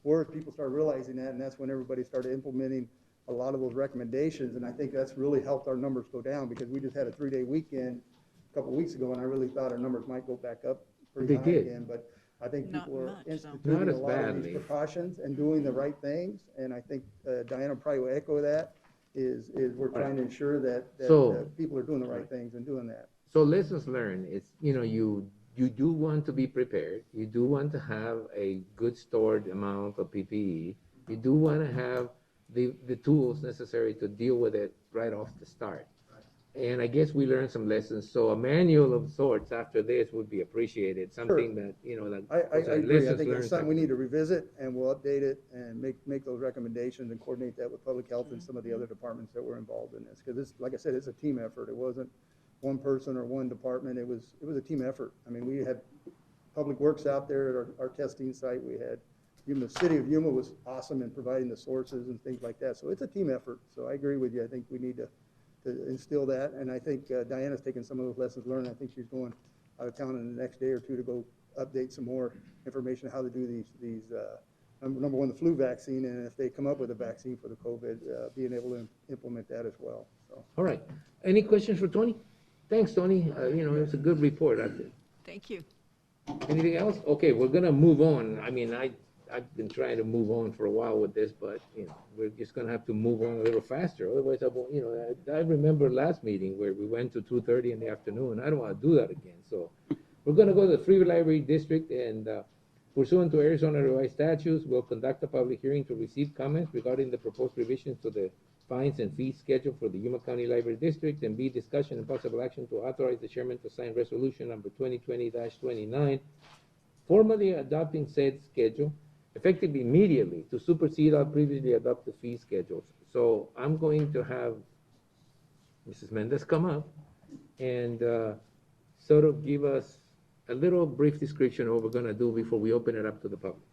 worse, people started realizing that, and that's when everybody started implementing a lot of those recommendations, and I think that's really helped our numbers go down, because we just had a 3-day weekend a couple of weeks ago, and I really thought our numbers might go back up pretty They high did. again, but I think Not people are much, though. instituting Not a as lot of badly. these precautions and doing the right things, and I think Diana probably will echo that, is we're trying to ensure that So- people are doing the right things and doing that. So lessons learned, it's, you do want to be prepared. You do want to have a good stored amount of PPE. You do want to have the tools necessary to deal with it right off the start. And I guess we learned some lessons. So a manual of sorts after this would be appreciated, something that, that. I was a agree. I lessons think learned it's something we type need to revisit, and we'll update it and make those recommendations and coordinate that with public health and some of the other departments that were involved in this. Because this, like I said, it's a team effort. It wasn't one person or one department. It was a team effort. I mean, we had Public Works out there at our testing site. We had the city of Yuma was awesome in providing the sources and things like that. So it's a team effort. So I agree with you. I think we need to instill that. And I think Diana's taken some of those lessons learned. I think she's going out of town in the next day or two to go update some more information on how to do these number one, the flu vaccine, and if they come up with a vaccine for the COVID, being able to implement that as well. So. All right. Any questions for Tony? Thanks, Tony. It was a good report. Thank you. Anything else? Okay, we're gonna move on. I mean, I've been trying to move on for a while with this, but, we're just gonna have to move on a little faster. Otherwise, I remember last meeting where we went to 2:30 in the afternoon. I don't wanna do that again. So we're gonna go to the Free Library District, and pursuant to Arizona revised statutes, we'll conduct a public hearing to receive comments regarding the proposed revisions to the fines and fees schedule for the Yuma County Library District, and B, discussion and possible action to authorize the chairman to sign resolution number 2020-29, formally adopting said schedule, effective immediately to supersede all previously adopted fee schedules. So I'm going to have Mrs. Mendez come up and sort of give us a little brief description of what we're gonna do before we open it up to the public.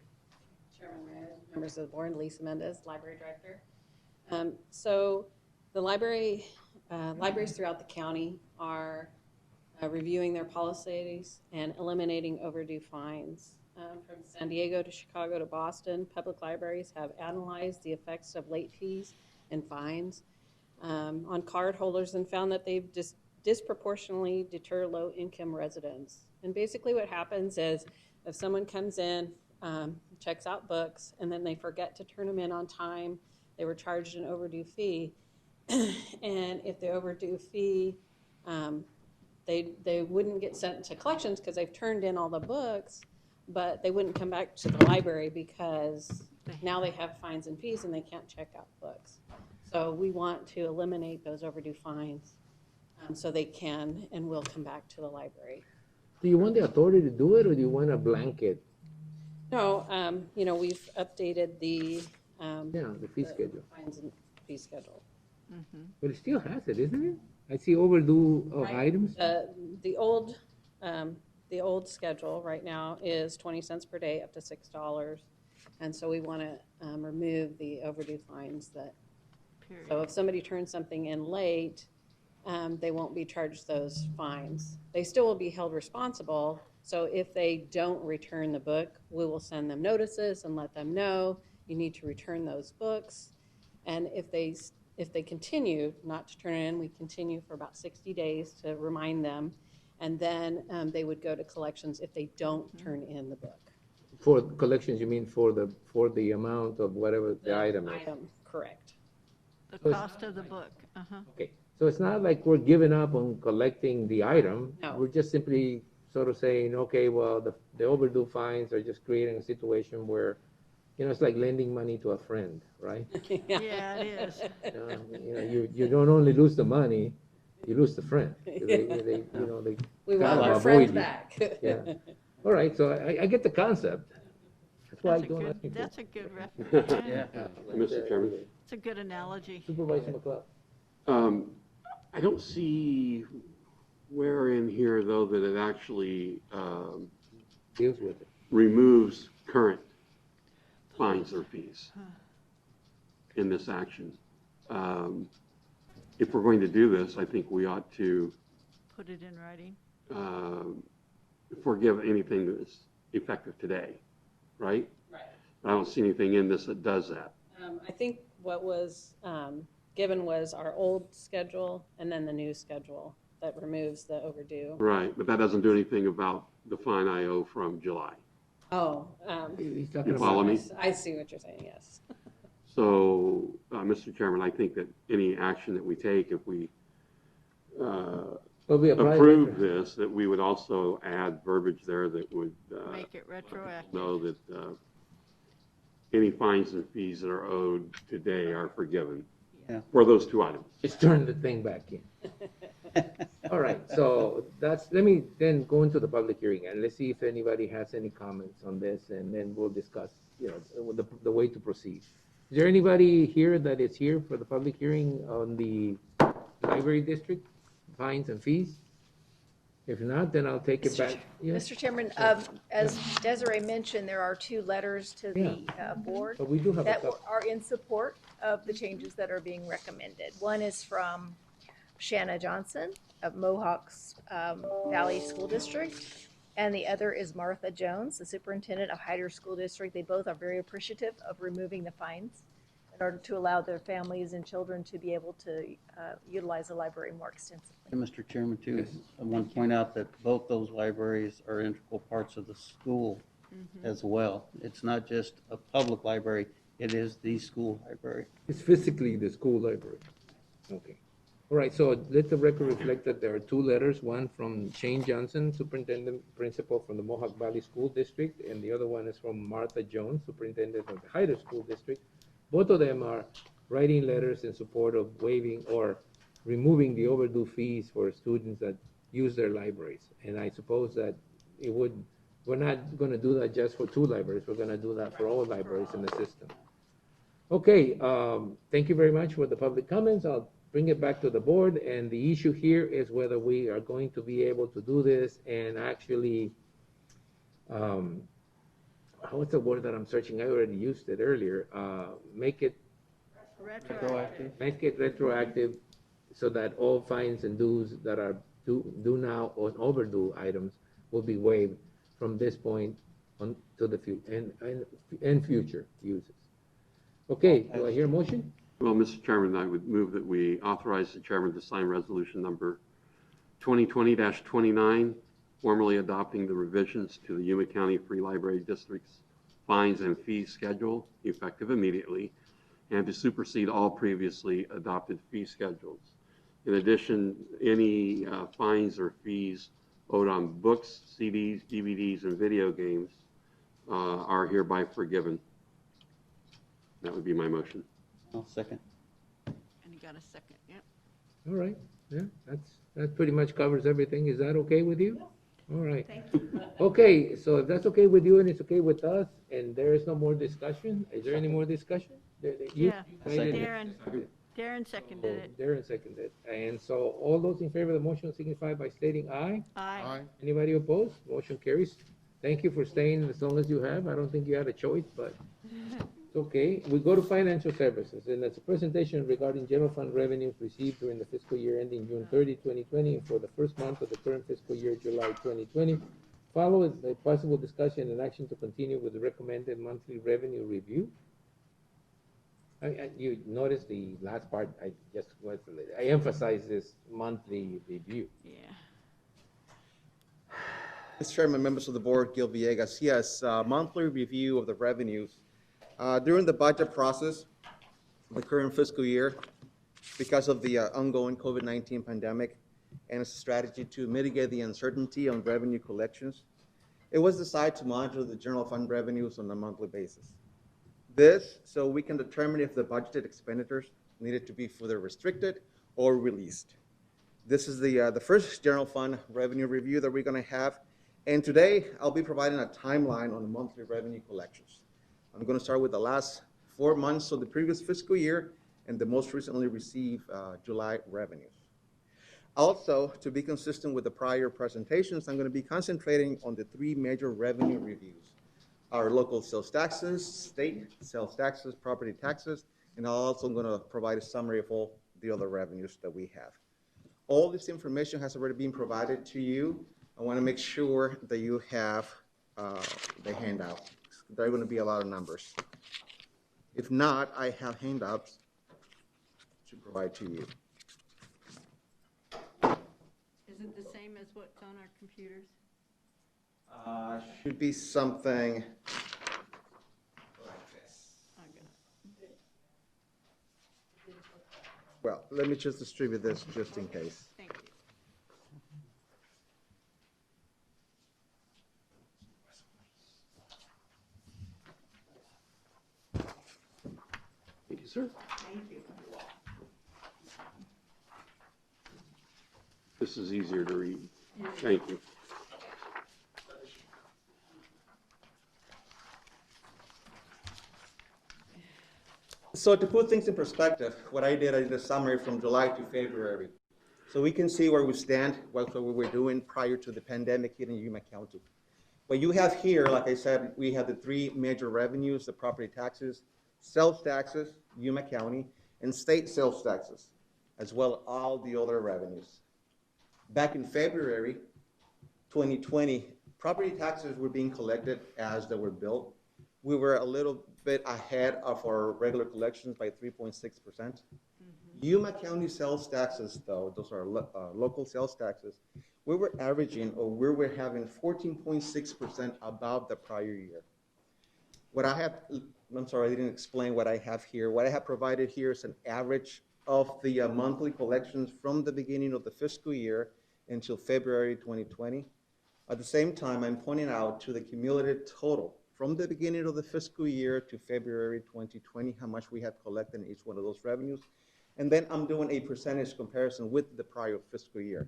Chairman Reyes, members of the board, Lisa Mendez, Library Director. So the libraries throughout the county are reviewing their policies and eliminating overdue fines. From San Diego to Chicago to Boston, public libraries have analyzed the effects of late fees and fines on card holders and found that they've just disproportionately deter low-income residents. And basically what happens is if someone comes in, checks out books, and then they forget to turn them in on time, they were charged an overdue fee. And if the overdue fee, they wouldn't get sent to collections because they've turned in all the books, but they wouldn't come back to the library because now they have fines and fees and they can't check out books. So we want to eliminate those overdue fines so they can and will come back to the library. Do you want the authority to do it, or do you want a blanket? No, we've updated the The fee schedule. fines and fee schedule. But it still has it, isn't it? I see overdue items. The old schedule right now is 20 cents per day up to $6. And so we want to remove the overdue fines so if somebody turns something in late, they won't be charged those fines. They still will be held responsible. So if they don't return the book, we will send them notices and let them know you need to return those books. And if they continue not to turn it in, we continue for about 60 days to remind them. And then they would go to collections if they don't turn in the book. For collections, you mean for the amount of whatever the item is? Correct. The cost of the book. Okay, so it's not like we're giving up on collecting the item. No. We're just simply sort of saying, okay, well, the overdue fines are just creating a situation where, it's like lending money to a friend, right? Yeah, it is. You don't only lose the money, you lose the friend. They We kind want of our avoid friends you. back. Yeah. All right, so I get the concept. That's why I don't ask you. That's a good reference. Yeah. Mr. Chairman. It's a good analogy. Supervisor McLeod. I don't see where in here, though, that it actually deals with it, removes current fines or fees in this action. If we're going to do this, I think we ought to put it in writing. Forgive anything that is effective today, right? Right. I don't see anything in this that does that. I think what was given was our old schedule and then the new schedule that removes the overdue. Right, but that doesn't do anything about the fine I owe from July. Oh. He's talking You about. follow me? I see what you're saying, yes. So, Mr. Chairman, I think that any action that we take, if we approve this, that we would also add verbiage there that would make it retroactive. know that any fines and fees that are owed today are forgiven for those two items. Just turn the thing back in. All right, so let me then go into the public hearing and let's see if anybody has any comments on this, and then we'll discuss, the way to proceed. Is there anybody here that is here for the public hearing on the library district, fines and fees? If not, then I'll take it back. Yes? Mr. Chairman, as Desiree mentioned, there are 2 letters to the board But we do have a that couple. are in support of the changes that are being recommended. One is from Shanna Johnson of Mohawks Valley School District, and the other is Martha Jones, the superintendent of Hyder School District. They both are very appreciative of removing the fines in order to allow their families and children to be able to utilize the library more extensively. And Mr. Chairman, too, I want to point out that both those libraries are integral parts of the school as well. It's not just a public library, it is the school library. It's physically the school library. Okay. All right, so let the record reflect that there are 2 letters, one from Shane Johnson, superintendent principal from the Mohawk Valley School District, and the other one is from Martha Jones, superintendent of the Hyder School District. Both of them are writing letters in support of waiving or removing the overdue fees for students that use their libraries. And I suppose that we're not going to do that just for 2 libraries, we're going to do that for all libraries in the system. Okay, thank you very much for the public comments. I'll bring it back to the board, and the issue here is whether we are going to be able to do this and actually, what's the word that I'm searching? I already used it earlier. Make it retroactive so that all fines and dues that are due now on overdue items will be waived from this point on to the future and future uses. Okay, do I hear a motion? Well, Mr. Chairman, I would move that we authorize the chairman to sign resolution number 2020-29, formally adopting the revisions to the Yuma County Free Library District's fines and fees schedule effective immediately, and to supersede all previously adopted fee schedules. In addition, any fines or fees owed on books, CDs, DVDs, and video games are hereby forgiven. That would be my motion. I'll second. And you got a second, yeah. All right, yeah, that pretty much covers everything. Is that okay with you? All right. Thank you. Okay, so if that's okay with you and it's okay with us, and there is no more discussion, is there any more discussion? Yeah, made it. Darren seconded it. Darren seconded. And so all those in favor of the motion signify by stating aye. Aye. Anybody opposed? Motion carries. Thank you for staying as long as you have. I don't think you had a choice, but it's okay. We go to financial services, and that's a presentation regarding general fund revenues received during the fiscal year ending June 30, 2020, and for the first month of the current fiscal year, July 2020. Followed by possible discussion and action to continue with the recommended monthly revenue review. You notice the last part, I just went for it. I emphasize this monthly review. Yeah. Mr. Chairman, members of the board, Gil Villegas. Yes, monthly review of the revenues. During the budget process, the current fiscal year, because of the ongoing COVID-19 pandemic and its strategy to mitigate the uncertainty on revenue collections, it was decided to monitor the general fund revenues on a monthly basis. This, so we can determine if the budgeted expenditures needed to be further restricted or released. This is the first general fund revenue review that we're going to have. And today, I'll be providing a timeline on the monthly revenue collections. I'm going to start with the last 4 months of the previous fiscal year and the most recently received July revenues. Also, to be consistent with the prior presentations, I'm going to be concentrating on the 3 major revenue reviews: our local sales taxes, state sales taxes, property taxes, and I'm also going to provide a summary of all the other revenues that we have. All this information has already been provided to you. I want to make sure that you have the handout. There are going to be a lot of numbers. If not, I have handouts to provide to you. Is it the same as what's on our computers? Should be something like this. Well, let me just distribute this just in case. Thank you. Thank you, sir. Thank you. This is easier to read. Thank you. So to put things in perspective, what I did a summary from July to February. So we can see where we stand, what we were doing prior to the pandemic here in Yuma County. What you have here, like I said, we have the 3 major revenues: the property taxes, sales taxes, Yuma County, and state sales taxes, as well as all the other revenues. Back in February 2020, property taxes were being collected as they were billed. We were a little bit ahead of our regular collections by 3.6%. Yuma County sales taxes, though, those are local sales taxes, we were averaging, or we were having 14.6% above the prior year. What I have, I'm sorry, I didn't explain what I have here. What I have provided here is an average of the monthly collections from the beginning of the fiscal year until February 2020. At the same time, I'm pointing out to the cumulative total from the beginning of the fiscal year to February 2020, how much we have collected in each one of those revenues. And then I'm doing a percentage comparison with the prior fiscal year.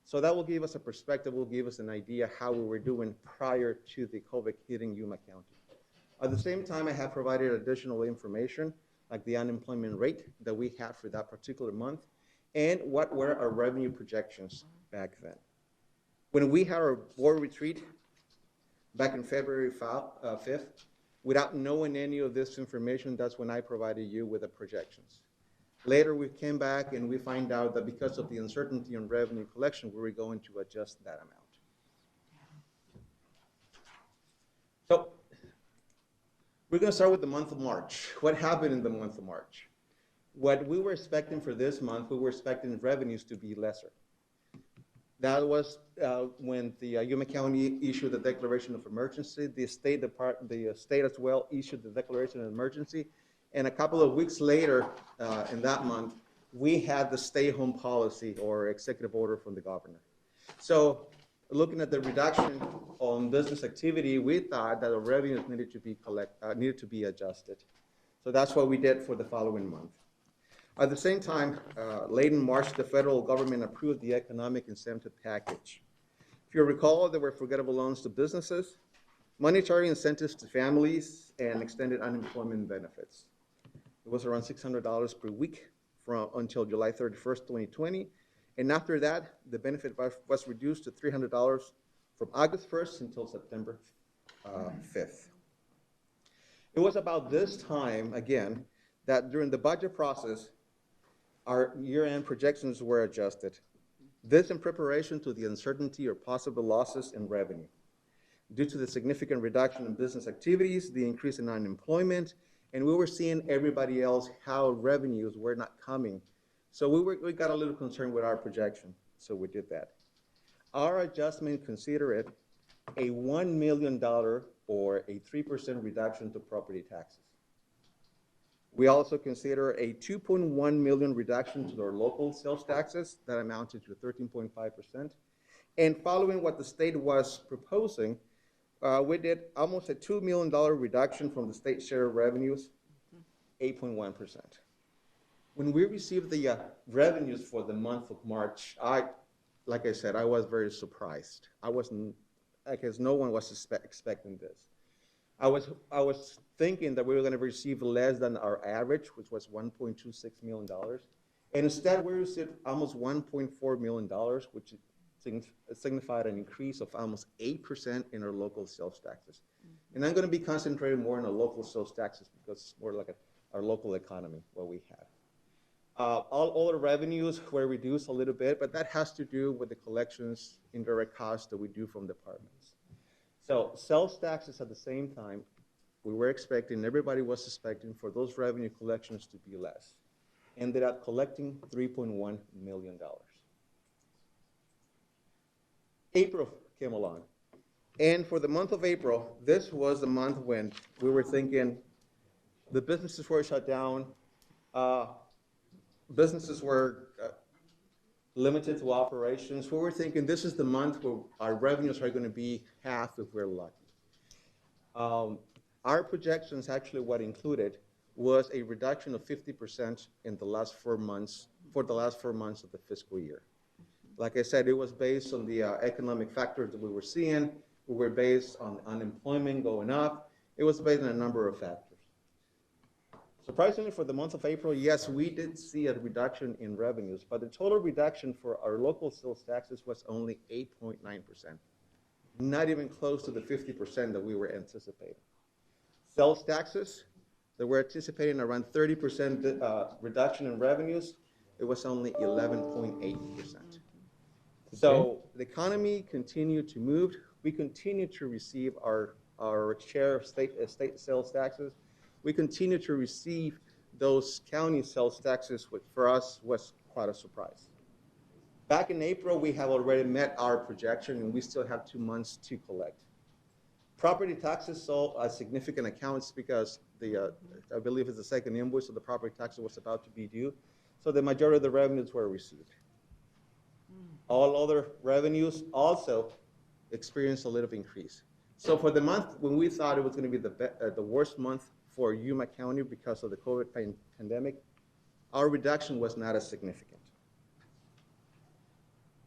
So that will give us a perspective, will give us an idea how we were doing prior to the COVID hitting Yuma County. At the same time, I have provided additional information, like the unemployment rate that we had for that particular month, and what were our revenue projections back then. When we had our board retreat back in February 5th, without knowing any of this information, that's when I provided you with the projections. Later, we came back and we find out that because of the uncertainty in revenue collection, we were going to adjust that amount. So we're going to start with the month of March. What happened in the month of March? What we were expecting for this month, we were expecting revenues to be lesser. That was when the Yuma County issued the declaration of emergency. The state as well issued the declaration of emergency. And a couple of weeks later, in that month, we had the stay-home policy or executive order from the governor. So looking at the reduction on business activity, we thought that the revenues needed to be adjusted. So that's what we did for the following month. At the same time, late in March, the federal government approved the economic incentive package. If you recall, there were forgettable loans to businesses, monetary incentives to families, and extended unemployment benefits. It was around $600 per week until July 31st, 2020. And after that, the benefit was reduced to $300 from August 1st until September 5th. It was about this time, again, that during the budget process, our year-end projections were adjusted. This in preparation to the uncertainty or possible losses in revenue. Due to the significant reduction in business activities, the increase in unemployment, and we were seeing everybody else how revenues were not coming. So we got a little concerned with our projection, so we did that. Our adjustment considered a $1 million or a 3% reduction to property taxes. We also consider a $2.1 million reduction to our local sales taxes that amounted to 13.5%. And following what the state was proposing, we did almost a $2 million reduction from the state share of revenues, 8.1%. When we received the revenues for the month of March, like I said, I was very surprised. I guess no one was expecting this. I was thinking that we were going to receive less than our average, which was $1.26 million. And instead, we received almost $1.4 million, which signified an increase of almost 8% in our local sales taxes. And I'm going to be concentrating more on our local sales taxes because it's more like our local economy, what we have. All the revenues were reduced a little bit, but that has to do with the collections, indirect costs that we do from departments. So sales taxes at the same time, we were expecting, everybody was expecting for those revenue collections to be less. Ended up collecting $3.1 million. April came along. And for the month of April, this was the month when we were thinking the businesses were shut down, businesses were limited to operations. We were thinking this is the month where our revenues are going to be half if we're lucky. Our projections actually what included was a reduction of 50% in the last 4 months, for the last 4 months of the fiscal year. Like I said, it was based on the economic factors that we were seeing. We were based on unemployment going up. It was based on a number of factors. Surprisingly, for the month of April, yes, we did see a reduction in revenues, but the total reduction for our local sales taxes was only 8.9%, not even close to the 50% that we were anticipating. Sales taxes, that we're anticipating around 30% reduction in revenues, it was only 11.8%. So the economy continued to move. We continued to receive our share of state sales taxes. We continue to receive those county sales taxes, which for us was quite a surprise. Back in April, we have already met our projection, and we still have 2 months to collect. Property taxes saw a significant accounts because I believe it's the second invoice of the property taxes was about to be due. So the majority of the revenues were received. All other revenues also experienced a little increase. So for the month when we thought it was going to be the worst month for Yuma County because of the COVID pandemic, our reduction was not as significant.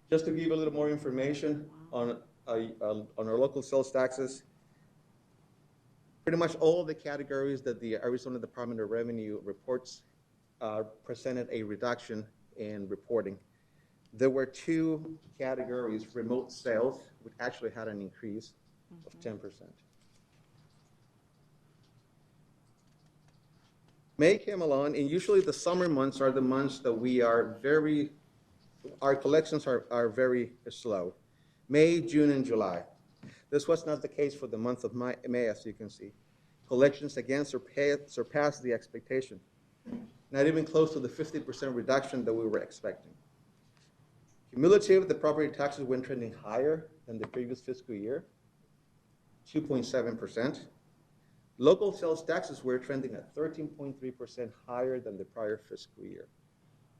Just to give a little more information on our local sales taxes, pretty much all the categories that the Arizona Department of Revenue reports presented a reduction in reporting. There were 2 categories, remote sales, which actually had an increase of 10%. May came along, and usually the summer months are the months that we are our collections are very slow. May, June, and July. This was not the case for the month of May, as you can see. Collections again surpassed the expectation, not even close to the 50% reduction that we were expecting. Cumulative, the property taxes went trending higher than the previous fiscal year, 2.7%. Local sales taxes were trending at 13.3% higher than the prior fiscal year.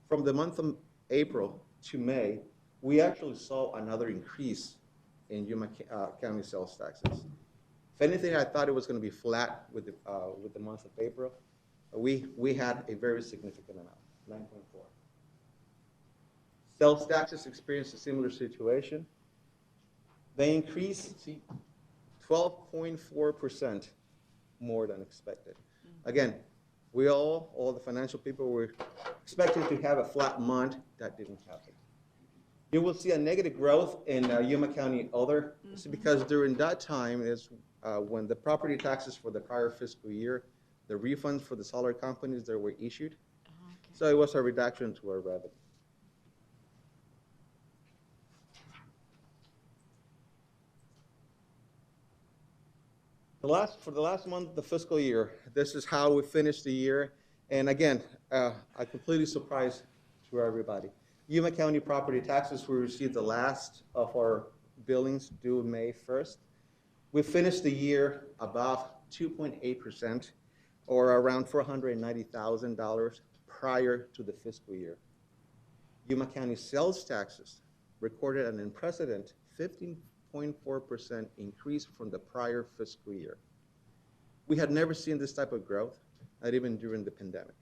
From the month of April to May, we actually saw another increase in Yuma County sales taxes. If anything, I thought it was going to be flat with the month of April. We had a very significant amount, 9.4. Sales taxes experienced a similar situation. They increased 12.4% more than expected. Again, we all the financial people were expecting to have a flat month. That didn't happen. You will see a negative growth in Yuma County Other. It's because during that time is when the property taxes for the prior fiscal year, the refunds for the solar companies that were issued. So it was a reduction to our revenue. For the last month of the fiscal year, this is how we finished the year. And again, I completely surprised to everybody. Yuma County property taxes, we received the last of our billings due May 1st. We finished the year about 2.8%, or around $490,000 prior to the fiscal year. Yuma County sales taxes recorded an unprecedented 15.4% increase from the prior fiscal year. We had never seen this type of growth, not even during the pandemic.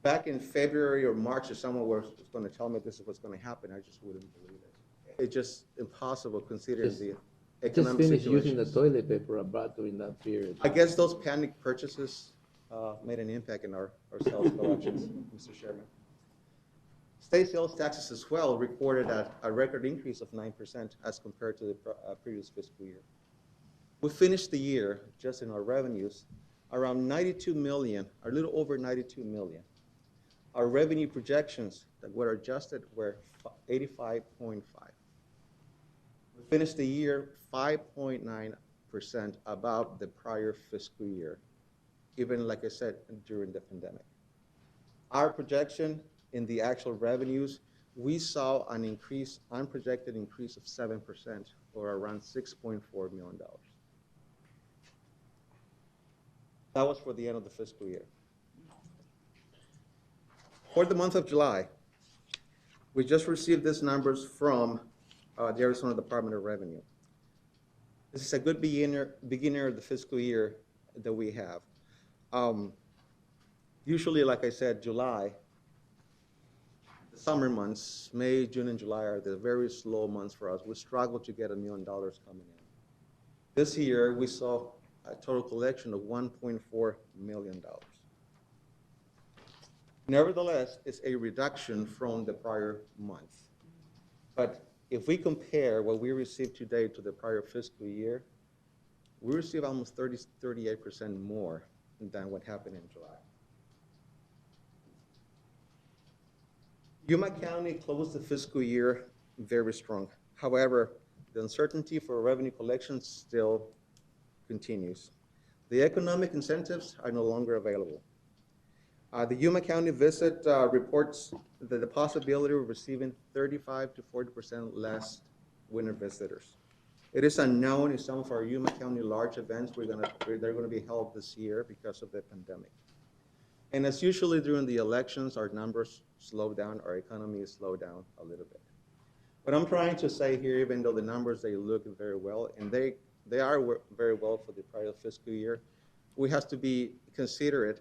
Back in February or March, if someone was going to tell me this is what's going to happen, I just wouldn't believe it. It's just impossible considering the economic Just finished situation. using the toilet paper I bought during that period. I guess those panic purchases made an impact in our sales collections, Mr. Chairman. State sales taxes as well recorded a record increase of 9% as compared to the previous fiscal year. We finished the year, just in our revenues, around 92 million, a little over 92 million. Our revenue projections that were adjusted were 85.5. We finished the year 5.9% above the prior fiscal year, even, like I said, during the pandemic. Our projection in the actual revenues, we saw an increase, unprojected increase of 7%, or around $6.4 million. That was for the end of the fiscal year. For the month of July, we just received these numbers from the Arizona Department of Revenue. This is a good beginner of the fiscal year that we have. Usually, like I said, July, the summer months, May, June, and July are the very slow months for us. We struggle to get $1 million coming in. This year, we saw a total collection of $1.4 million. Nevertheless, it's a reduction from the prior month. But if we compare what we received today to the prior fiscal year, we received almost 38% more than what happened in July. Yuma County closed the fiscal year very strong. However, the uncertainty for revenue collections still continues. The economic incentives are no longer available. The Yuma County visit reports the possibility of receiving 35 to 40% less winter visitors. It is unknown if some of our Yuma County large events they're going to be held this year because of the pandemic. And as usually during the elections, our numbers slow down, our economy is slowed down a little bit. What I'm trying to say here, even though the numbers, they look very well, and they are very well for the prior fiscal year, we have to be considerate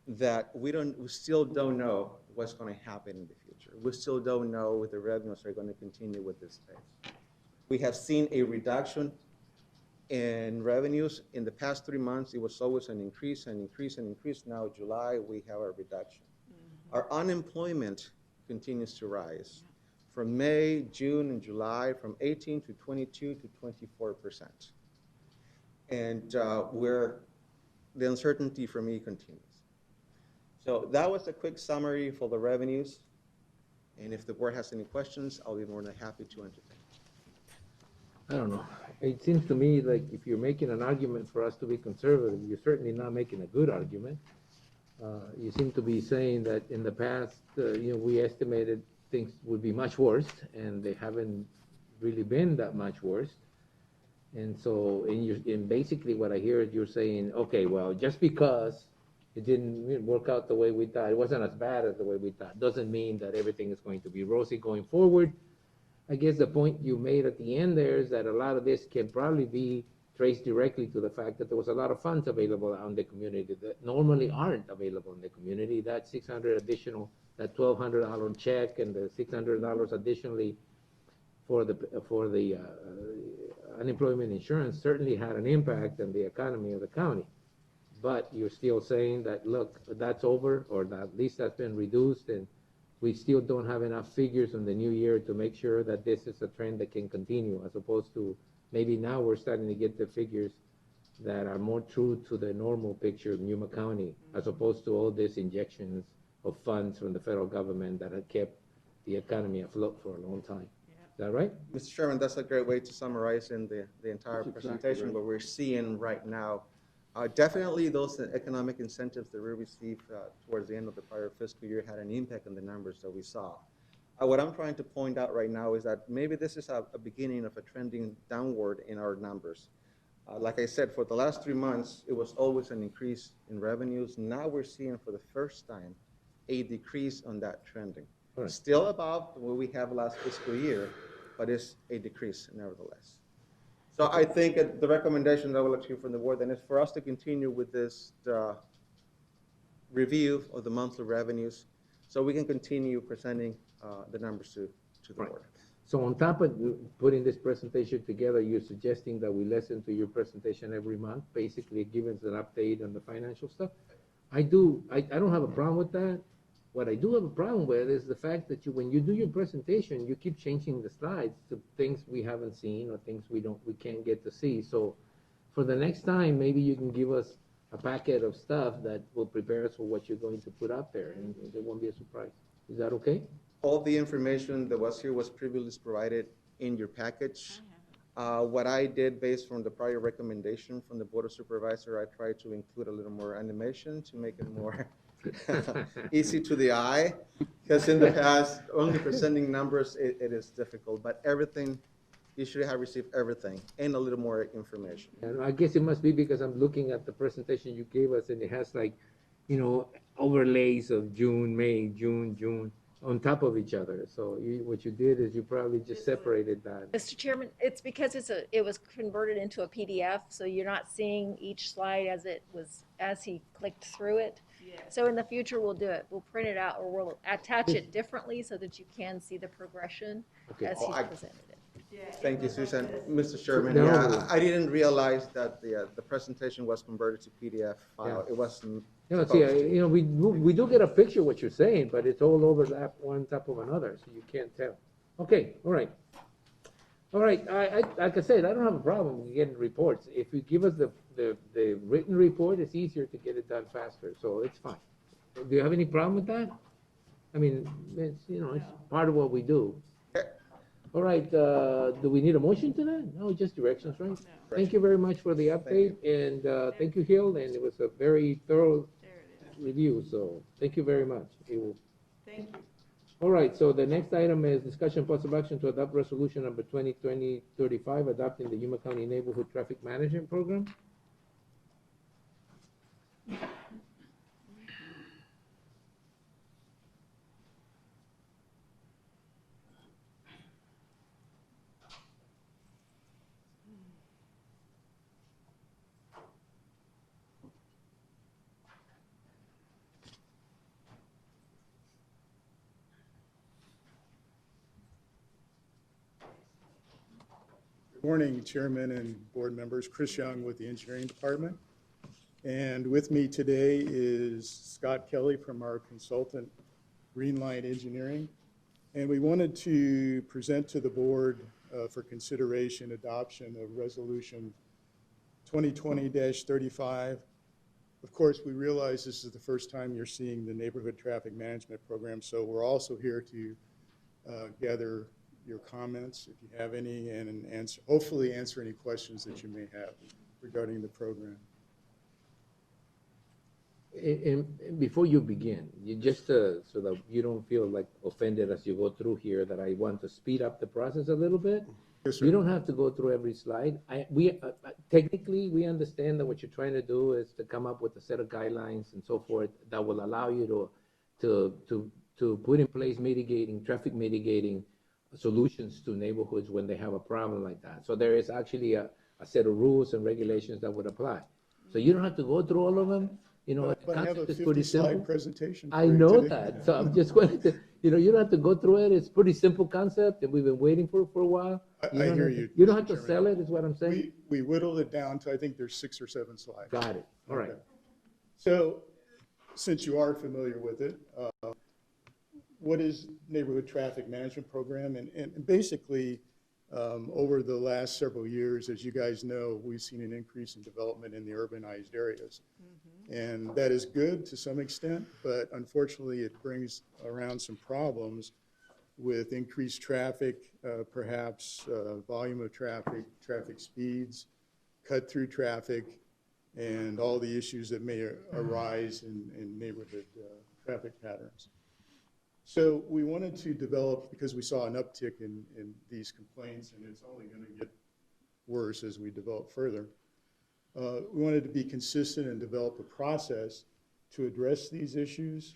that we still don't know what's going to happen in the future. We still don't know if the revenues are going to continue with this pace. We have seen a reduction in revenues. In the past 3 months, it was always an increase, an increase, an increase. Now, July, we have a reduction. Our unemployment continues to rise. From May, June, and July, from 18 to 22 to 24%. And where the uncertainty for me continues. So that was a quick summary for the revenues. And if the board has any questions, I'll be more than happy to entertain. I don't know. It seems to me like if you're making an argument for us to be conservative, you're certainly not making a good argument. You seem to be saying that in the past, we estimated things would be much worse, and they haven't really been that much worse. And so, in basically what I hear is you're saying, okay, well, just because it didn't work out the way we thought, it wasn't as bad as the way we thought, doesn't mean that everything is going to be rosy going forward. I guess the point you made at the end there is that a lot of this can probably be traced directly to the fact that there was a lot of funds available out in the community that normally aren't available in the community. That 600 additional, that $1,200 check and the $600 additionally for the unemployment insurance certainly had an impact on the economy of the county. But you're still saying that, look, that's over, or that at least that's been reduced, and we still don't have enough figures in the new year to make sure that this is a trend that can continue, as opposed to maybe now we're starting to get the figures that are more true to the normal picture of Yuma County, as opposed to all these injections of funds from the federal government that had kept the economy afloat for a long time. Is that right? Mr. Chairman, that's a great way to summarize in the entire That's exactly presentation right. what we're seeing right now. Definitely those economic incentives that we received towards the end of the prior fiscal year had an impact on the numbers that we saw. What I'm trying to point out right now is that maybe this is a beginning of a trending downward in our numbers. Like I said, for the last 3 months, it was always an increase in revenues. Now we're seeing for the first time a decrease on that trending. Right. Still above what we have last fiscal year, but it's a decrease nevertheless. So I think the recommendation that I will achieve from the board then is for us to continue with this review of the monthly revenues so we can continue presenting the numbers to the board. So on top of putting this presentation together, you're suggesting that we listen to your presentation every month, basically giving us an update on the financial stuff? I don't have a problem with that. What I do have a problem with is the fact that when you do your presentation, you keep changing the slides to things we haven't seen or things we can't get to see. So for the next time, maybe you can give us a packet of stuff that will prepare us for what you're going to put up there, and there won't be a surprise. Is that okay? All the information that was here was previously provided in your package. What I did based on the prior recommendation from the Board of Supervisors, I tried to include a little more animation to make it more easy to the eye, because in the past, only presenting numbers, it is difficult, but everything, you should have received everything and a little more information. And I guess it must be because I'm looking at the presentation you gave us, and it has overlays of June, May, June on top of each other. So what you did is you probably just separated that. Mr. Chairman, it's because it was converted into a PDF, so you're not seeing each slide as he clicked through it. Yeah. So in the future, we'll do it. We'll print it out, or we'll attach it differently so that you can see the progression as he presented it. Thank you, Susan. Mr. Chairman, No. yeah, I didn't realize that the presentation was converted to PDF file. Yeah. It wasn't. No, see, we do get a picture of what you're saying, but it's all overlap one top of another, so you can't tell. Okay, all right. All right, like I said, I don't have a problem with getting reports. If you give us the written report, it's easier to get it done faster, so it's fine. Do you have any problem with that? I mean, it's part of what we do. All right, do we need a motion to that? No, just directions, right? No. Thank you very much for the update, and thank you, Hill, and it was a very thorough review, so thank you very much. Thank you. All right, so the next item is discussion possible action to adopt resolution number 2020-35, adopting the Yuma County Neighborhood Traffic Management Program. Good morning, Chairman and board members. Chris Young with the Engineering Department. And with me today is Scott Kelly from our consultant, Greenlight Engineering. And we wanted to present to the board for consideration adoption of Resolution 2020-35. Of course, we realize this is the first time you're seeing the Neighborhood Traffic Management Program, so we're also here to gather your comments, if you have any, and hopefully answer any questions that you may have regarding the program. And before you begin, you just so that you don't feel like offended as you go through here, that I want to speed up the process a little bit. Yes, sir. You don't have to go through every slide. Technically, we understand that what you're trying to do is to come up with a set of guidelines and so forth that will allow you to put in place traffic mitigating solutions to neighborhoods when they have a problem like that. So there is actually a set of rules and regulations that would apply. So you don't have to go through all of them. You know, But I have a concept is pretty 50-slide simple. presentation for I you know today. that, so I'm just going to, you don't have to go through it. It's pretty simple concept, and we've been waiting for a while. I don't hear have to- you. You don't have Mr. to Chairman. sell it, is what I'm saying. We whittled it down to, I think there's 6 or 7 slides. Got it, all right. Okay. So, since you are familiar with it, what is Neighborhood Traffic Management Program? And basically, over the last several years, as you guys know, we've seen an increase in development in the urbanized areas. And that is good to some extent, but unfortunately, it brings around some problems with increased traffic, perhaps volume of traffic, traffic speeds, cut-through traffic, and all the issues that may arise in neighborhood traffic patterns. So we wanted to develop, because we saw an uptick in these complaints, and it's only going to get worse as we develop further, we wanted to be consistent and develop a process to address these issues.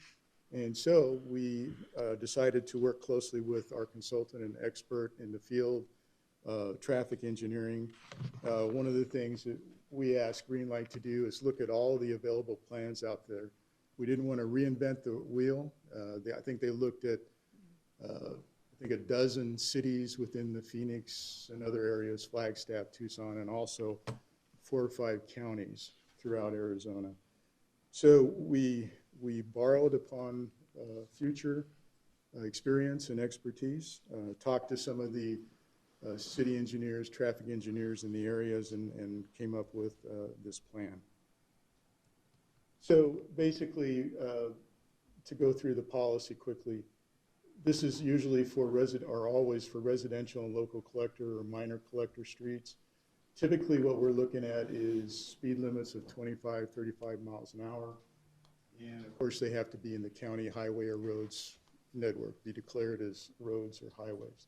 And so we decided to work closely with our consultant and expert in the field, traffic engineering. One of the things that we asked Greenlight to do is look at all the available plans out there. We didn't want to reinvent the wheel. I think they looked at, a dozen cities within the Phoenix and other areas, Flagstaff, Tucson, and also 4 or 5 counties throughout Arizona. So we borrowed upon future experience and expertise, talked to some of the city engineers, traffic engineers in the areas, and came up with this plan. So basically, to go through the policy quickly, this is usually for always for residential and local collector or minor collector streets. Typically, what we're looking at is speed limits of 25, 35 miles an hour. And of course, they have to be in the county highway or roads network, be declared as roads or highways.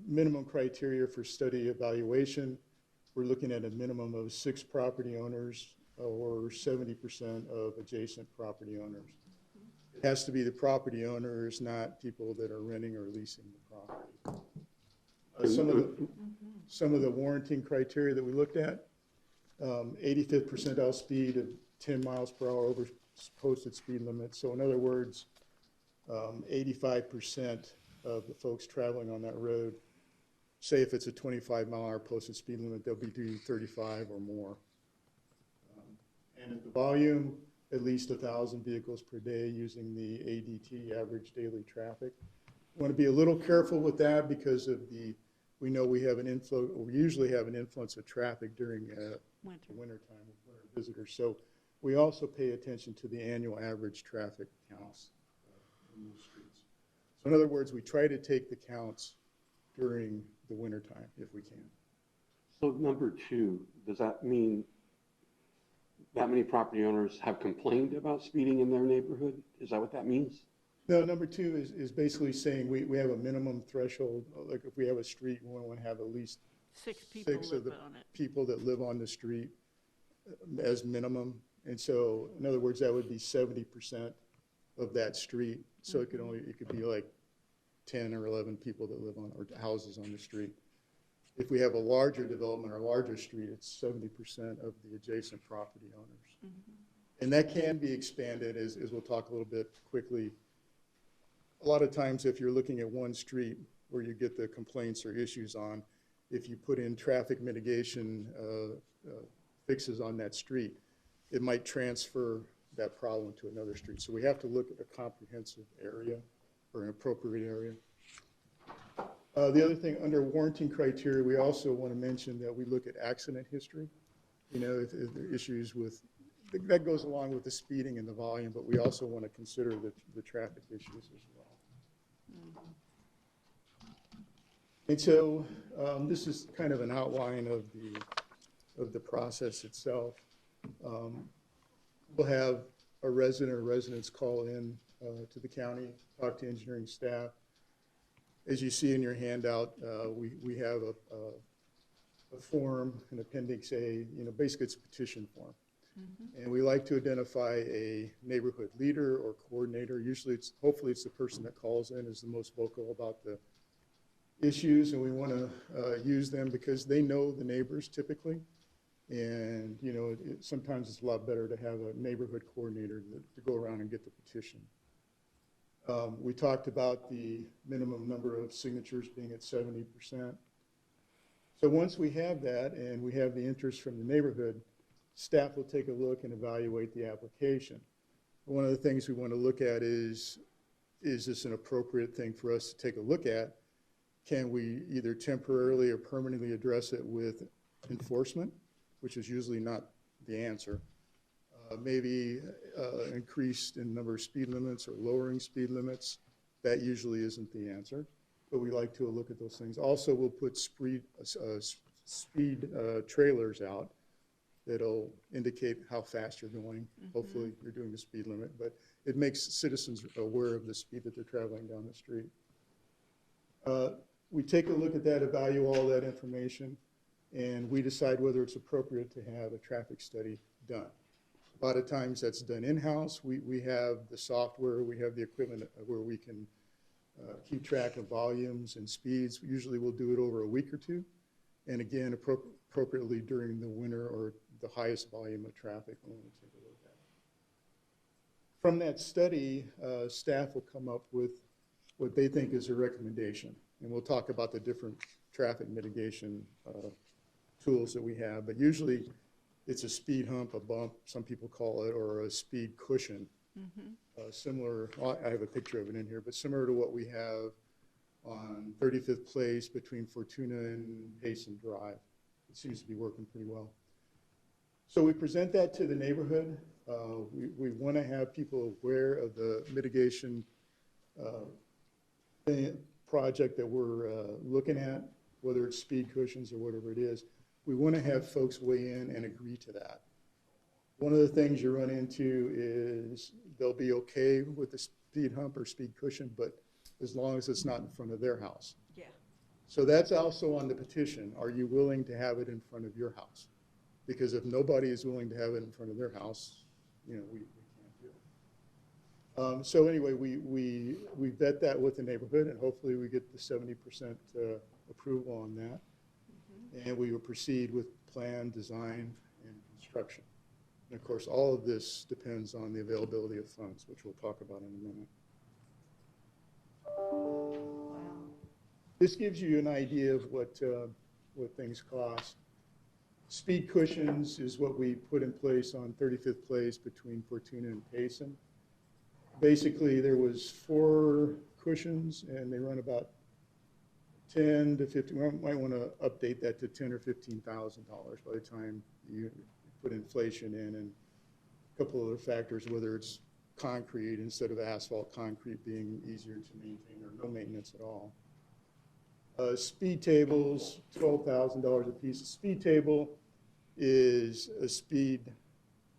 Minimum criteria for study evaluation, we're looking at a minimum of 6 property owners or 70% of adjacent property owners. It has to be the property owners, not people that are renting or leasing the property. Some of the warranting criteria that we looked at, 85th percentile speed of 10 miles per hour over posted speed limit. So in other words, 85% of the folks traveling on that road, say if it's a 25-mile-an-hour posted speed limit, they'll be doing 35 or more. And at the volume, at least 1,000 vehicles per day using the ADT, average daily traffic. We want to be a little careful with that because of we know we have we usually have an influence of traffic during winter time with winter visitors. So we also pay attention to the annual average traffic counts in those streets. So in other words, we try to take the counts during the winter time if we can. So number 2, does that mean that many property owners have complained about speeding in their neighborhood? Is that what that means? No, number 2 is basically saying we have a minimum threshold. Like if we have a street, we want to have at least 6 people of the live on it. people that live on the street as minimum. And so, in other words, that would be 70% of that street. So it could be like 10 or 11 people that live on, or houses on the street. If we have a larger development or a larger street, it's 70% of the adjacent property owners. And that can be expanded, as we'll talk a little bit quickly. A lot of times, if you're looking at one street where you get the complaints or issues on, if you put in traffic mitigation fixes on that street, it might transfer that problem to another street. So we have to look at a comprehensive area or an appropriate area. The other thing, under warranting criteria, we also want to mention that we look at accident history. You know, if there are issues with, that goes along with the speeding and the volume, but we also want to consider the traffic issues as well. And so this is kind of an outline of the process itself. we'll have a resident or residents call in to the county, talk to engineering staff. As you see in your handout, we have a form, an Appendix A, basically it's a petition form. And we like to identify a neighborhood leader or coordinator. Usually hopefully it's the person that calls in is the most vocal about the issues, and we want to use them because they know the neighbors typically. And, sometimes it's a lot better to have a neighborhood coordinator to go around and get the petition. We talked about the minimum number of signatures being at 70%. So once we have that and we have the interest from the neighborhood, staff will take a look and evaluate the application. One of the things we want to look at is this an appropriate thing for us to take a look at? Can we either temporarily or permanently address it with enforcement, which is usually not the answer? Maybe increased in number of speed limits or lowering speed limits. That usually isn't the answer, but we like to look at those things. Also, we'll put speed trailers out that'll indicate how fast you're going. Hopefully you're doing the speed limit, but it makes citizens aware of the speed that they're traveling down the street. We take a look at that, evaluate all that information, and we decide whether it's appropriate to have a traffic study done. A lot of times that's done in-house. We have the software, we have the equipment where we can keep track of volumes and speeds. Usually we'll do it over a week or two, and again, appropriately during the winter or the highest volume of traffic when we take a look at it. From that study, staff will come up with what they think is a recommendation, and we'll talk about the different traffic mitigation tools that we have, but usually it's a speed hump, a bump, some people call it, or a speed cushion. Similar, I have a picture of it in here, but similar to what we have on 35th Place between Fortuna and Payson Drive. It seems to be working pretty well. So we present that to the neighborhood. We want to have people aware of the mitigation project that we're looking at, whether it's speed cushions or whatever it is. We want to have folks weigh in and agree to that. One of the things you run into is they'll be okay with the speed hump or speed cushion, but as long as it's not in front of their house. Yeah. So that's also on the petition. Are you willing to have it in front of your house? Because if nobody is willing to have it in front of their house, we can't do it. So anyway, we vet that with the neighborhood, and hopefully we get the 70% approval on that. And we will proceed with plan, design, and construction. And of course, all of this depends on the availability of funds, which we'll talk about in a minute. This gives you an idea of what things cost. Speed cushions is what we put in place on 35th Place between Fortuna and Payson. Basically, there was 4 cushions, and they run about 10 to 15. We might want to update that to $10,000 or $15,000 by the time you put inflation in and a couple other factors, whether it's concrete instead of asphalt, concrete being easier to maintain or no maintenance at all. Speed tables, $12,000 a piece. A speed table is a speed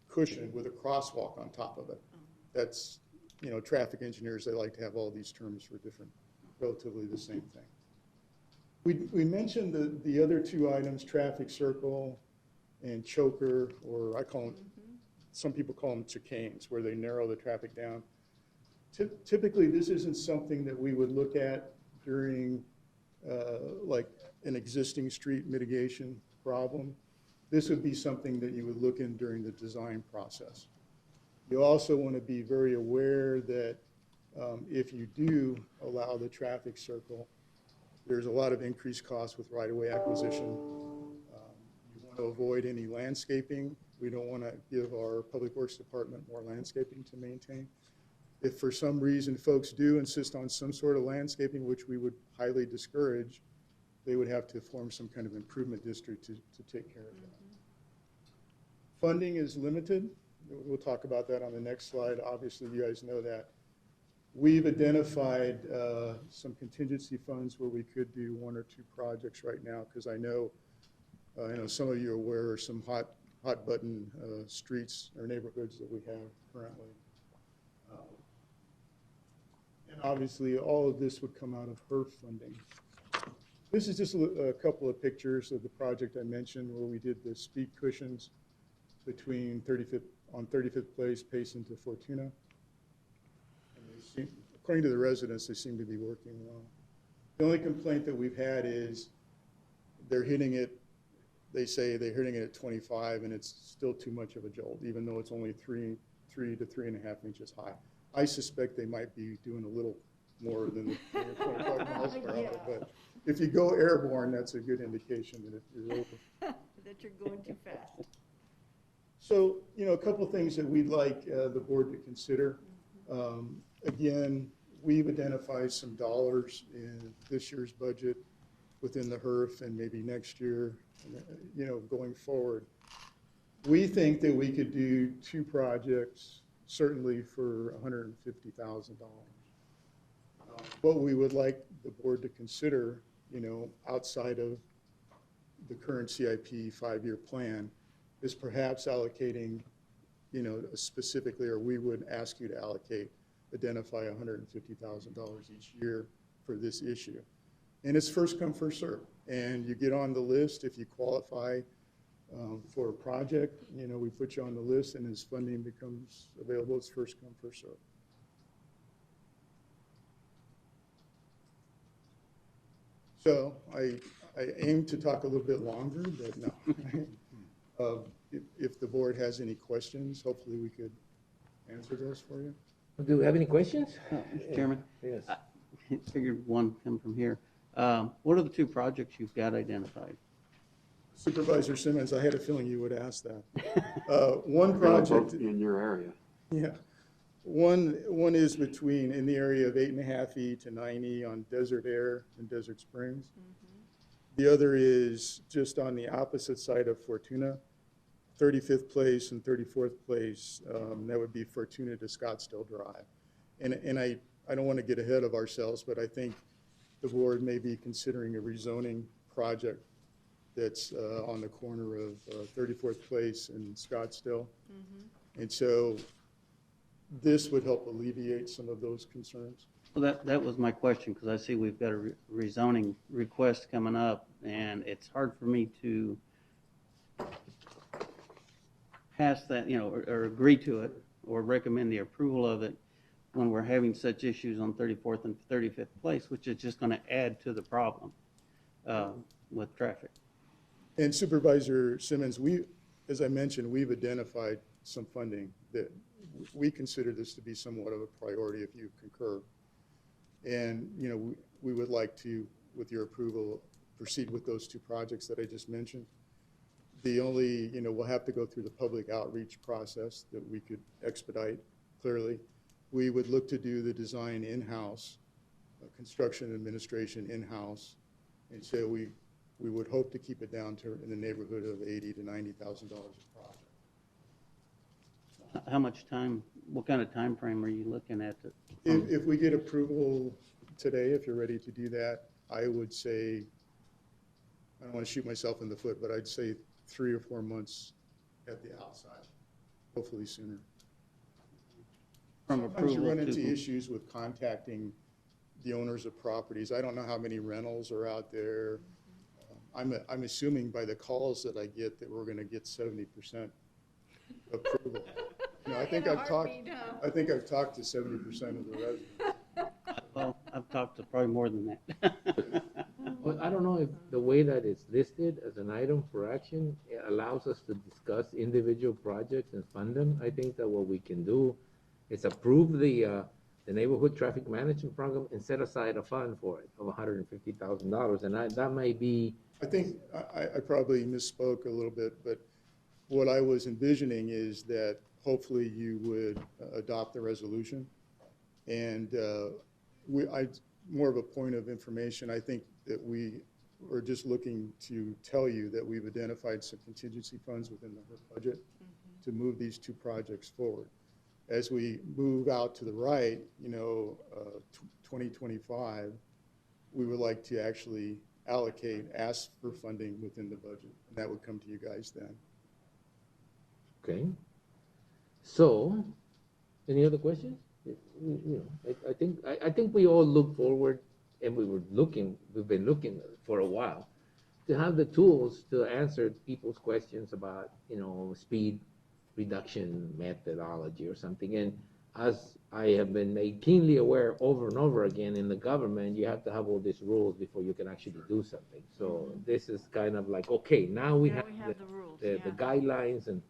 cushion with a crosswalk on top of it. That's, traffic engineers, they like to have all these terms for different, relatively the same thing. We mentioned the other 2 items, traffic circle and choker, or I call them, some people call them chicanes, where they narrow the traffic down. Typically, this isn't something that we would look at during like an existing street mitigation problem. This would be something that you would look in during the design process. You also want to be very aware that if you do allow the traffic circle, there's a lot of increased costs with right-of-way acquisition. You want to avoid any landscaping. We don't want to give our Public Works Department more landscaping to maintain. If for some reason folks do insist on some sort of landscaping, which we would highly discourage, they would have to form some kind of improvement district to take care of that. Funding is limited. We'll talk about that on the next slide. Obviously, you guys know that. We've identified some contingency funds where we could do 1 or 2 projects right now, because I know some of you are aware of some hot hot button streets or neighborhoods that we have currently. And obviously, all of this would come out of HERF funding. This is just a couple of pictures of the project I mentioned where we did the speed cushions between 35th Place, Payson to Fortuna. And they seem, according to the residents, they seem to be working well. The only complaint that we've had is they're hitting it, they say they're hitting it at 25 and it's still too much of a jolt, even though it's only 3 to 3.5 inches high. I suspect they might be doing a little more than the 25 miles per hour, but if you go airborne, that's a good indication that you're over. That you're going too fast. So, you know, a couple of things that we'd like the board to consider. Again, we've identified some dollars in this year's budget within the HERF and maybe next year, you know, going forward. We think that we could do 2 projects, certainly for $150,000. What we would like the board to consider, you know, outside of the current CIP 5-year plan, is perhaps allocating, you know, specifically, or we would ask you to allocate, identify $150,000 each year for this issue. And it's first come, first serve. And you get on the list if you qualify for a project, you know, we put you on the list, and as funding becomes available, it's first come, first serve. So I aim to talk a little bit longer, but no. If the board has any questions, hopefully we could answer those for you. Do we have any questions? Mr. Chairman? Yes. I figured one come from here. What are the 2 projects you've got identified? Supervisor Simmons, I had a feeling you would ask that. One project in your area. Yeah. One is between, in the area of 8.5 E to 9 E on Desert Air and Desert Springs. The other is just on the opposite side of Fortuna, 35th Place and 34th Place. That would be Fortuna to Scottsdale Drive. And I don't want to get ahead of ourselves, but I think the board may be considering a rezoning project that's on the corner of 34th Place and Scottsdale. And so this would help alleviate some of those concerns. Well, that was my question, because I see we've got a rezoning request coming up, and it's hard for me to pass that, you know, or agree to it, or recommend the approval of it when we're having such issues on 34th and 35th Place, which is just going to add to the problem with traffic. And Supervisor Simmons, as I mentioned, we've identified some funding that we consider this to be somewhat of a priority, if you concur. And, you know, we would like to, with your approval, proceed with those 2 projects that I just mentioned. The only, you know, we'll have to go through the public outreach process that we could expedite, clearly. We would look to do the design in-house, construction administration in-house. And so we would hope to keep it down to in the neighborhood of $80,000 to $90,000 a project. How much time, what kind of time frame are you looking at? If we get approval today, if you're ready to do that, I would say, I don't want to shoot myself in the foot, but I'd say 3 or 4 months at the outside, hopefully sooner. Sometimes you run into issues with contacting the owners of properties. I don't know how many rentals are out there. I'm assuming by the calls that I get that we're going to get 70% approval. You know, I think I've talked to 70% of the residents. Well, I've talked to probably more than that. Well, I don't know if the way that it's listed as an item for action, it allows us to discuss individual projects and fund them. I think that what we can do is approve the neighborhood traffic management program and set aside a fund for it of $150,000. And that may be. I think I probably misspoke a little bit, but what I was envisioning is that hopefully you would adopt the resolution. And more of a point of information, I think that we are just looking to tell you that we've identified some contingency funds within the HERF budget to move these 2 projects forward. As we move out to the right, you know, 2025, we would like to actually ask for funding within the budget, and that would come to you guys then. Okay. So, any other questions? I think we all look forward, and we've been looking for a while to have the tools to answer people's questions about, speed reduction methodology or something. And as I have been made keenly aware over and over again in the government, you have to have all these rules before you can actually do something. So this is kind of like, okay, now we have the rules, the guidelines and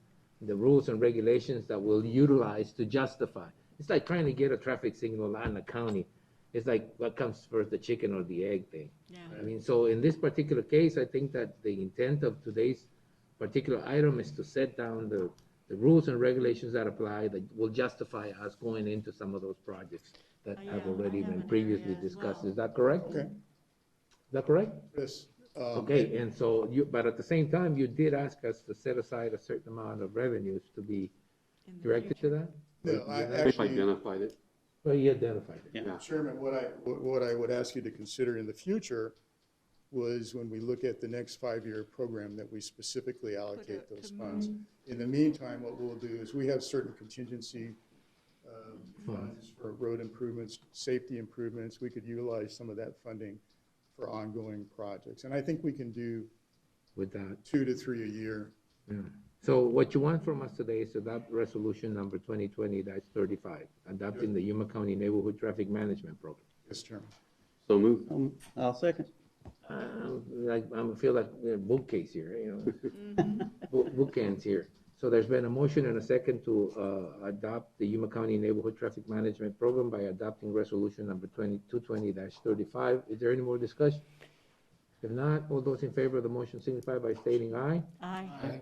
the rules and regulations that we'll utilize to justify. It's like trying to get a traffic signal on the county. It's like what comes first, the chicken or the egg thing. Yeah. I mean, so in this particular case, I think that the intent of today's particular item is to set down the rules and regulations that apply that will justify us going into some of those projects that have already been previously discussed. Is that correct? Okay. Is that correct? Yes. Okay, and so but at the same time, you did ask us to set aside a certain amount of revenues to be directed to that? No, I They've actually. identified it. Well, you identified it. Yeah. Chairman, what I would ask you to consider in the future was when we look at the next 5-year program that we specifically allocate those funds. In the meantime, what we'll do is we have certain contingency funds for road improvements, safety improvements. We could utilize some of that funding for ongoing projects. And I think we can do with that 2 to 3 a year. Yeah. So what you want from us today is to adopt resolution number 2020-35, adopting the Yuma County Neighborhood Traffic Management Program. Yes, Chairman. So moved. I'll second. I feel like we're a bookcase here, bookends here. So there's been a motion and a second to adopt the Yuma County Neighborhood Traffic Management Program by adopting resolution number 220-35. Is there any more discussion? If not, all those in favor of the motion signify by stating aye. Aye.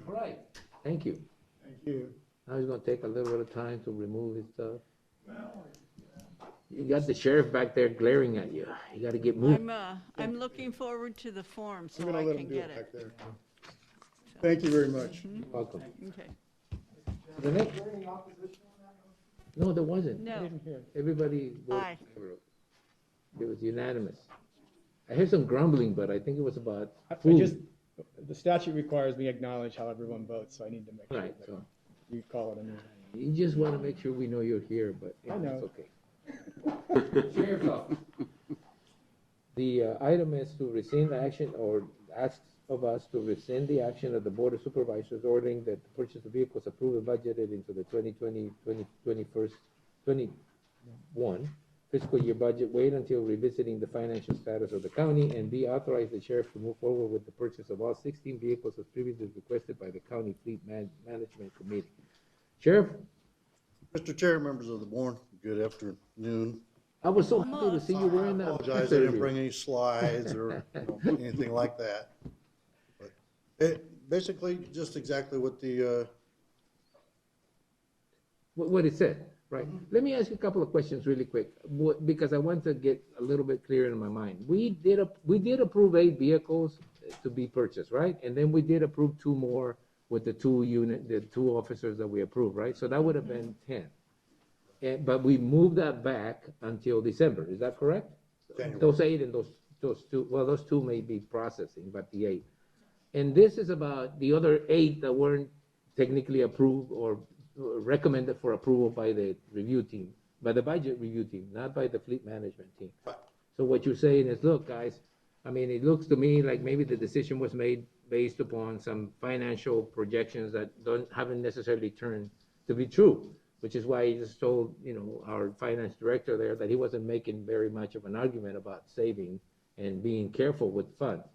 All right, thank you. Thank you. Now he's gonna take a little bit of time to remove his stuff. You got the sheriff back there glaring at you. You gotta get moving. I'm looking forward to the form so I'm gonna I let can him do get it back it. there. Thank you very much. Welcome. Okay. The next, no, there wasn't. No. Everybody voted Aye. in favor of it. It was unanimous. I heard some grumbling, but I think it was about I food. just, the statute requires me to acknowledge how everyone votes, so I need to make sure Right, that so we call it a meeting. you just wanna make sure we know you're here, but I know. it's okay. Sheriff's Office. The item is to rescind action or asks of us to rescind the action of the Board of Supervisors ordering that the purchase of vehicles approved and budgeted into the 2021 fiscal year budget, wait until revisiting the financial status of the county, and be authorized the sheriff to move forward with the purchase of all 16 vehicles as previously requested by the County Fleet Management Committee. Sheriff? Mr. Chair, members of the board, good afternoon. I was so happy to see you wearing that. I apologize, I didn't bring any slides or anything like that. But it, basically, just exactly what the, What it said, right? Let me ask you a couple of questions really quick, because I want to get a little bit clearer in my mind. We did approve 8 vehicles to be purchased, right? And then we did approve 2 more with the 2 officers that we approved, right? So that would have been 10. But we moved that back until December, is that correct? January. Those 8 and those 2, well, those 2 may be processing, but the 8. And this is about the other 8 that weren't technically approved or recommended for approval by the review team, by the budget review team, not by the fleet management team. So what you're saying is, look, guys, I mean, it looks to me like maybe the decision was made based upon some financial projections that haven't necessarily turned to be true, which is why he just told, our finance director there that he wasn't making very much of an argument about saving and being careful with funds.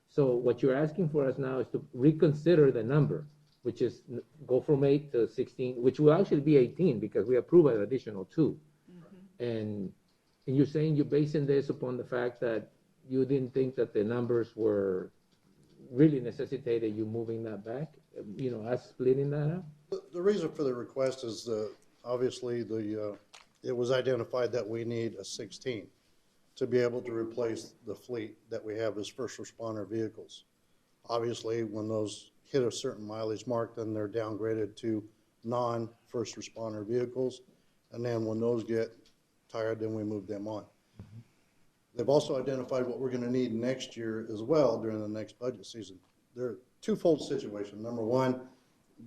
So what you're asking for us now is to reconsider the number, which is go from 8 to 16, which will actually be 18 because we approve an additional 2. And you're saying you're basing this upon the fact that you didn't think that the numbers were really necessitated you moving that back, us splitting that up? the reason for the request is obviously it was identified that we need a 16 to be able to replace the fleet that we have as first responder vehicles. Obviously, when those hit a certain mileage mark, then they're downgraded to non-first responder vehicles. And then when those get tired, then we move them on. They've also identified what we're going to need next year as well during the next budget season. They're twofold situation. Number one,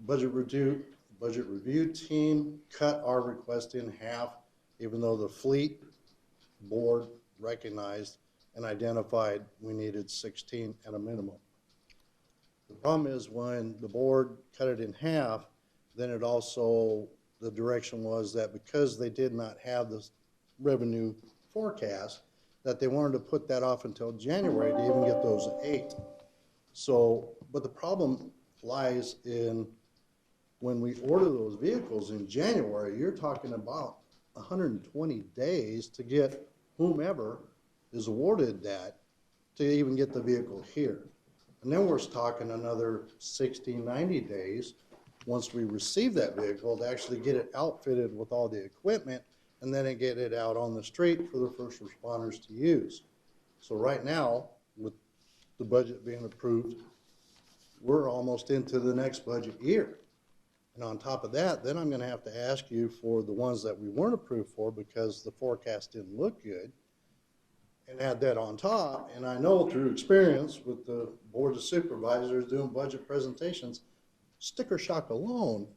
budget review team cut our request in half, even though the fleet board recognized and identified we needed 16 at a minimum. The problem is when the board cut it in half, then it also, the direction was that because they did not have this revenue forecast, that they wanted to put that off until January to even get those 8. So, but the problem lies in when we order those vehicles in January, you're talking about 120 days to get whomever is awarded that to even get the vehicle here. And then we're talking another 60, 90 days once we receive that vehicle to actually get it outfitted with all the equipment and then get it out on the street for the first responders to use. So right now, with the budget being approved, we're almost into the next budget year. And on top of that, then I'm going to have to ask you for the ones that we weren't approved for because the forecast didn't look good, and add that on top. And I know through experience with the board of supervisors doing budget presentations, sticker shock alone,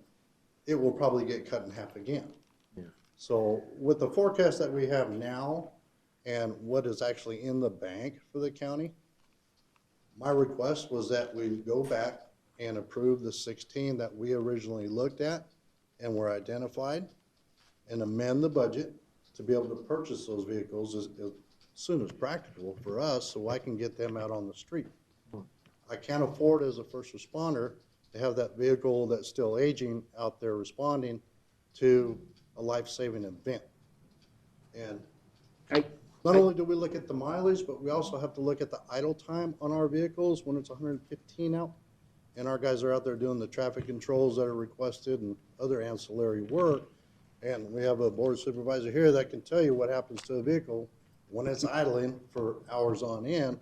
it will probably get cut in half again. Yeah. So with the forecast that we have now and what is actually in the bank for the county, my request was that we go back and approve the 16 that we originally looked at and were identified, and amend the budget to be able to purchase those vehicles as soon as practical for us so I can get them out on the street. I can't afford as a first responder to have that vehicle that's still aging out there responding to a life-saving event. And not only do we look at the mileage, but we also have to look at the idle time on our vehicles when it's 115 out. And our guys are out there doing the traffic controls that are requested and other ancillary work. And we have a board supervisor here that can tell you what happens to a vehicle when it's idling for hours on end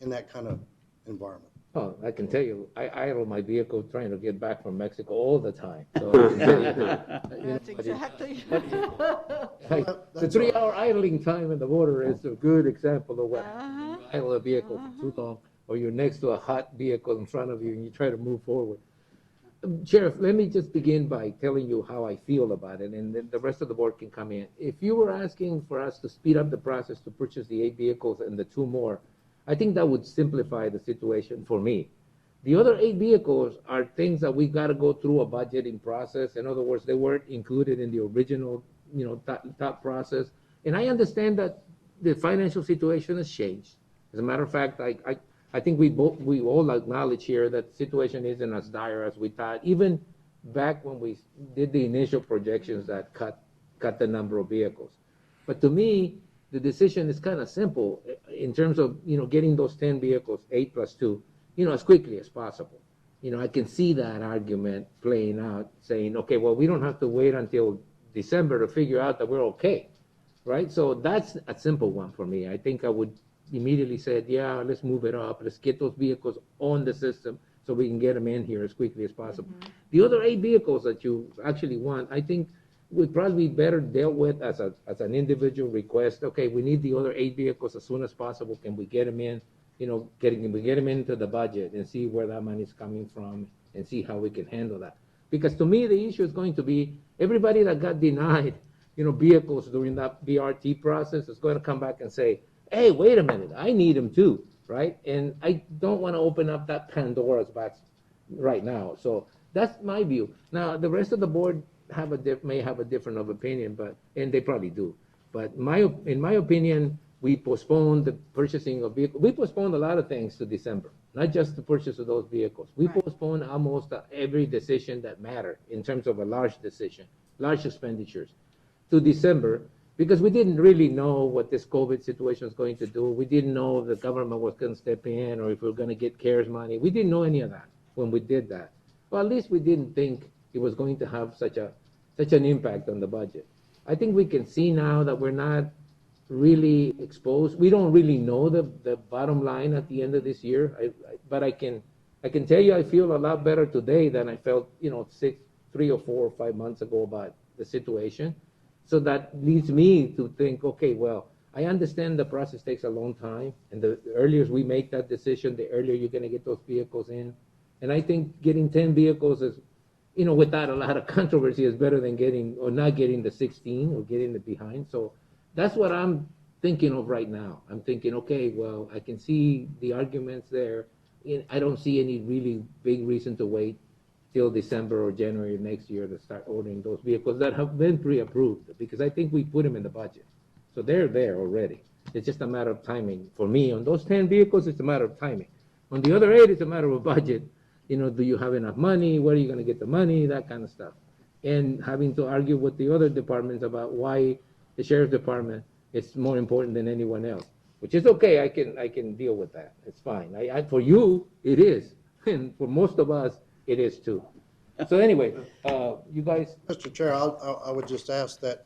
in that kind of environment. Oh, I can tell you, I idle my vehicle trying to get back from Mexico all the time. So I can tell you, That's exactly. like, the 3-hour idling time in the border is a good example of what you idle a vehicle for too long, or you're next to a hot vehicle in front of you and you try to move forward. Sheriff, let me just begin by telling you how I feel about it, and then the rest of the board can come in. If you were asking for us to speed up the process to purchase the 8 vehicles and the 2 more, I think that would simplify the situation for me. The other 8 vehicles are things that we got to go through a budgeting process. In other words, they weren't included in the original, top process. And I understand that the financial situation has changed. As a matter of fact, I think we all acknowledge here that the situation isn't as dire as we thought, even back when we did the initial projections that cut the number of vehicles. But to me, the decision is kind of simple in terms of, getting those 10 vehicles, 8 plus 2, as quickly as possible. I can see that argument playing out, saying, okay, well, we don't have to wait until December to figure out that we're okay, right? So that's a simple one for me. I think I would immediately said, yeah, let's move it up. Let's get those vehicles on the system so we can get them in here as quickly as possible. The other 8 vehicles that you actually want, I think would probably be better dealt with as an individual request. Okay, we need the other 8 vehicles as soon as possible. Can we get them in? Can we get them into the budget and see where that money is coming from and see how we can handle that? Because to me, the issue is going to be everybody that got denied, vehicles during that BRT process is going to come back and say, hey, wait a minute, I need them too, right? And I don't want to open up that Pandora's box right now. So that's my view. Now, the rest of the board may have a different of opinion, and they probably do. But in my opinion, we postponed the purchasing of vehicles. We postponed a lot of things to December, not just the purchase of those vehicles. We postponed almost every decision that mattered in terms of a large decision, large expenditures, to December, because we didn't really know what this COVID situation was going to do. We didn't know if the government was going to step in or if we were going to get CARES money. We didn't know any of that when we did that. Well, at least we didn't think it was going to have such an impact on the budget. I think we can see now that we're not really exposed. We don't really know the bottom line at the end of this year. But I can tell you I feel a lot better today than I felt, 3 or 4 or 5 months ago about the situation. So that leads me to think, okay, well, I understand the process takes a long time, and the earlier we make that decision, the earlier you're going to get those vehicles in. And I think getting 10 vehicles is, without a lot of controversy, is better than getting, or not getting the 16 or getting it behind. So that's what I'm thinking of right now. I'm thinking, okay, well, I can see the arguments there. I don't see any really big reason to wait till December or January next year to start ordering those vehicles that have been pre-approved, because I think we put them in the budget. So they're there already. It's just a matter of timing. For me, on those 10 vehicles, it's a matter of timing. On the other 8, it's a matter of budget. Do you have enough money? Where are you going to get the money? That kind of stuff. And having to argue with the other departments about why the sheriff's department is more important than anyone else, which is okay. I can deal with that. It's fine. For you, it is. And for most of us, it is too. So anyway, you guys. Mr. Chair, I would just ask that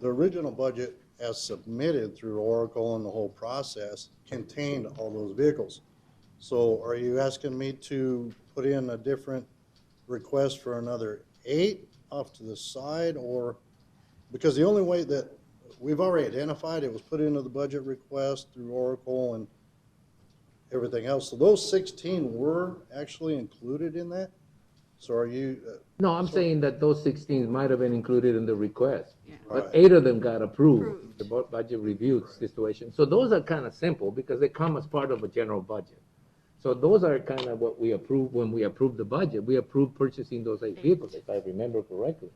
the original budget as submitted through Oracle and the whole process contained all those vehicles. So are you asking me to put in a different request for another 8 off to the side, or, because the only way that we've already identified, it was put into the budget request through Oracle and everything else. So those 16 were actually included in that? So are you? No, I'm saying that those 16 might have been included in the request, but Right. 8 of them got approved, the budget review situation. So those are kind of simple because they come as part of a general budget. So those are kind of what we approved when we approved the budget. We approved purchasing those 8 vehicles, if I remember correctly.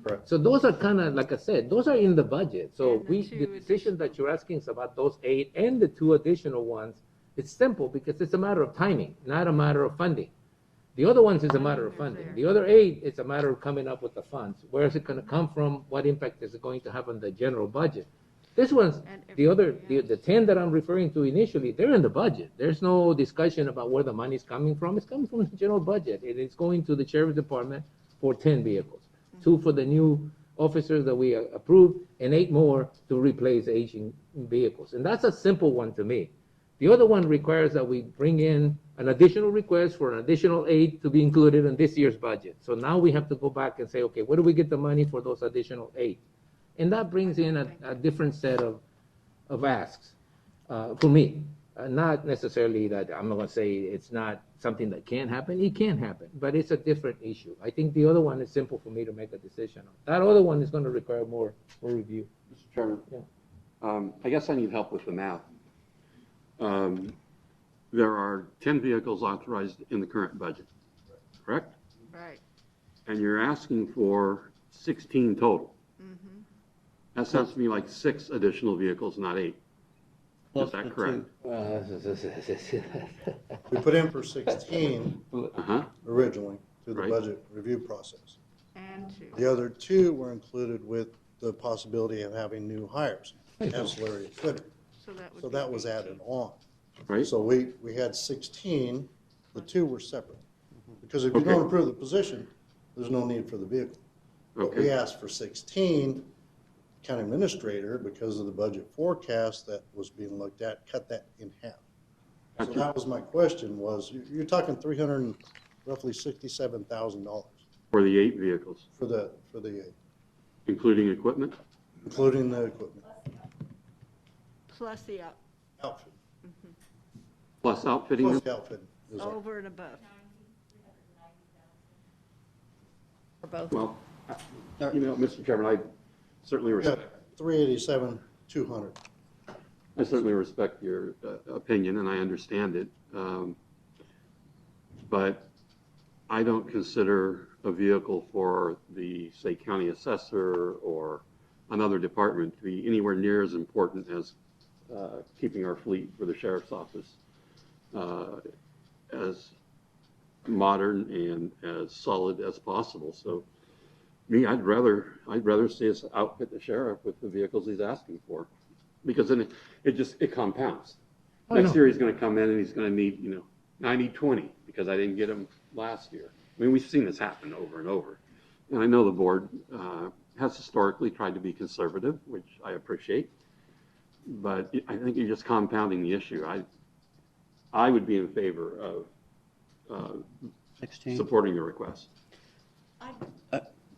Correct. So those are kind of, like I said, those are in the budget. So the decision that you're asking is about those 8 and the 2 additional ones. It's simple because it's a matter of timing, not a matter of funding. The other ones is a matter of funding. The other 8, it's a matter of coming up with the funds. Where is it going to come from? What impact is it going to have on the general budget? This one's, the 10 that I'm referring to initially, they're in the budget. There's no discussion about where the money's coming from. It's coming from the general budget. It is going to the sheriff's department for 10 vehicles. 2 for the new officers that we approved, and 8 more to replace aging vehicles. And that's a simple one to me. The other one requires that we bring in an additional request for an additional 8 to be included in this year's budget. So now we have to go back and say, okay, where do we get the money for those additional 8? And that brings in a different set of asks for me. Not necessarily that I'm not going to say it's not something that can happen. It can happen, but it's a different issue. I think the other one is simple for me to make a decision on. That other one is going to require more review. Mr. Chairman, I guess I need help with the math. There are 10 vehicles authorized in the current budget, correct? Right. And you're asking for 16 total. That sounds to me like 6 additional vehicles, not 8. Is that correct? We put in for 16 originally through the Right. budget review process. And 2. The other 2 were included with the possibility of having new hires, ancillary equipment. So that was added on. Right. So we had 16, the 2 were separate. Because if you Okay. don't approve the position, there's no need for the vehicle. But we Okay. asked for 16, county administrator, because of the budget forecast that was being looked at, cut that in half. So Gotcha. that was my question was, you're talking roughly $67,000 For the 8 vehicles, for the 8, including equipment? including the equipment, Plus the outfit, Plus outfitting? plus the outfit. is all. over and above. For both. Well, Mr. Chairman, I certainly Yeah, respect, 387, 200. I certainly respect your opinion, and I understand it. But I don't consider a vehicle for the, say, county assessor or another department to be anywhere near as important as keeping our fleet for the sheriff's office as modern and as solid as possible. So me, I'd rather see us outfit the sheriff with the vehicles he's asking for, because then it compounds. I Next know. year he's going to come in and he's going to need, I need 20 because I didn't get them last year. I mean, we've seen this happen over and over. And I know the board has historically tried to be conservative, which I appreciate. But I think you're just compounding the issue. I would be in favor of supporting the request.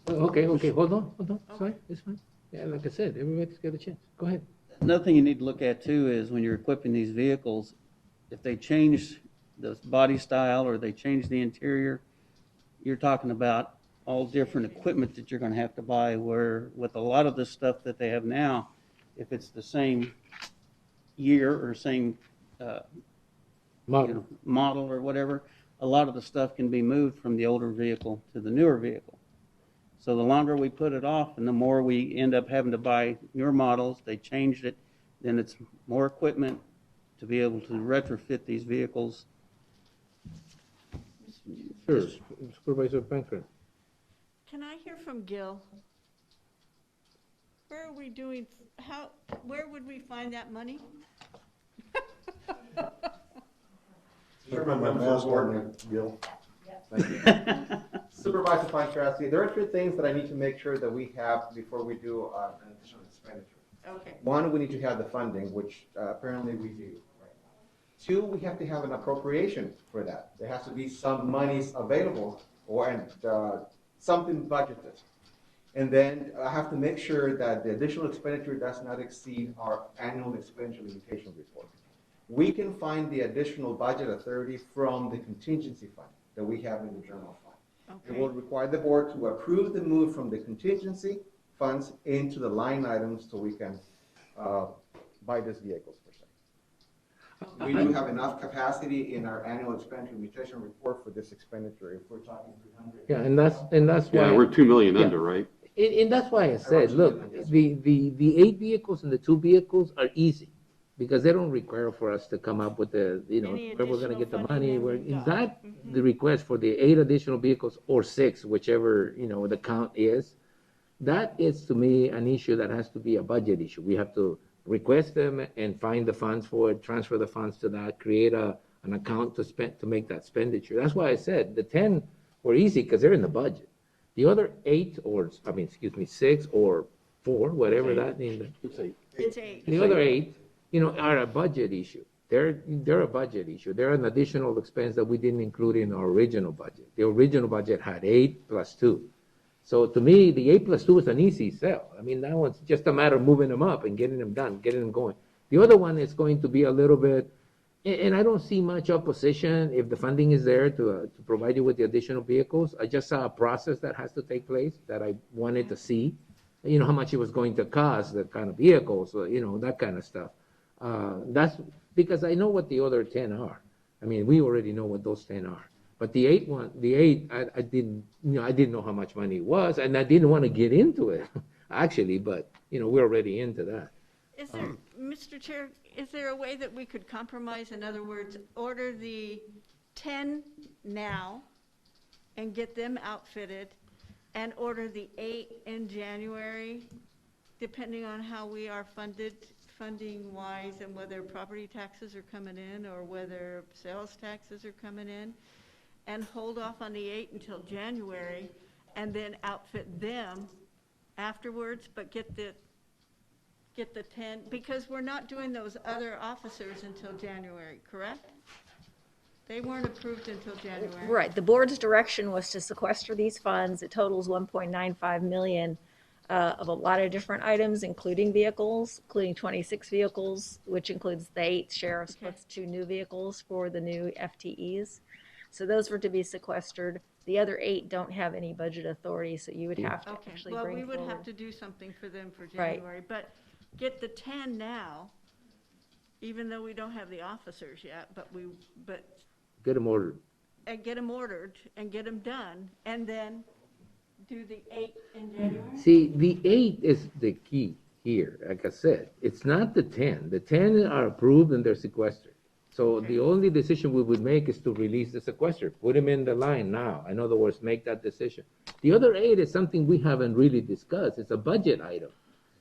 Okay, hold on. Sorry, it's fine. Yeah, like I said, everybody's got a chance. Go ahead. Another thing you need to look at too is when you're equipping these vehicles, if they change the body style or they change the interior, you're talking about all different equipment that you're gonna have to buy, where with a lot of the stuff that they have now, if it's the same year or same, model or whatever, a lot of the stuff can be moved from the older vehicle to the newer vehicle. So the longer we put it off and the more we end up having to buy newer models, they changed it, then it's more equipment to be able to retrofit these vehicles. Sure, Supervisor Pankrat. Can I hear from Gil? Where are we doing, where would we find that money? Chairman, members of the board. Gil. Thank you. Supervisor Pankowski, there are three things that I need to make sure that we have before we do an additional expenditure. Okay. One, we need to have the funding, which apparently we do. Two, we have to have an appropriation for that. There has to be some monies available or something budgeted. And then I have to make sure that the additional expenditure does not exceed our annual expenditure limitation report. We can find the additional budget authority from the contingency fund that we have in the general fund. Okay. It will require the board to approve the move from the contingency funds into the line items so we can buy these vehicles per se. We do have enough capacity in our annual expenditure limitation report for this expenditure if we're talking 300. Yeah, and that's why. Yeah, we're 2 million Yeah. under, right? And that's why I said, look, the 8 vehicles and the 2 vehicles are easy, because they don't require for us to come up with the, where we're gonna get the money, where, is that the request for the 8 additional vehicles or 6, whichever, the count is? That is, to me, an issue that has to be a budget issue. We have to request them and find the funds for it, transfer the funds to that, create an account to make that expenditure. That's why I said the 10 were easy, because they're in the budget. The other 8, or, 6 or 4, whatever that means. It's 8. It's 8. The other 8, are a budget issue. They're a budget issue. They're an additional expense that we didn't include in our original budget. The original budget had 8 plus 2. So to me, the 8 plus 2 is an easy sell. I mean, that one's just a matter of moving them up and getting them done, getting them going. The other one is going to be a little bit, and I don't see much opposition if the funding is there to provide you with the additional vehicles. I just saw a process that has to take place that I wanted to see, how much it was going to cost, the kind of vehicles, that kind of stuff. That's because I know what the other 10 are. I mean, we already know what those 10 are. But the 8, I didn't know how much money it was, and I didn't want to get into it, actually, but, we're already into that. Is there, Mr. Chair, is there a way that we could compromise? In other words, order the 10 now and get them outfitted, and order the 8 in January, depending on how we are funding-wise, and whether property taxes are coming in or whether sales taxes are coming in, and hold off on the 8 until January, and then outfit them afterwards, but get the 10, because we're not doing those other officers until January, correct? They weren't approved until January. Right, the board's direction was to sequester these funds. It totals 1.95 million of a lot of different items, including vehicles, including 26 vehicles, which includes the 8 sheriffs plus 2 new vehicles for the new FTEs. So those were to be sequestered. The other 8 don't have any budget authority, so you would have to actually bring forward. Well, we would have to do something for them for January, but get the 10 now, even though we don't have the officers yet, but Get them ordered. And get them ordered and get them done, and then do the 8 in January? See, the 8 is the key here. Like I said, it's not the 10. The 10 are approved and they're sequestered. So the only decision we would make is to release the sequester, put them in the line now. In other words, make that decision. The other 8 is something we haven't really discussed. It's a budget item.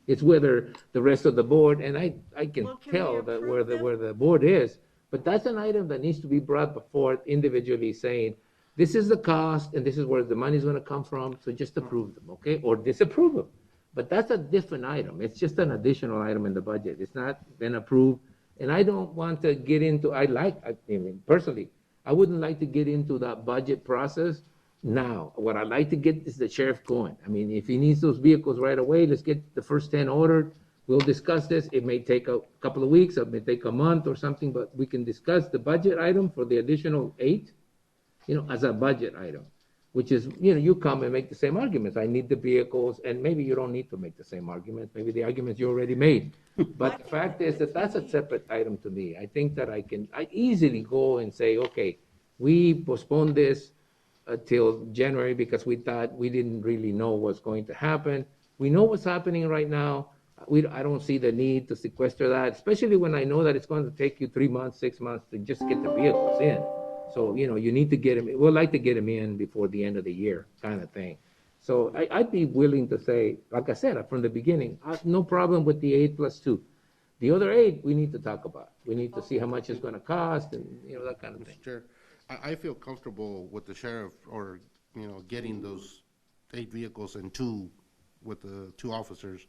It's whether the rest of the board, and I can tell that where the board is, but that's an item that needs to be brought before individually, saying, this is the cost and this is where the money's going to come from, so just approve them, okay? Or disapprove them. But that's a different item. It's just an additional item in the budget. It's not been approved. And I don't want to get into, personally, I wouldn't like to get into that budget process now. What I'd like to get is the sheriff going. I mean, if he needs those vehicles right away, let's get the first 10 ordered. We'll discuss this. It may take a couple of weeks, it may take a month or something, but we can discuss the budget item for the additional 8, as a budget item, which is, you come and make the same arguments. I need the vehicles, and maybe you don't need to make the same arguments. Maybe the arguments you already made. But the fact is that that's a separate item to me. I think that I easily go and say, okay, we postponed this till January because we thought we didn't really know what's going to happen. We know what's happening right now. I don't see the need to sequester that, especially when I know that it's going to take you 3 months, 6 months to just get the vehicles in. So, you need to get them, we'd like to get them in before the end of the year, kind of thing. So I'd be willing to say, like I said, from the beginning, no problem with the 8 plus 2. The other 8, we need to talk about. We need to see how much it's going to cost and, that kind of thing. Mr. Chair, I feel comfortable with the sheriff or, getting those 8 vehicles and 2 with the 2 officers.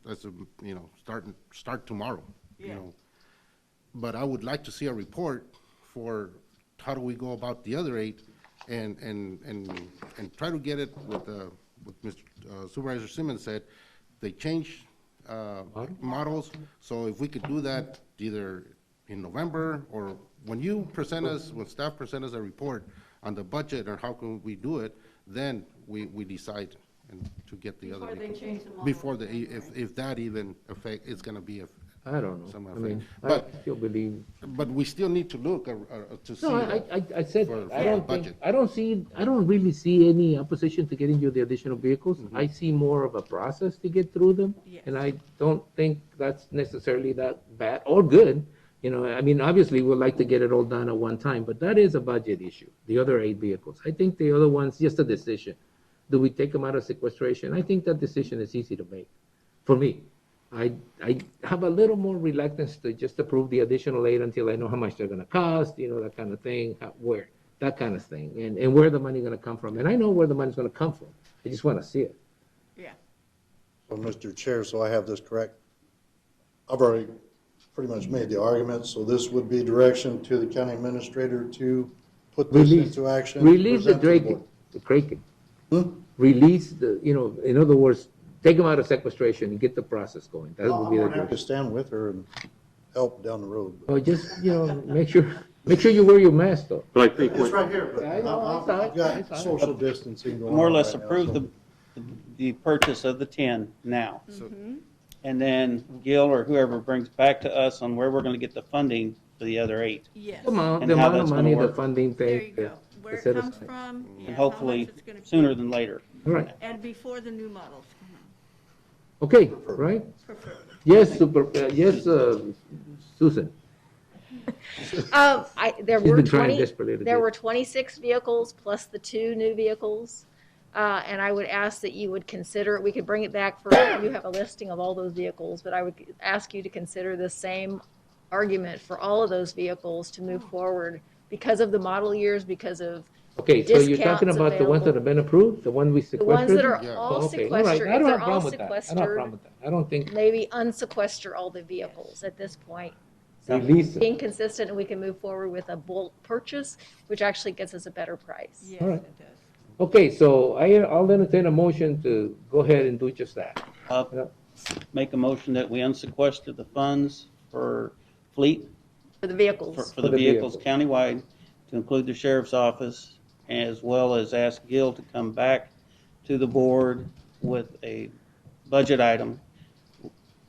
That's start tomorrow, But I would like to see a report for how do we go about the other 8 and try to get it with Mr. Supervisor Simmons said, they changed models. So if we could do that either in November or when staff present us a report on the budget or how can we do it, then we decide to get the other. Before they change the model. Before if that even affect, it's gonna be I don't know. some I effect. mean, But, I still believe. but we still need to look to see. No, I said, for I don't the think, budget. I don't really see any opposition to getting you the additional vehicles. I see more of a process to get through them. And I don't think that's necessarily that bad or good. Obviously, we'd like to get it all done at one time, but that is a budget issue, the other 8 vehicles. I think the other one's just a decision. Do we take them out of sequestration? I think that decision is easy to make, for me. I have a little more reluctance to just approve the additional 8 until I know how much they're gonna cost, that kind of thing, that kind of thing, and where the money gonna come from. And I know where the money's gonna come from. I just wanna see it. Yeah. So, Mr. Chair, so I have this correct. I've already pretty much made the argument, so this would be direction to the county administrator to put this into action. Release the present to board. Kraken. Release in other words, take them out of sequestration and get the process going. That would be the I'm happy to direction. stand with her and help down the road. Oh, just, make sure you wear your mask though. But I think It's right here, but I know, I saw it, I've I got saw it. social distancing going on. More or less right now, approve so- the purchase of the 10 now. Mm-hmm. And then Gil or whoever brings back to us on where we're going to get the funding for the other 8. Yes. The amount And of how that's gonna money, the work. funding There thing. you go. Where it set comes aside. from, yeah, And how much hopefully it's gonna be. sooner than later. All right, And before the new models come okay, right? out, preferably. Yes, Susan. There She's were been trying 20, desperately to there get- were 26 vehicles plus the 2 new vehicles. And I would ask that you would consider, we could bring it back for, you have a listing of all those vehicles, but I would ask you to consider the same argument for all of those vehicles to move forward because of the model years, because of Okay, so you're talking discounts about the ones that available. have been approved, the one we The sequestered? ones that are Yeah. all Okay, all right. sequestered, I if don't they're have a all problem with that. I don't have a sequestered, problem with that. I don't think, maybe unsequester all the vehicles at this point. So Release them. being consistent, and we can move forward with a bulk purchase, which actually gets us a better price. Yes, All right. it does. okay, so I'll entertain a motion to go ahead and do just that. I'll make a motion that we unsequester the funds for fleet, For the vehicles. for the the vehicles vehicles. countywide, to include the sheriff's office, as well as ask Gil to come back to the board with a budget item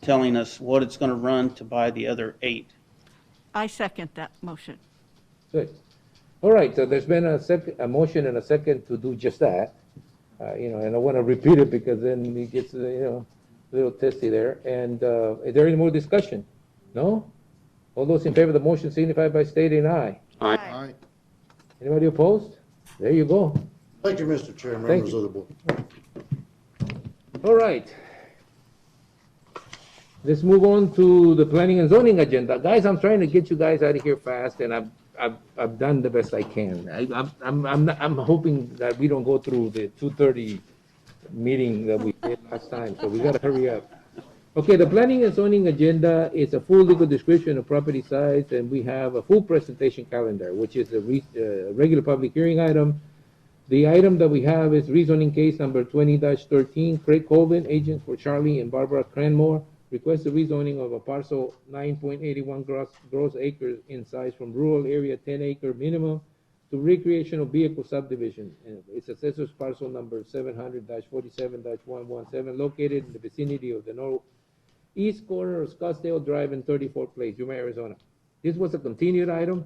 telling us what it's going to run to buy the other 8. I second that motion. Good. All right, so there's been a motion and a second to do just that. And I want to repeat it because then it gets, a little testy there. And is there any more discussion? No? All those in favor of the motion signify by stating aye. Aye. Anybody opposed? There you go. Thank you, Mr. Chair, Thank members you. of the board. All right. Let's move on to the planning and zoning agenda. Guys, I'm trying to get you guys out of here fast, and I've done the best I can. I'm hoping that we don't go through the 2:30 meeting that we did last time, so we gotta hurry up. Okay, the planning and zoning agenda is a full legal description of property size, and we have a full presentation calendar, which is a regular public hearing item. The item that we have is rezoning case number 20-13, Craig Colvin, agents for Charlie and Barbara Cranmore, request the rezoning of a parcel 9.81 gross acres in size from rural area 10-acre minimum to recreational vehicle subdivision. And its assessor's parcel number 700-47-117, located in the vicinity of the northeast corner of Scottsdale Drive and 34th Place, Yuma, Arizona. This was a continued item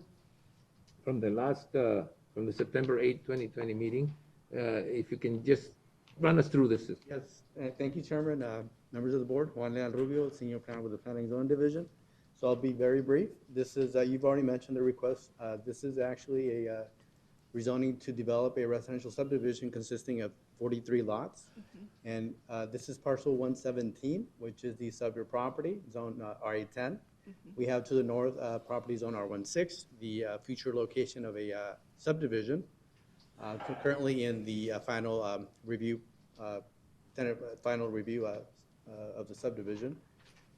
from the last, from the September 8, 2020 meeting. If you can just run us through this. Yes, thank you, Chairman. Members of the board, Juan Leal Rubio, Senior Planner with the Planning Zone Division. So I'll be very brief. This is, you've already mentioned the request. This is actually a rezoning to develop a residential subdivision consisting of 43 lots. And this is parcel 117, which is the subject property, zone RA10. We have to the north property zone R16, the future location of a subdivision. Currently in the final review, final review of the subdivision.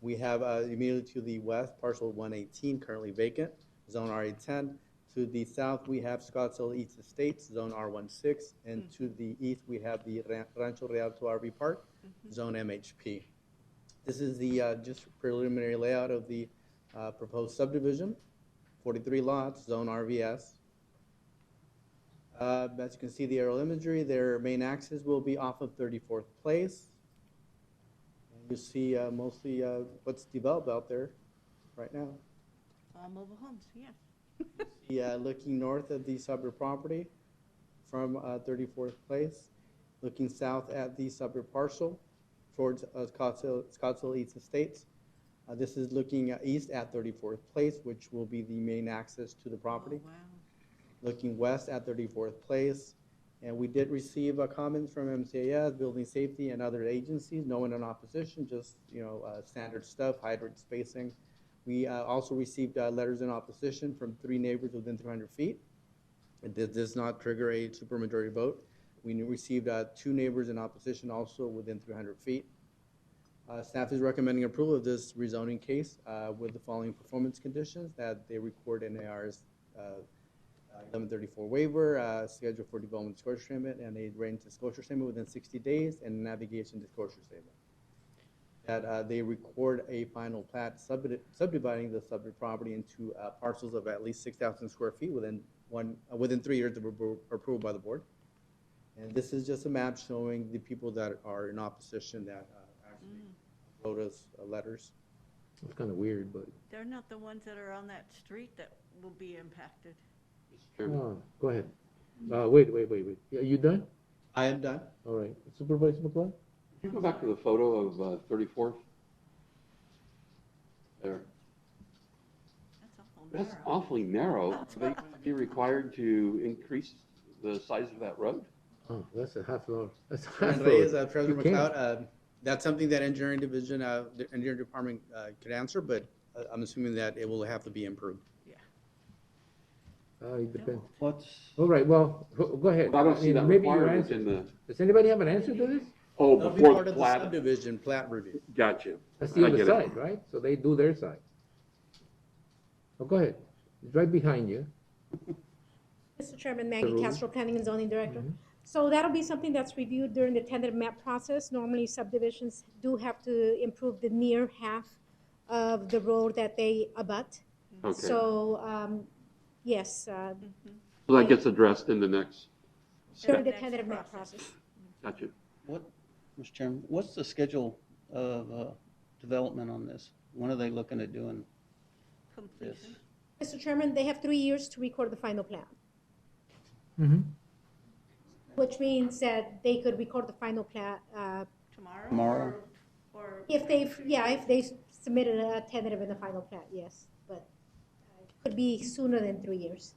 We have immediately to the west, parcel 118, currently vacant, zone RA10. To the south, we have Scottsdale East Estates, zone R16, and to the east, we have the Rancho Rialto RV Park, zone MHP. This is the just preliminary layout of the proposed subdivision, 43 lots, zone RVS. As you can see the aerial imagery, their main axis will be off of 34th Place. And you see mostly what's developed out there right now. All mobile homes, yes. Looking north of the suburb property from 34th Place, looking south at the suburb parcel towards Scottsdale East Estates. This is looking east at 34th Place, which will be the main access to the property. Oh, wow. Looking west at 34th Place. And we did receive comments from MCAS, Building Safety, and other agencies, no one in opposition, just standard stuff, hydrant spacing. We also received letters in opposition from 3 neighbors within 300 feet. It does not trigger a supermajority vote. We received 2 neighbors in opposition also within 300 feet. Staff is recommending approval of this rezoning case with the following performance conditions: that they record an AR's 1134 waiver, schedule for development disclosure statement, and a range disclosure statement within 60 days, and a navigation disclosure statement. That they record a final plat subdividing the subject property into parcels of at least 6,000 square feet within 3 years of approval by the board. And this is just a map showing the people that are in opposition that actually wrote us letters. It's kind of weird, but. They're not the ones that are on that street that will be impacted. Oh, go ahead. Wait. Are you done? I am done. All right. Supervisor McClung? Can you go back to the photo of 34th? There. That's awfully narrow. Are they going to be required to increase the size of that road? Oh, that's a half floor. That's a half And floor. Reyes, President You can't. McLeod, that's something that engineering division, the engineering department could answer, but I'm assuming that it will have to be improved. It depends. What's, All right, well, go ahead. I don't see that maybe your requirement answer. in the. Does anybody have an answer to this? Oh, That'll be before part the of the plat. subdivision plat review. Gotcha. That's the I other get it. side, right? So they do their side. Oh, go ahead. It's right behind you. Mr. Chairman, Maggie Rules. Castro, Planning and Zoning Director. So that'll be something that's reviewed during the tentative map process. Normally subdivisions do have to improve the near half of the road that they abut. Okay. So, yes, So that gets addressed in the next during step. the tentative map process. Gotcha. what, Mr. Chairman, what's the schedule of development on this? When are they looking at doing this? Mr. Chairman, they have 3 years to record the final plan, which means that they could record the final plan Tomorrow? if they submitted a tentative in the final plan, yes, but it could be sooner than 3 years.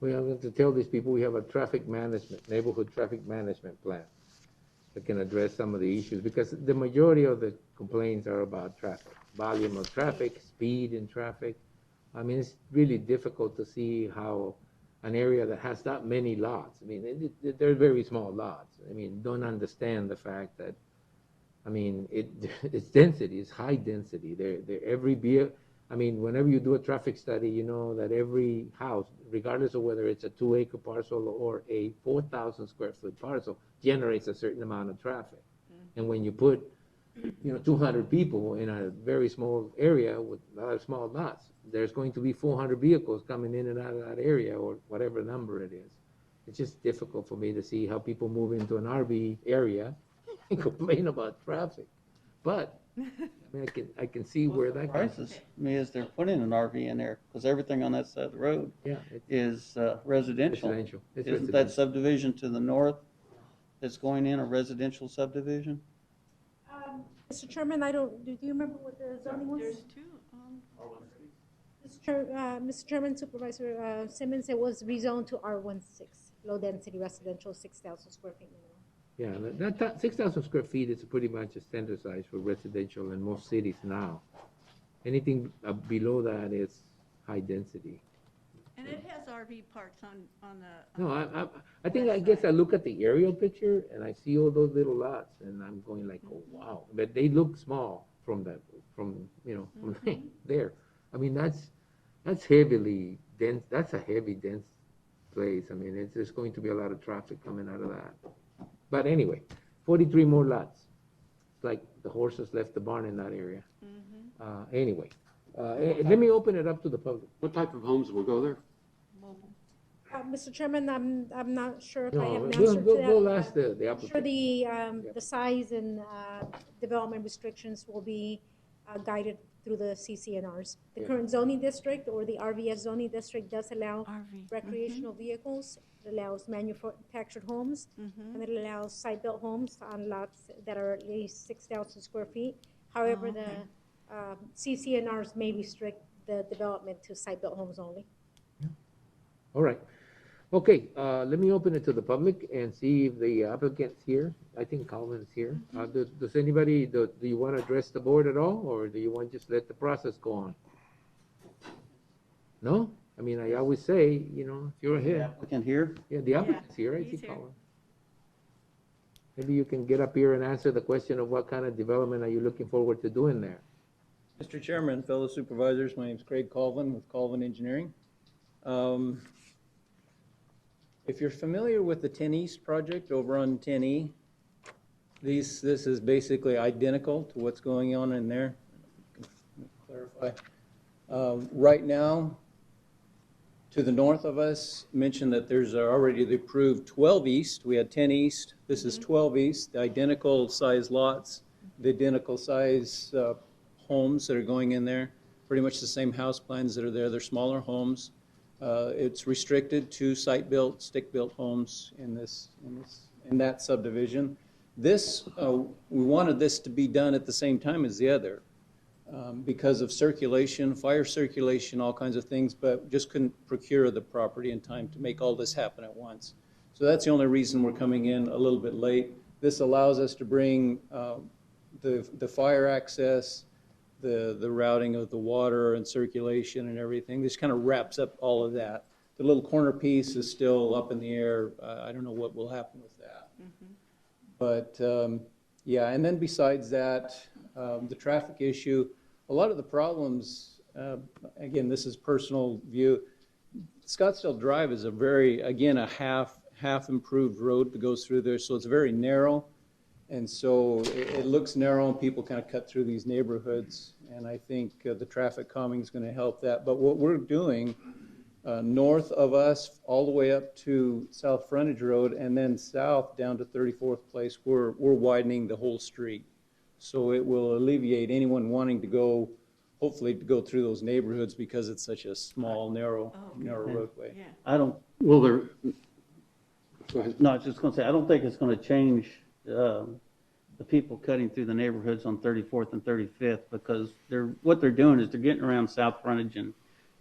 We have to tell these people we have a traffic management, neighborhood traffic management plan that can address some of the issues, because the majority of the complaints are about traffic, volume of traffic, speed in traffic. I mean, it's really difficult to see how an area that has that many lots, I mean, they're very small lots. I mean, don't understand the fact that, I mean, it's density, it's high density. I mean, whenever you do a traffic study, you know that every house, regardless of whether it's a 2-acre parcel or a 4,000 square foot parcel, generates a certain amount of traffic. And when you put 200 people in a very small area with a lot of small lots. There's going to be 400 vehicles coming in and out of that area, or whatever number it is. It's just difficult for me to see how people move into an RV area and complain about traffic. But I mean, I can see where that comes from. Surprises me is they're putting an RV in there, because everything on that side of the road is residential. Residential. It's Isn't residential. that subdivision to the north that's going in a residential subdivision? Mr. Chairman, do you remember what the zoning was? There's two. Mr. Chairman, Supervisor Simmons, it was rezoned to R16, low density residential, 6,000 square feet minimum. Yeah, that 6,000 square feet is pretty much a standard size for residential in most cities now. Anything below that is high density. And it has RV parks on the. No, I think, I guess I look at the aerial picture and I see all those little lots and I'm going like, oh, wow. But they look small from from there. I mean, that's heavily dense. That's a heavy, dense place. I mean, there's going to be a lot of traffic coming out of that. But anyway, 43 more lots. It's like the horses left the barn in that area. Anyway, let me open it up to the public. What type of homes will go there? Mr. Chairman, I'm not sure if I No, have an answer to that. we'll ask the I'm applicant. sure the size and development restrictions will be guided through the CCNRs. The Yeah. current zoning district or the RVS zoning district does allow recreational vehicles. It allows manufactured homes, and it allows site-built homes on lots that are at least 6,000 square feet. However, the CCNRs may restrict the development to site-built homes only. All right. Okay, let me open it to the public and see if the applicant's here. I think Calvin's here. Does anybody, do you want to address the board at all, or do you want to just let the process go on? No? I mean, I always say, if you're The here. applicant here? Yeah, the applicant's here. I see Calvin. Maybe you can get up here and answer the question of what kind of development are you looking forward to doing there? Mr. Chairman, fellow supervisors, my name is Craig Colvin with Colvin Engineering. If you're familiar with the 10 East project over on 10E, this is basically identical to what's going on in there. Clarify. Right now, to the north of us, mentioned that there's already the approved 12 East. We had 10 East. This is 12 East, the identical size lots, the identical size homes that are going in there. Pretty much the same house plans that are there. They're smaller homes. It's restricted to site-built, stick-built homes in that subdivision. This, we wanted this to be done at the same time as the other because of circulation, fire circulation, all kinds of things, but just couldn't procure the property in time to make all this happen at once. So that's the only reason we're coming in a little bit late. This allows us to bring the fire access, the routing of the water and circulation and everything. This kind of wraps up all of that. The little corner piece is still up in the air. I don't know what will happen with that. But yeah, and then besides that, the traffic issue, a lot of the problems, again, this is personal view. Scottsdale Drive is a half improved road that goes through there, so it's very narrow. And so it looks narrow and people kind of cut through these neighborhoods. And I think the traffic calming is going to help that. But what we're doing north of us, all the way up to South Frontage Road, and then south down to 34th Place, we're widening the whole street. So it will alleviate anyone wanting to go, hopefully to go through those neighborhoods because it's such a small, narrow roadway. I don't. Will there, go ahead. No, I was just going to say, I don't think it's going to change the people cutting through the neighborhoods on 34th and 35th because what they're doing is they're getting around South Frontage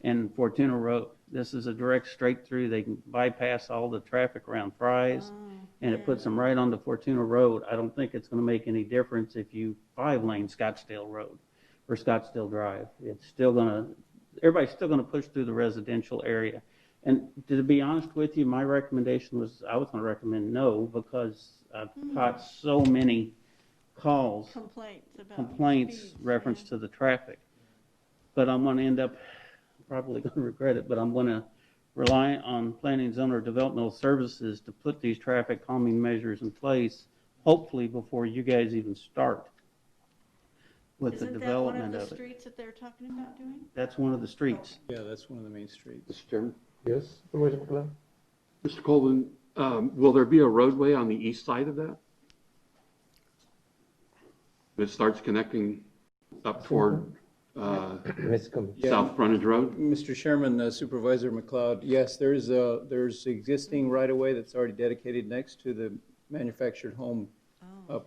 and Fortuna Road. This is a direct straight through. They can bypass all the traffic around Fry's, and it puts them right onto Fortuna Road. I don't think it's going to make any difference if you 5-lane Scottsdale Road or Scottsdale Drive. It's still going to, everybody's still going to push through the residential area. And to be honest with you, my recommendation was I was going to recommend no because I've caught so many calls, complaints reference to the traffic. But I'm going to end up probably going to regret it, but I'm going to rely on planning, zone, or developmental services to put these traffic calming measures in place, hopefully before you guys even start. with the Isn't that one of development the of it. streets that they're talking about doing? That's one of the streets. Yeah, that's one of the main streets. Mr. Chairman? Yes, Supervisor McLeod? Mr. Colvin, will there be a roadway on the east side of that? That starts connecting up toward South Frontage Road? Mr. Chairman, Supervisor McLeod, yes, there's existing right-of-way that's already dedicated next to the manufactured home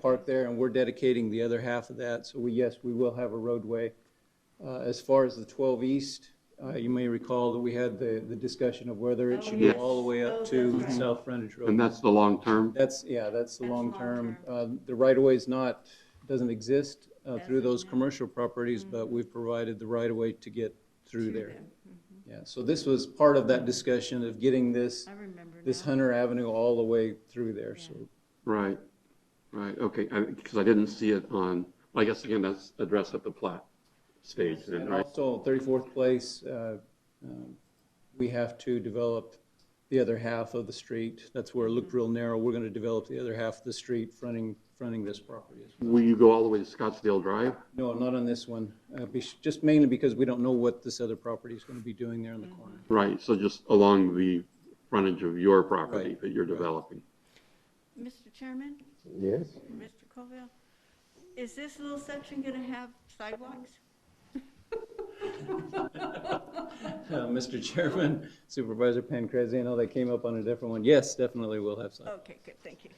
park there, and we're dedicating the other half of that. So yes, we will have a roadway. As far as the 12 East, you may recall that we had the discussion of whether it should go all the way up to South Frontage Road. And that's the long term? That's the long term. The right-of-way doesn't exist through those commercial properties, but we've provided the right-of-way to get through there. Yeah, so this was part of that discussion of getting this Hunter Avenue all the way through there, so. Right, okay, because I didn't see it on, I guess again, that's addressed at the plat stage then, And right? also, 34th Place, we have to develop the other half of the street. That's where it looked real narrow. We're going to develop the other half of the street fronting this property as well. Will you go all the way to Scottsdale Drive? No, not on this one, just mainly because we don't know what this other property is going to be doing there in the corner. Right, so just along the frontage of your property that you're developing. Mr. Chairman? Yes? Mr. Colville? Is this little section going to have sidewalks? Mr. Chairman, Supervisor Pancrezi, I know that came up on a different one. Yes, definitely we'll have some. Okay, good, thank you.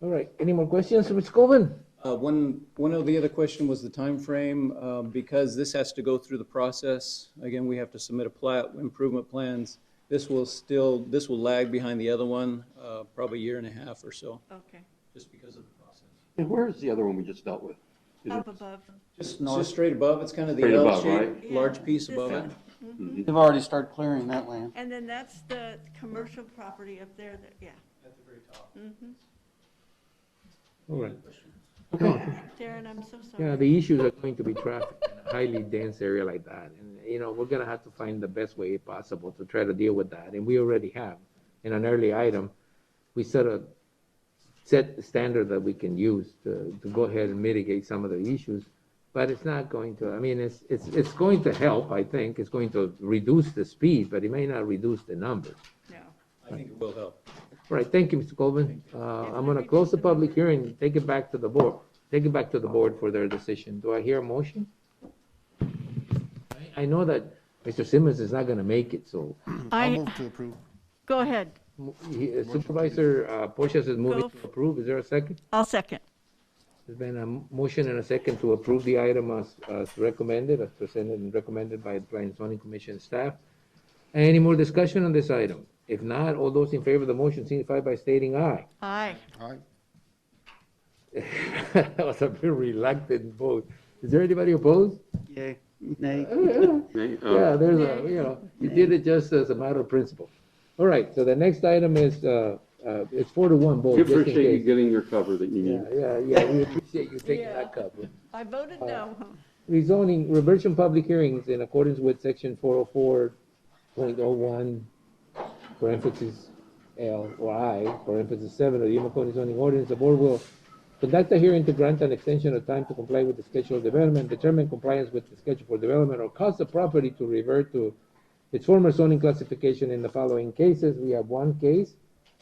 All right, any more questions, Mr. Colvin? One of the other question was the time frame. Because this has to go through the process. Again, we have to submit a plat, improvement plans. This will lag behind the other one, probably a year and a half or so. Okay. Just because of the process. And where is the other one we just dealt with? Is Up it above. Just straight above, it's kind of the Straight above, L-shaped, right? large piece above it. They've already started clearing that land. And then that's the commercial property up there, yeah. At the very top. All right. Darren, I'm so sorry. Yeah, the issues are going to be traffic in a highly dense area like that. And, we're gonna have to find the best way possible to try to deal with that. And we already have. In an early item, we set the standard that we can use to go ahead and mitigate some of the issues. But it's not going to, it's going to help, I think. It's going to reduce the speed, but it may not reduce the numbers. No. I think it will help. All right, thank you, Mr. Colvin. I'm gonna close the public hearing and take it back to the board. Take it back to the board for their decision. Do I hear a motion? I know that Mr. Simmons is not gonna make it, so I'll move to approve. Go ahead. Supervisor Porteous is moving to approve. Is there a second? I'll second. There's been a motion and a second to approve the item as recommended, as presented and recommended by the Planning and Zoning Commission staff. Any more discussion on this item? If not, all those in favor of the motion signify by stating aye. Aye. Aye. That was a very reluctant vote. Is there anybody opposed? Yay, nay. Yeah, there's you did it just as a matter of principle. All right, so the next item is, it's 4-1 vote. We just in appreciate you case. getting your cover that you need. Yeah, we appreciate you taking that cover. I voted no. Rezoning, reversion public hearings in accordance with section 404.01, parentheses L or I, parentheses 7 of the Yuma County zoning ordinance. The board will conduct a hearing to grant an extension of time to comply with the schedule of development, determine compliance with the schedule for development, or cause the property to revert to its former zoning classification in the following cases. We have one case,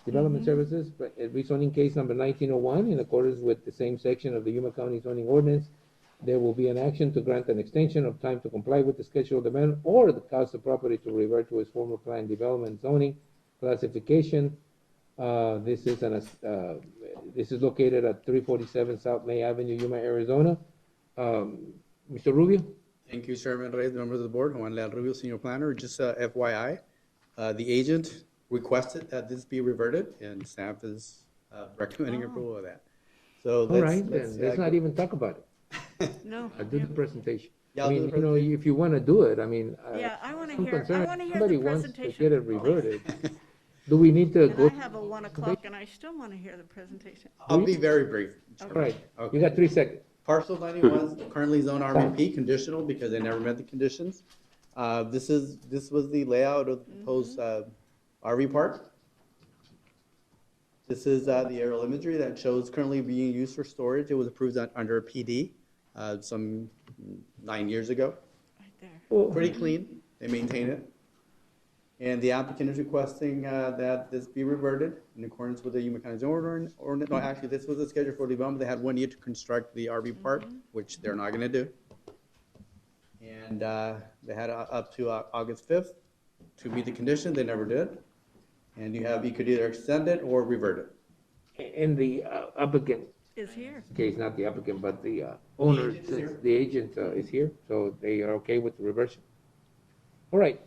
Development Services, rezoning case number 1901, in accordance with the same section of the Yuma County zoning ordinance. There will be an action to grant an extension of time to comply with the schedule of development, or the cause the property to revert to its former planned development zoning classification. This is located at 347 South May Avenue, Yuma, Arizona. Mr. Rubio? Thank you, Chairman Reyes, members of the board. Juan Leal Rubio, Senior Planner. Just FYI, the agent requested that this be reverted, and staff is recommending approval of that. So All right, then, let's not even talk about it. No. I'll do the presentation. Yeah, I I'll do mean, the presentation. if you want to do it, Yeah, I want to I'm hear, concerned. I want to hear Somebody the wants to presentation. get it reverted. Do we need to And go? I have a 1 o'clock and I still want to hear the presentation. I'll be very brief. All right, you got 3 seconds. Parcel 91 is currently zoned RMP conditional because they never met the conditions. This was the layout of the proposed RV park. This is the aerial imagery that shows currently being used for storage. It was approved under a PD. some 9 years ago. Well- Pretty clean, they maintain it. And the applicant is requesting that this be reverted in accordance with the Yuma County's order, or, no, actually, this was a schedule for development. They had 1 year to construct the RV park, which they're not gonna do. And they had up to August 5th to meet the condition, they never did. And you could either extend it or revert it. And the applicant, Is here. case, not the applicant, but the owner, agent is here. the agent is here, so they are okay with the reversion. All right,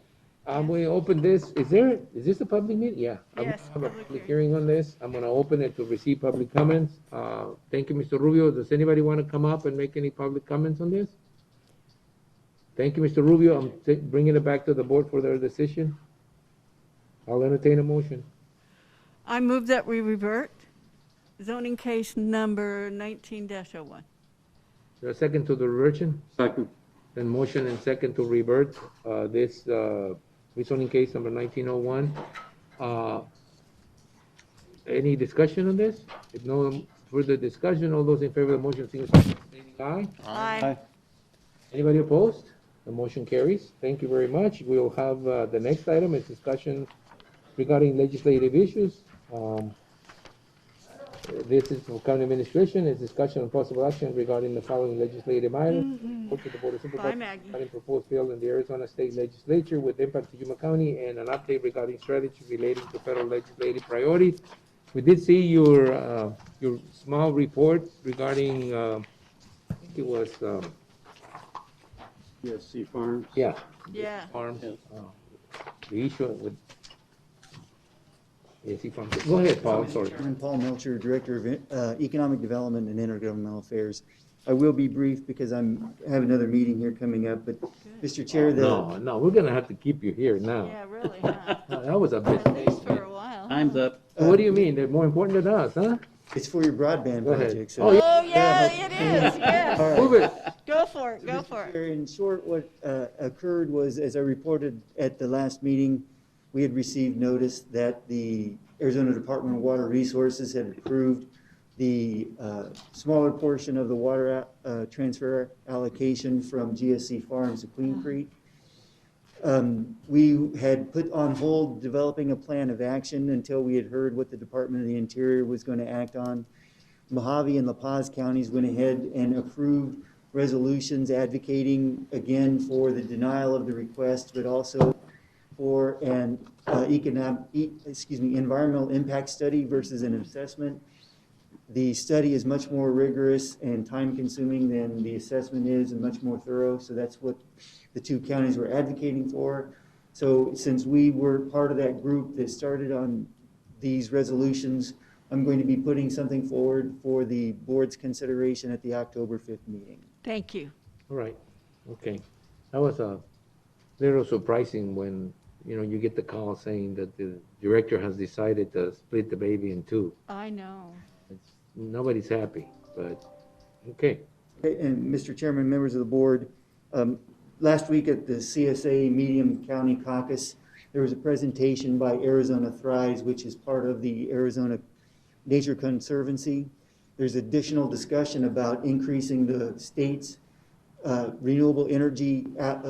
we open this, is this a public meeting? Yeah. I'm Yes, gonna have a public public hearing on this. I'm gonna open it to receive public comments. Thank you, Mr. Rubio. Does anybody wanna come up and make any public comments on this? Thank you, Mr. Rubio. I'm bringing it back to the board for their decision. I'll entertain a motion. I move that we revert zoning case number 19-01. Is there a second to the reversion? Second. Then motion and second to revert this rezoning case number 1901. Any discussion on this? If no further discussion, all those in favor of the motion, signify by stating aye. Aye. Anybody opposed? The motion carries. Thank you very much. We'll have the next item is discussion regarding legislative issues. This is for county administration, is discussion on possible action regarding the following legislative items. Report to the Board of Supervisors Maggie. regarding proposed bill in the Arizona State Legislature with impact to Yuma County and an update regarding strategy relating to federal legislative priorities. We did see your small report regarding, I think it was, GSC Farms. yeah. Yeah. Farms, the issue with, yes, Farms. Go ahead, Paul, I'm sorry. I'm Paul Melcher, Director of Economic Development and Intergovernmental Affairs. I will be brief because I have another meeting here coming up, but Mr. Chair, No, we're gonna have to keep you here now. Yeah, really, huh? That was a bit. At least for a while. Time's up. What do you mean? They're more important than us, huh? it's for your broadband Go ahead. project. So. Oh, Oh, yeah, it is, yes. All right. Move it. Go for it, go for it. In short, what occurred was, as I reported at the last meeting, we had received notice that the Arizona Department of Water Resources had approved the smaller portion of the water transfer allocation from GSC Farms to Queen Creek. We had put on hold developing a plan of action until we had heard what the Department of the Interior was going to act on. Mojave and La Paz counties went ahead and approved resolutions advocating again for the denial of the request, but also for an environmental impact study versus an assessment. The study is much more rigorous and time-consuming than the assessment is, and much more thorough. So that's what the two counties were advocating for. So since we were part of that group that started on these resolutions, I'm going to be putting something forward for the board's consideration at the October 5th meeting. Thank you. All right, okay. That was a little surprising when, you get the call saying that the director has decided to split the baby in two. I know. Nobody's happy, but, okay. And Mr. Chairman, members of the board, last week at the CSA Medium County Caucus, there was a presentation by Arizona Thrives, which is part of the Arizona Nature Conservancy. There's additional discussion about increasing the state's renewable energy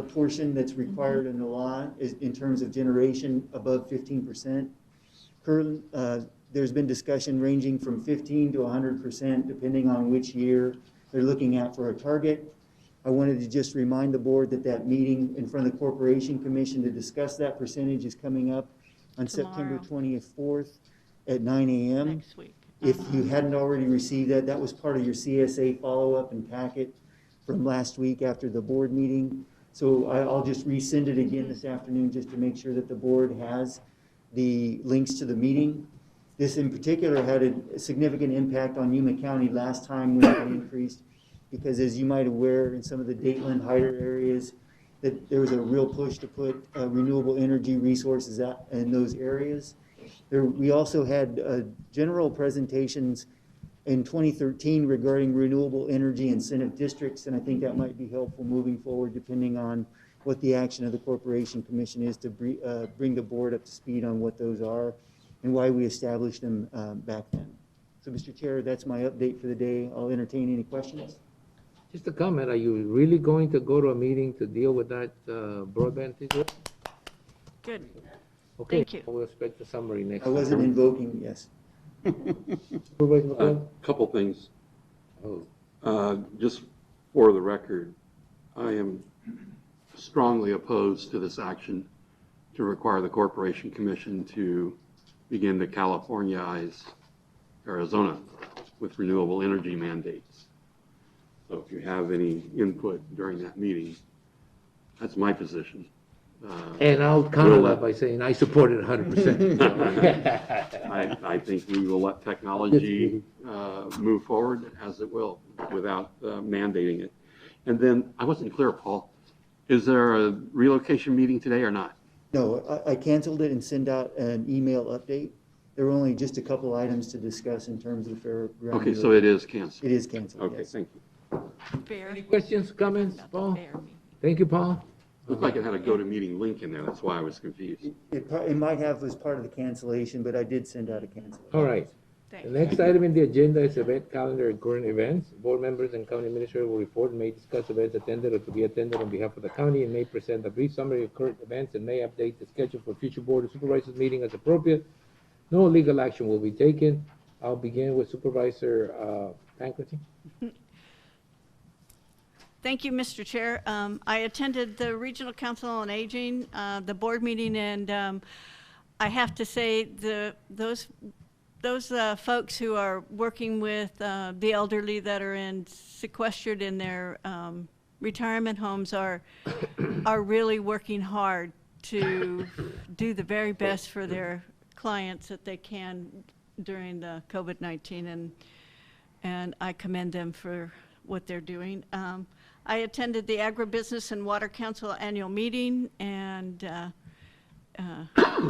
portion that's required in the law in terms of generation above 15%. Currently, there's been discussion ranging from 15 to 100%, depending on which year they're looking at for a target. I wanted to just remind the board that that meeting in front of the Corporation Commission to discuss that percentage is coming up on September 24th at 9 a.m. Next week. If you hadn't already received that, that was part of your CSA follow-up and packet from last week after the board meeting. So I'll just resend it again this afternoon just to make sure that the board has the links to the meeting. This in particular had a significant impact on Yuma County last time when it increased, because as you might aware, in some of the Dateland Hyder areas, that there was a real push to put renewable energy resources out in those areas. We also had general presentations in 2013 regarding renewable energy incentive districts, and I think that might be helpful moving forward depending on what the action of the Corporation Commission is to bring the board up to speed on what those are and why we established them back then. So, Mr. Chair, that's my update for the day. I'll entertain any questions. Just a comment, are you really going to go to a meeting to deal with that broadband situation? Good. Okay, Thank you. we'll expect the summary next I time. wasn't invoking, yes. Supervisor A McClellan? couple things. Oh, Just for the record, I am strongly opposed to this action to require the Corporation Commission to begin to Californiaize Arizona with renewable energy mandates. So if you have any input during that meeting, that's my position. And I'll counter we'll that let- by saying I support it 100%. I think we will let technology move forward as it will without mandating it. And then, I wasn't clear, Paul, is there a relocation meeting today or not? No, I canceled it and sent out an email update. There were only just a couple items to discuss in terms of fairground. Okay, so it is canceled. It is canceled, Okay, yes. thank you. Any questions, comments, Paul? Thank you, Paul. Looked like it had a go-to-meeting link in there, that's why I was confused. It might have as part of the cancellation, but I did send out a cancellation. All right. The next item in the agenda is event calendar and current events. Board members and county administrator will report and may discuss events attended or to be attended on behalf of the county and may present a brief summary of current events and may update the schedule for future board of supervisors meeting as appropriate. No legal action will be taken. I'll begin with Supervisor Pankerty. Thank you, Mr. Chair. I attended the Regional Council on Aging, the board meeting, and I have to say those folks who are working with the elderly that are sequestered in their retirement homes are really working hard to do the very best for their clients that they can during the COVID-19, and I commend them for what they're doing. I attended the Agribusiness and Water Council annual meeting, and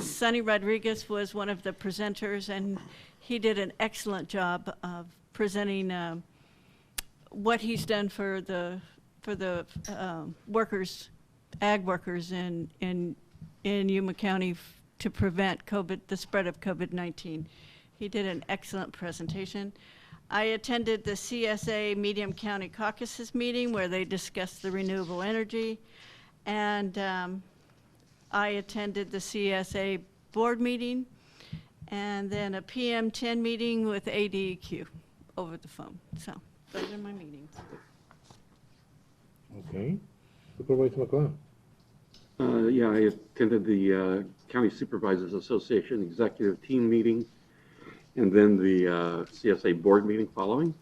Sonny Rodriguez was one of the presenters, and he did an excellent job of presenting what he's done for the workers, ag workers in Yuma County to prevent the spread of COVID-19. He did an excellent presentation. I attended the CSA Medium County Caucuses meeting where they discussed the renewable energy, and I attended the CSA board meeting, and then a PM 10 meeting with ADEQ over the phone. So those are my meetings. Okay. Supervisor McClellan. Yeah, I attended the County Supervisors Association Executive Team meeting and then the CSA board meeting following.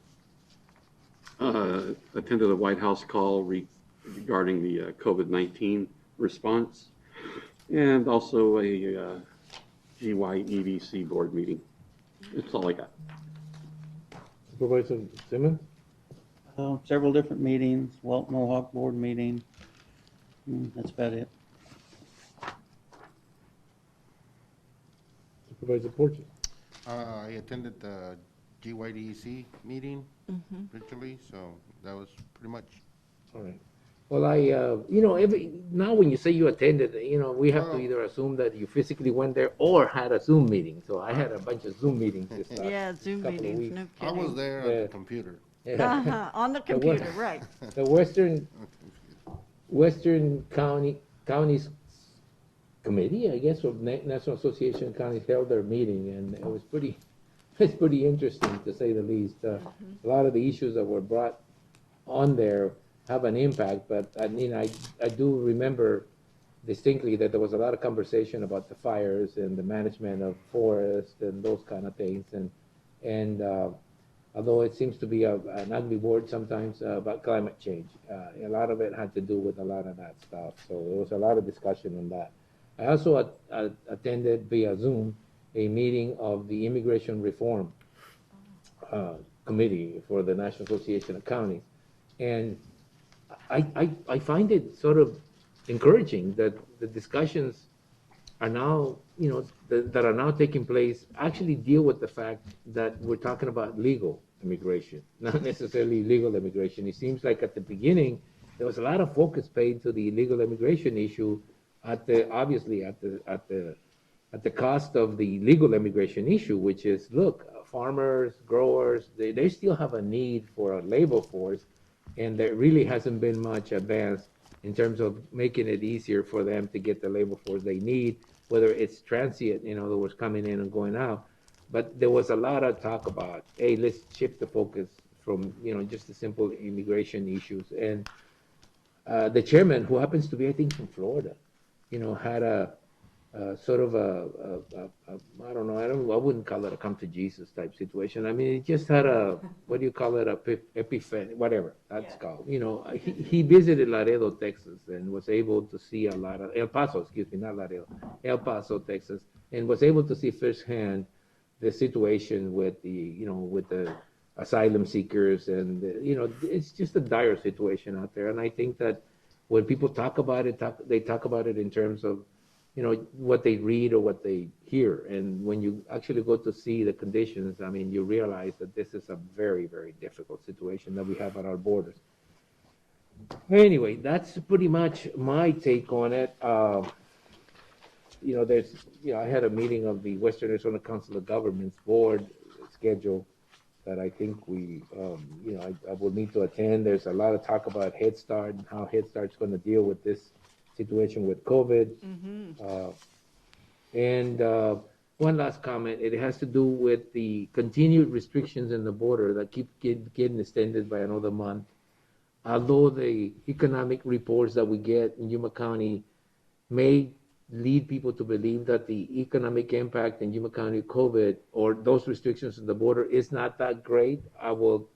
Attended a White House call regarding the COVID-19 response, and also a GYEDC board meeting. That's all I got. Supervisor Simmons? Several different meetings, Walt Mohawk board meeting. That's about it. Supervisor Porches? I attended the GYDEC meeting virtually, so that was pretty much. All right. Well, now when you say you attended, we have to either assume that you physically went there or had a Zoom meeting. So I had a bunch of Zoom meetings this Yeah, Zoom couple of meetings, weeks. no I kidding. was there on the computer. Yeah. On the computer, right. The Western Counties Committee, I guess, of National Association of Counties held their meeting, and it was pretty interesting, to say the least. A lot of the issues that were brought on there have an impact, but I do remember distinctly that there was a lot of conversation about the fires and the management of forests and those kind of things, and although it seems to be an ugly word sometimes, about climate change. A lot of it had to do with a lot of that stuff, so there was a lot of discussion on that. I also attended via Zoom a meeting of the Immigration Reform Committee for the National Association of Counties, and I find it sort of encouraging that the discussions are now, that are now taking place actually deal with the fact that we're talking about legal immigration, not necessarily illegal immigration. It seems like at the beginning, there was a lot of focus paid to the illegal immigration issue obviously at the cost of the legal immigration issue, which is, look, farmers, growers, they still have a need for a labor force And there really hasn't been much advance in terms of making it easier for them to get the labor force they need, whether it's transient, in other words, coming in and going out. But there was a lot of talk about, hey, let's shift the focus from, just the simple immigration issues. And the chairman, who happens to be, I think, from Florida, had a sort of I don't know, I wouldn't call it a come to Jesus type situation. I mean, it just had what do you call it, epiphany, whatever that's called. He visited Laredo, Texas, and was able to see a lot of, El Paso, excuse me, not Laredo, El Paso, Texas, and was able to see firsthand the situation with the asylum seekers, and it's just a dire situation out there. And I think that when people talk about it, they talk about it in terms of what they read or what they hear. And when you actually go to see the conditions, I mean, you realize that this is a very, very difficult situation that we have at our borders. Anyway, that's pretty much my take on it. I had a meeting of the Western Arizona Council of Governments board scheduled that I think I will need to attend. There's a lot of talk about Head Start and how Head Start's going to deal with this situation with COVID. One last comment, it has to do with the continued restrictions in the border that keep getting extended by another month. Although the economic reports that we get in Yuma County may lead people to believe that the economic impact in Yuma County COVID or those restrictions in the border is not that great, I will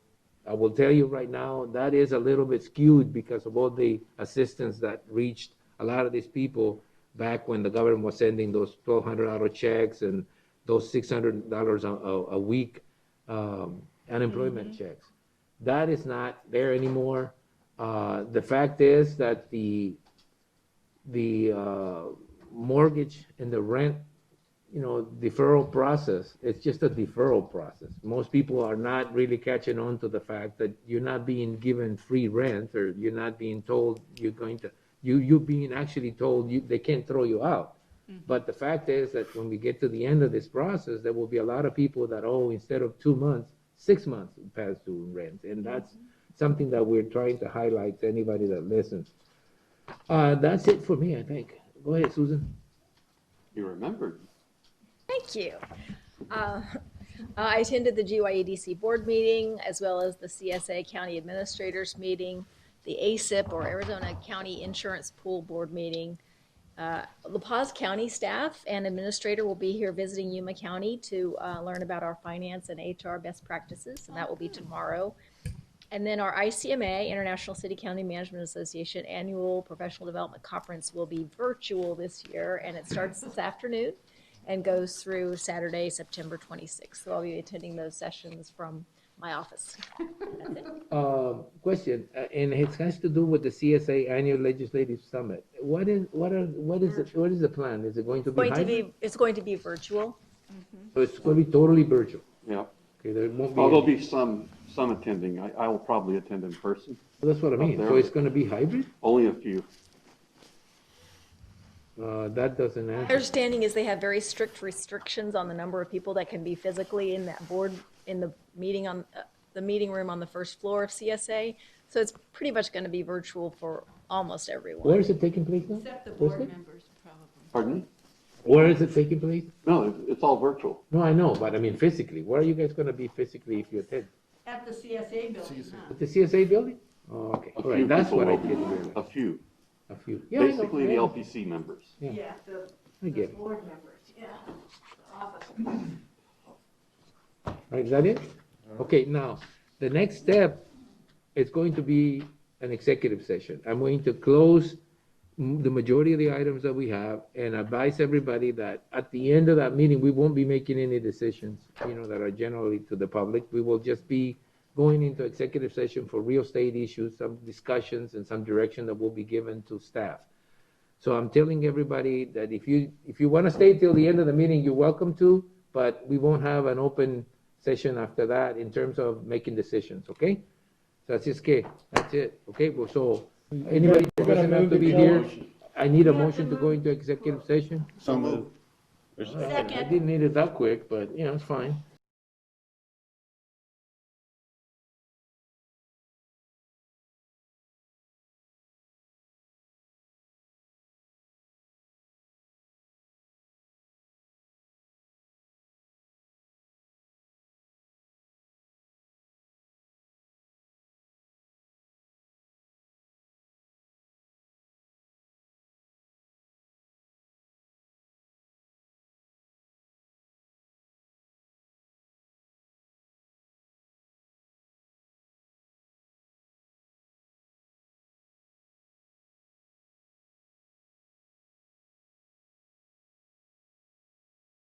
tell you right now that is a little bit skewed because of all the assistance that reached a lot of these people back when the government was sending those $1,200 checks and those $600 a week unemployment checks. That is not there anymore. The fact is that the mortgage and the rent, deferral process, it's just a deferral process. Most people are not really catching on to the fact that you're not being given free rent, or you're not being told you're being actually told they can't throw you out. But the fact is that when we get to the end of this process, there will be a lot of people that, instead of 2 months, 6 months past due rent. And that's something that we're trying to highlight to anybody that listens. That's it for me, I think. Go ahead, Susan. You remembered. Thank you. I attended the GYEDC board meeting as well as the CSA County Administrators meeting, the ASIP or Arizona County Insurance Pool board meeting. La Paz County staff and administrator will be here visiting Yuma County to learn about our finance and HR best practices, and that will be tomorrow. And then our ICMA, International City County Management Association Annual Professional Development Conference will be virtual this year, and it starts this afternoon and goes through Saturday, September 26th. So I'll be attending those sessions from my office. That's it. Question, and it has to do with the CSA Annual Legislative Summit. What is the plan? Is it going to be hybrid? It's going to be virtual. So it's going to be totally virtual? Yeah. Okay, there won't be. There'll be some attending. I will probably attend in person. Well, that's what I mean. So it's going to be hybrid? Only a few. That doesn't answer. My understanding is they have very strict restrictions on the number of people that can be physically in that board, in the meeting on the meeting room on the first floor of CSA. So it's pretty much going to be virtual for almost everyone. Where is it taking place now? Except the board members, probably. Pardon me? Where is it taking place? No, it's all virtual. No, I know, but I mean physically. Where are you guys going to be physically if you attend? At the CSA building, huh? At the CSA building? Oh, okay. All right, that's what I didn't realize. A few. A few. Yeah, I know. Basically the LPC members. Yeah. Yeah, I the get it. board members, yeah. Office. All right, is that it? Okay, now, the next step is going to be an executive session. I'm going to close the majority of the items that we have and advise everybody that at the end of that meeting, we won't be making any decisions, that are generally to the public. We will just be going into executive session for real estate issues, some discussions and some direction that will be given to staff. So I'm telling everybody that if you want to stay till the end of the meeting, you're welcome to, but we won't have an open session after that in terms of making decisions, okay? So that's it, okay? Well, so anybody that doesn't have to be here, I need a motion to go into executive session. So moved. I didn't need it that quick, but, it's fine.